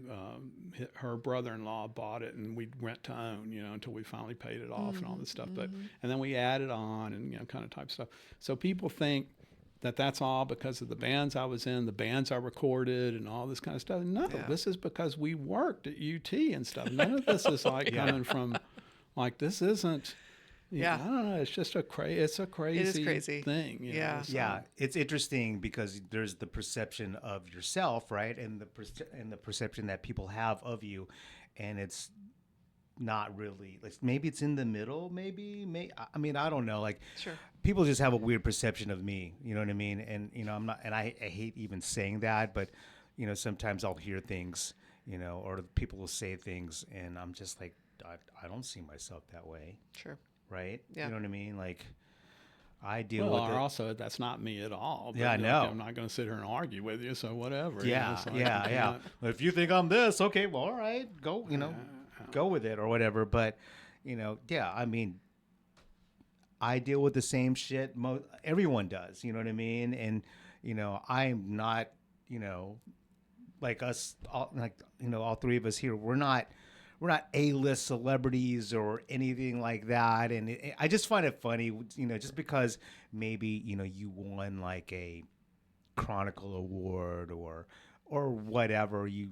her brother-in-law bought it, and we rent to own, until we finally paid it off and all this stuff. But and then we added on and kind of type stuff. So people think that that's all because of the bands I was in, the bands I recorded, and all this kind of stuff. No, this is because we worked at UT and stuff. None of this is like coming from, like, this isn't. I don't know. It's just a crazy thing. Yeah. It's interesting because there's the perception of yourself, right, and the perception that people have of you, and it's not really. Like, maybe it's in the middle. Maybe. I mean, I don't know. Like, people just have a weird perception of me. You know what I mean? And I'm not. And I hate even saying that, but sometimes I'll hear things, or people will say things, and I'm just like, I don't see myself that way. Sure. Right? Yeah. You know what I mean? Like, I deal with it. Also, that's not me at all. But I know. I'm not going to sit here and argue with you, so whatever. Yeah, yeah. But if you think I'm this, okay, well, all right, go, go with it or whatever. But, I mean, I deal with the same shit everyone does, you know what I mean? And, I'm not, like us, all, like, all three of us here, we're not A-list celebrities or anything like that. And I just find it funny, just because maybe, you won like a Chronicle Award or whatever, you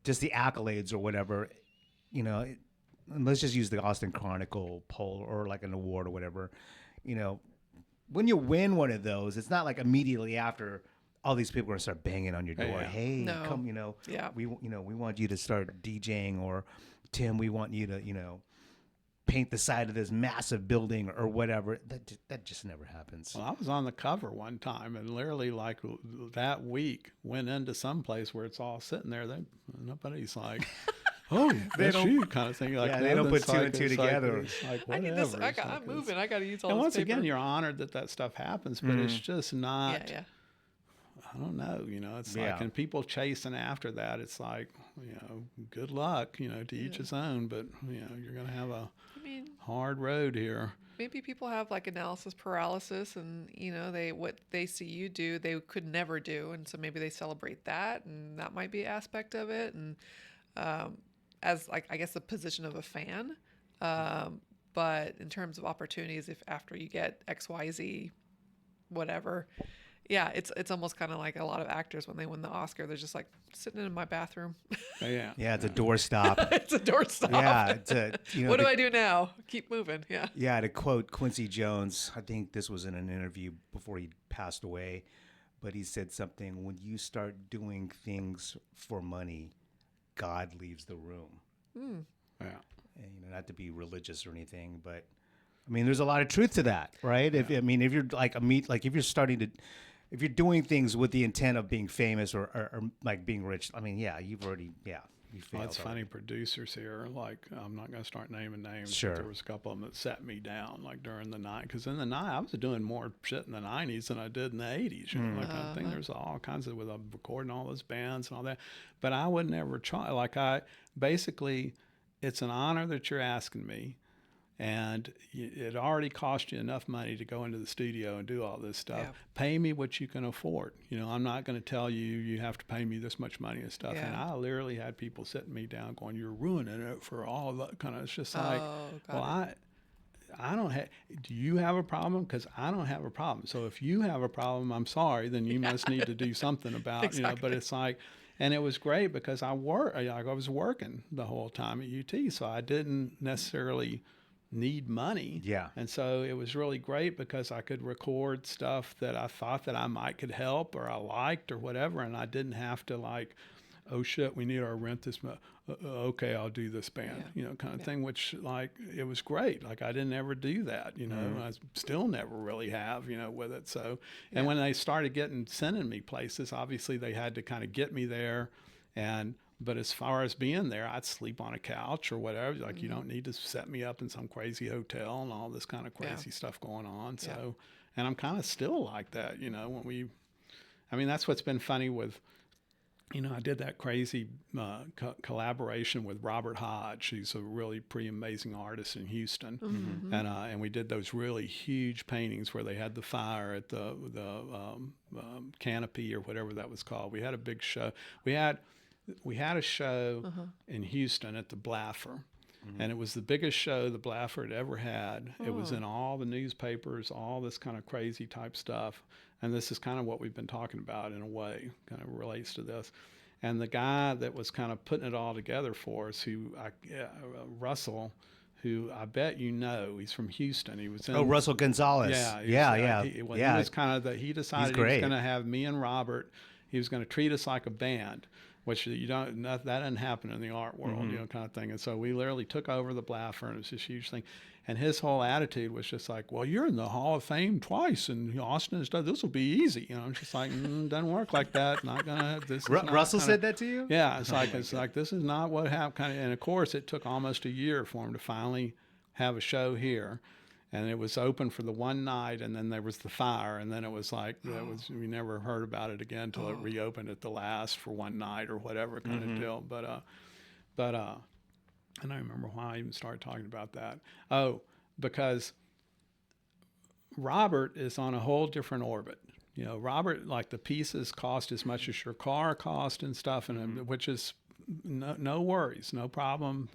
just the accolades or whatever, and let's just use the Austin Chronicle poll or like an award or whatever, when you win one of those, it's not like immediately after all these people are gonna start banging on your door. Yeah. Hey, No. come, Yeah. we want you to start DJing, or Tim, we want you to, paint the side of this massive building or whatever. That just never happens. Well, I was on the cover one time, and literally like that week went into some place where it's all sitting there. Nobody's like, oh, that's you kind of thing. Like, yeah, they don't put two and two it's together. Like, I need this. whatever. I'm moving. I got to use all and this once paper. again, you're honored that stuff happens, but it's just not. Yeah. I don't know, it's Yeah. like, and people chasing after that, it's like, good luck, to each his own, but, you're going to have a hard road here. Maybe people have like analysis paralysis, and what they see you do, they could never do, and so maybe they celebrate that, and that might be an aspect of it, and as like I guess the position of a fan, but in terms of opportunities, if after you get XYZ, whatever. Yeah, it's almost kind of like a lot of actors when they win the Oscar, they're just like sitting in my bathroom. Yeah. Yeah, it's a doorstop. It's a doorstop. Yeah, what do I do now? Keep moving. Yeah. Yeah, to quote Quincy Jones, I think this was in an interview before he passed away, but he said something, when you start doing things for money, God leaves the room. Yeah. And, not to be religious or anything, but I mean, there's a lot of truth to that, right? Yeah. If you're like if you're doing things with the intent of being famous or like being rich, you failed. Well, it's funny, producers here, like, I'm not going to start naming names, Sure. but there was a couple of them that set me down, like, during the night. Because in the night, I was doing more shit in the 90s than I did in the 80s, that kind of thing. There's all kinds of, with recording all those bands and all that. But I would never try. Like, basically, it's an honor that you're asking me. And it already cost you enough money to go into the studio and do all this stuff. Yeah. Pay me what you can afford. I'm not going to tell you have to pay me this much money and stuff. Yeah. And I literally had people sitting me down going, you're ruining it for all of that kind of, it's just like, I don't have, do you have a problem? Because I don't have a problem. So if you have a problem, I'm sorry, then you must need to do something about, exactly. But it's like, and it was great because I was working the whole time at UT. So I didn't necessarily need money. Yeah. And so it was really great because I could record stuff that I thought that I could help or I liked or whatever. And I didn't have to like, oh shit, we need our rent this month. Okay, I'll do this band, kind of thing, which like, it was great. Like I didn't ever do that, I still never really have, with it. So, and when they started sending me places, obviously they had to kind of get me there. But as far as being there, I'd sleep on a couch or whatever. Like, you don't need to set me up in some crazy hotel and all this kind of crazy stuff going on. So, and I'm kind of still like that, that's what's been funny with, I did that crazy collaboration with Robert Hodge. He's a really pretty amazing artist in Houston. Mm-hmm. And we did those really huge paintings where they had the fire at the canopy or whatever that was called. We had a big show. We had a show in Houston at the Blaffer, and it was the biggest show the Blaffer had ever had. It was in all the newspapers, all this kind of crazy type stuff. And this is kind of what we've been talking about in a way, kind of relates to this. And the guy that was kind of putting it all together for us, Russell, who I bet he's from Houston. He was in, Russell Gonzalez. Yeah. He was kind of he decided he was going to have me and Robert. He was going to treat us like a band, which that doesn't happen in the art world, kind of thing. And so we literally took over the Blaffer, and it was this huge thing. And his whole attitude was just like, well, you're in the Hall of Fame twice, and Austin is done. This will be easy. I'm just like, doesn't work like that. Not gonna. This. Russell said that to you? Yeah, it's like this is not what happened. And of course, it took almost a year for him to finally have a show here. And it was open for the one night, and then there was the fire, and then it was like we never heard about it again until it reopened at the last for one night or whatever kind of deal. But and I remember why I even started talking about that. Oh, because Robert is on a whole different orbit. You know, Robert, like the pieces cost as much as your car cost and stuff, and which is no worries, no problem,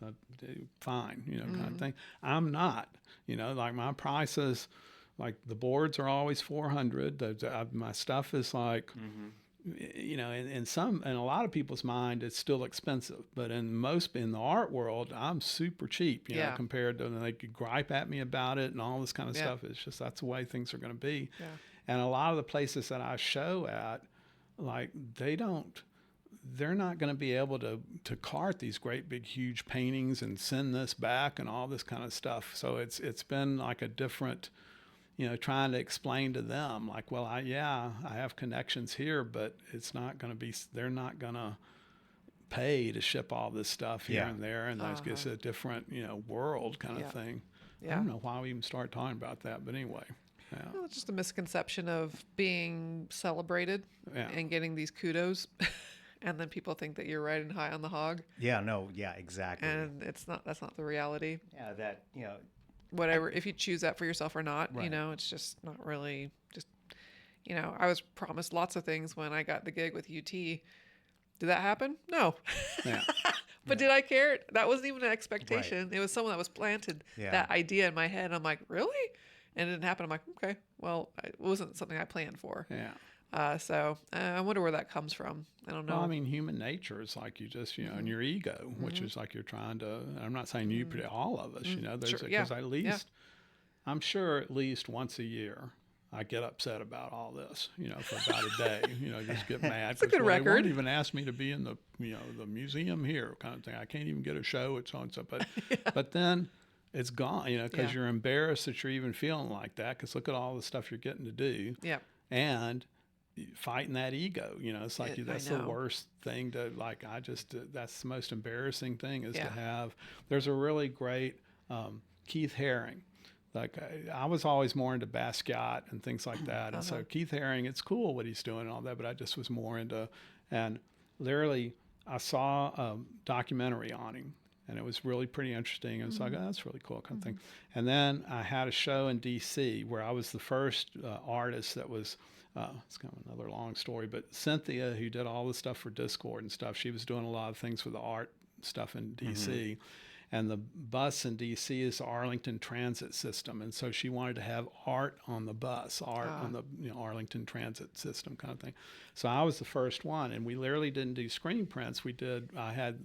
fine, you know, kind of thing. I'm not, you know, like my prices, like the boards are always 400. My stuff is like, you know, in a lot of people's mind, it's still expensive, but in the art world, I'm super cheap, you know, compared to, and they could gripe at me about it and all this kind of stuff. It's just, that's the way things are going to be. Yeah. And a lot of the places that I show at, like they're not going to be able to cart these great big huge paintings and send this back and all this kind of stuff. So it's been like a different, you know, trying to explain to them like, well, I have connections here, but it's not going to be, they're not going to pay to ship all this stuff here and there, and it's a different, you know, world kind of thing. I don't know why we even start talking about that, but anyway. Yeah. Well, it's just a misconception of being celebrated and getting these kudos. And then people think that you're riding high on the hog. Yeah, no, yeah, exactly. And that's not the reality. Yeah, that, you know. Whatever, if you choose that for yourself or not, you know, it's just not really just, you know, I was promised lots of things when I got the gig with UT. Did that happen? No. Yeah. But did I care? That wasn't even an expectation. Right. It was someone that was planted that idea in my head. I'm like, really? And it didn't happen. I'm like, okay, well, it wasn't something I planned for. Yeah. So I wonder where that comes from. I don't know. Well, I mean, human nature is like you just, you know, and your ego, which is like you're trying to, I'm not saying you, but all of us, you know, there's, because at least, I'm sure at least once a year, I get upset about all this, you know, for about a day, you know, just get mad. It's a good record. They won't even ask me to be in the, you know, the museum here kind of thing. I can't even get a show at so-and-so, but then it's gone, you know, because you're embarrassed that you're even feeling like that, because look at all the stuff you're getting to do. Yeah. And fighting that ego, you know, it's like that's the worst thing to, like, that's the most embarrassing thing is to have. There's a really great Keith Haring. Like I was always more into Basquiat and things like that. And so Keith Haring, it's cool what he's doing and all that, but I just was more into, and literally I saw a documentary on him and it was really pretty interesting. And so I go, that's really cool kind of thing. And then I had a show in DC where I was the first artist that was, it's kind of another long story, but Cynthia, who did all the stuff for Discord and stuff, she was doing a lot of things with the art stuff in DC. And the bus in D.C. is the Arlington Transit System, and so she wanted to have art on the bus, on the Arlington Transit System kind of thing. So I was the first one, and we literally didn't do screen prints. I had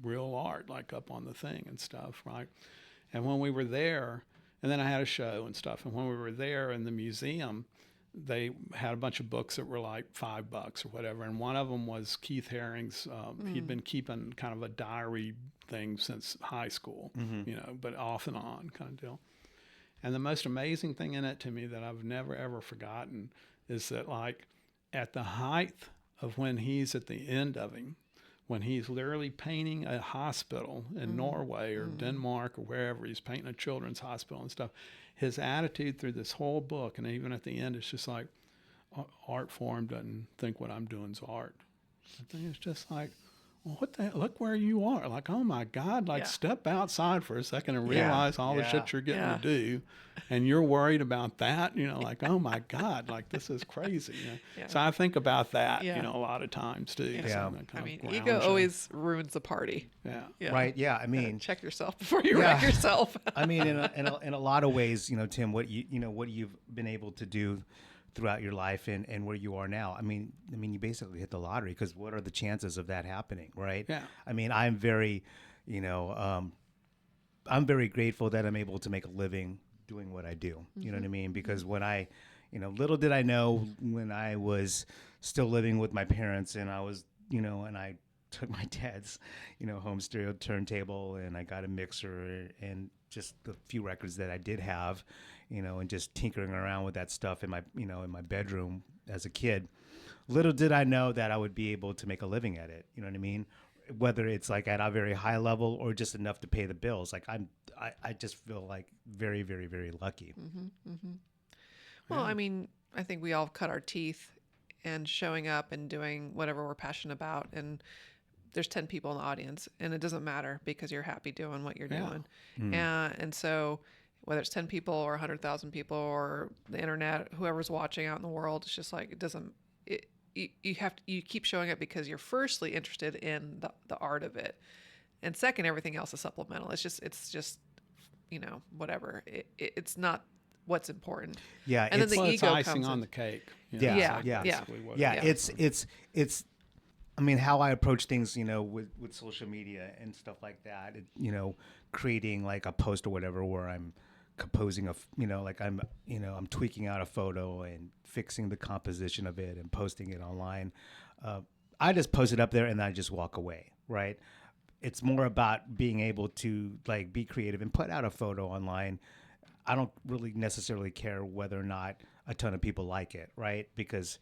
real art like up on the thing and stuff, right? And when we were there, and then I had a show and stuff, and when we were there in the museum, they had a bunch of books that were like $5 or whatever, and one of them was Keith Haring's. He'd been keeping kind of a diary thing since high school, you know, but off and on kind of deal. And the most amazing thing in it to me that I've never ever forgotten is that, like, at the height of when he's at the end of him, when he's literally painting a hospital in Norway or Denmark or wherever, he's painting a children's hospital and stuff, his attitude through this whole book, and even at the end, it's just like, art form doesn't think what I'm doing is art. I think it's just like, well, what the hell? Look where you are. Like, oh my God, like step outside for a second and realize all the shit you're getting to do. And you're worried about that, you know, like, oh my God, like this is crazy. You know? So I think about that, you know, a lot of times too. Yeah. So I mean, ego always ruins the party. Yeah. Right. Yeah. I mean, check yourself before you wreck yourself. I mean, in a lot of ways, you know, Tim, what you've been able to do throughout your life and where you are now. I mean, you basically hit the lottery, because what are the chances of that happening, right? Yeah. I mean, I'm very, you know, I'm very grateful that I'm able to make a living doing what I do. You know what I mean? Because when I, you know, little did I know when I was still living with my parents and I was, you know, and I took my dad's, you know, home stereo turntable and I got a mixer and just the few records that I did have, you know, and just tinkering around with that stuff in my, you know, in my bedroom as a kid. Little did I know that I would be able to make a living at it. You know what I mean? Whether it's like at a very high level or just enough to pay the bills. Like I just feel like very, very, very lucky. Well, I mean, I think we all cut our teeth and showing up and doing whatever we're passionate about. And there's 10 people in the audience and it doesn't matter because you're happy doing what you're doing. And so whether it's 10 people or 100,000 people or the internet, whoever's watching out in the world. It's just like, it doesn't, you keep showing up because you're firstly interested in the art of it. And second, everything else is supplemental. It's just, whatever. It's not what's important. Yeah. And then the ego it's icing comes on in. the cake. Yeah. It's I mean, how I approach things, with social media and stuff like that, creating like a post or whatever, where I'm composing I'm tweaking out a photo and fixing the composition of it and posting it online. I just post it up there and I just walk away. Right. It's more about being able to like be creative and put out a photo online. I don't really necessarily care whether or not a ton of people like it. Right. Because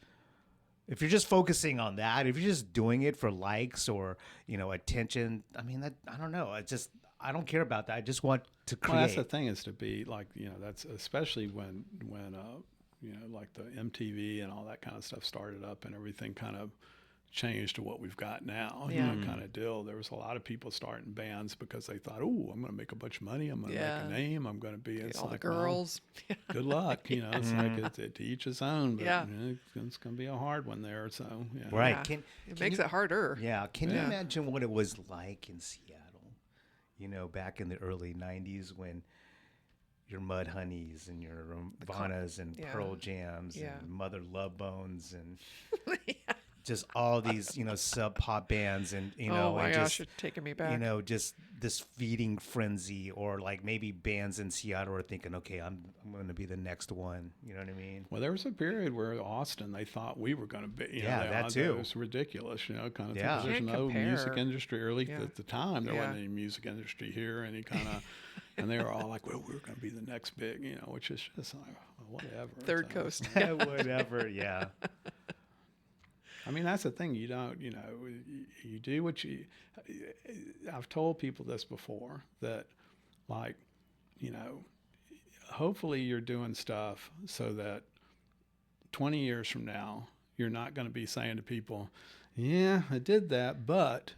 if you're just focusing on that, if you're just doing it for likes or, attention, I mean, I don't know. I don't care about that. I just want to create. Well, that's the thing, is to be like, that's especially when like the MTV and all that kind of stuff started up and everything kind of changed to what we've got now, kind of deal. There was a lot of people starting bands because they thought, oh, I'm going to make a bunch of money. I'm going to make a name. I'm going to be all the girls. Well, good luck. It's like to each his own. But, it's going to be a hard one there. So right. Yeah. It makes it harder. Yeah. Can you imagine what it was like in Seattle? Back in the early '90s when your Mud Honeys and your Nirvanas and Pearl Jams and Mother Love Bones and just all these, sub pop bands and, oh my and gosh, just, you're taking me back. Just this feeding frenzy, or like maybe bands in Seattle are thinking, okay, I'm going to be the next one. You know what I mean? Well, there was a period where Austin, they thought we were going to be, that too. It was ridiculous, kind of yeah. thing. There's no music industry, or at least Yeah. at the time, there wasn't any music industry here, any kind of, and they were all like, well, we're going to be the next big, which is just like, well, whatever. Third Coast. Whatever, yeah. I mean, that's the thing. You don't, you do what I've told people this before, that like, hopefully you're doing stuff so that 20 years from now, you're not going to be saying to people, yeah, I did that, but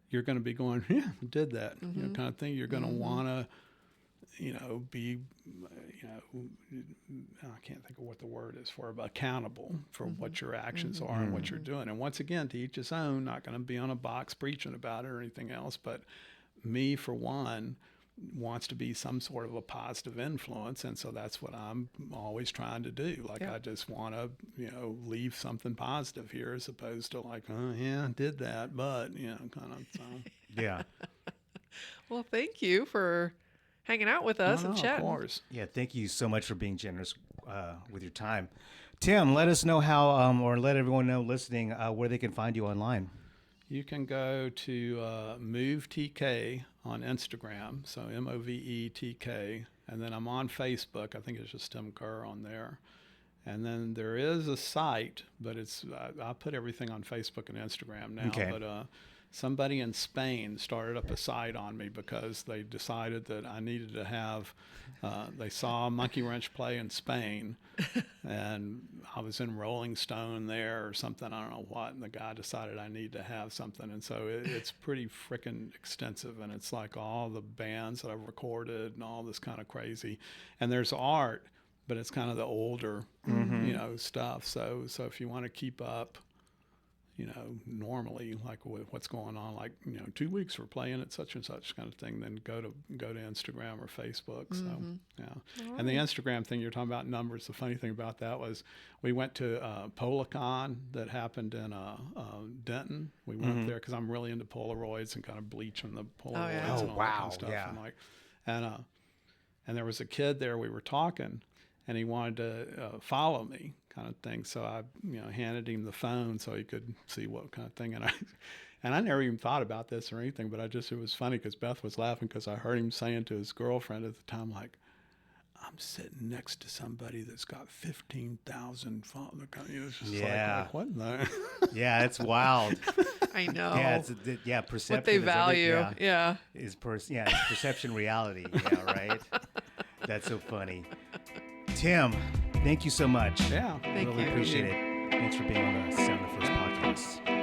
you're going to be going, yeah, I did that, kind of thing. You're going to want to, be, I can't think of what the word is for, but accountable for what your actions are and what you're doing. And once again, to each his own, not going to be on a box preaching about it or anything else. But me, for one, wants to be some sort of a positive influence. And so that's what I'm always trying to do. Like, I just want to, leave something positive here, as opposed to like, oh, yeah, I did that, but, kind of. So. Yeah. Well, thank you for hanging out with us and chatting. Of course. Yeah, thank you so much for being generous with your time. Tim, let us know how, or let everyone know listening, where they can find you online. You can go to MoveTK on Instagram, so MoveTK, and then I'm on Facebook. I think it's just Tim Kerr on there. And then there is a site, but I put everything on Facebook and Instagram now. Okay. But somebody in Spain started up a site on me because they decided that I needed to have, they saw Monkey Wrench play in Spain, and I was in Rolling Stone there or something, I don't know what, and the guy decided I need to have something. And so it's pretty freaking extensive, and it's like all the bands that I've recorded and all this kind of crazy. And there's art, but it's kind of the older, stuff. So if you want to keep up, normally, like what's going on, like, 2 weeks we're playing at such and such kind of thing, then go to Instagram or Facebook. So, yeah. All And the right. Instagram thing, you're talking about numbers. The funny thing about that was we went to Policon that happened in Denton. We went up there because I'm really into Polaroids and kind of bleaching the Polaroids yeah. and all that kind wow, of stuff. yeah. And there was a kid there, we were talking, and he wanted to follow me, kind of thing. So I, handed him the phone so he could see what kind of thing. And I never even thought about this or anything, but it was funny because Beth was laughing because I heard him saying to his girlfriend at the time, like, I'm sitting next to somebody that's got 15,000 followers. It's just like, what in the? Yeah, it's wild. I know. Yeah, perception. What they is value. Yeah. It's perception reality. Yeah, right. That's so funny. Tim, thank you so much. Yeah. Thank really you. appreciate it. Thanks for being on the Sound of First podcast.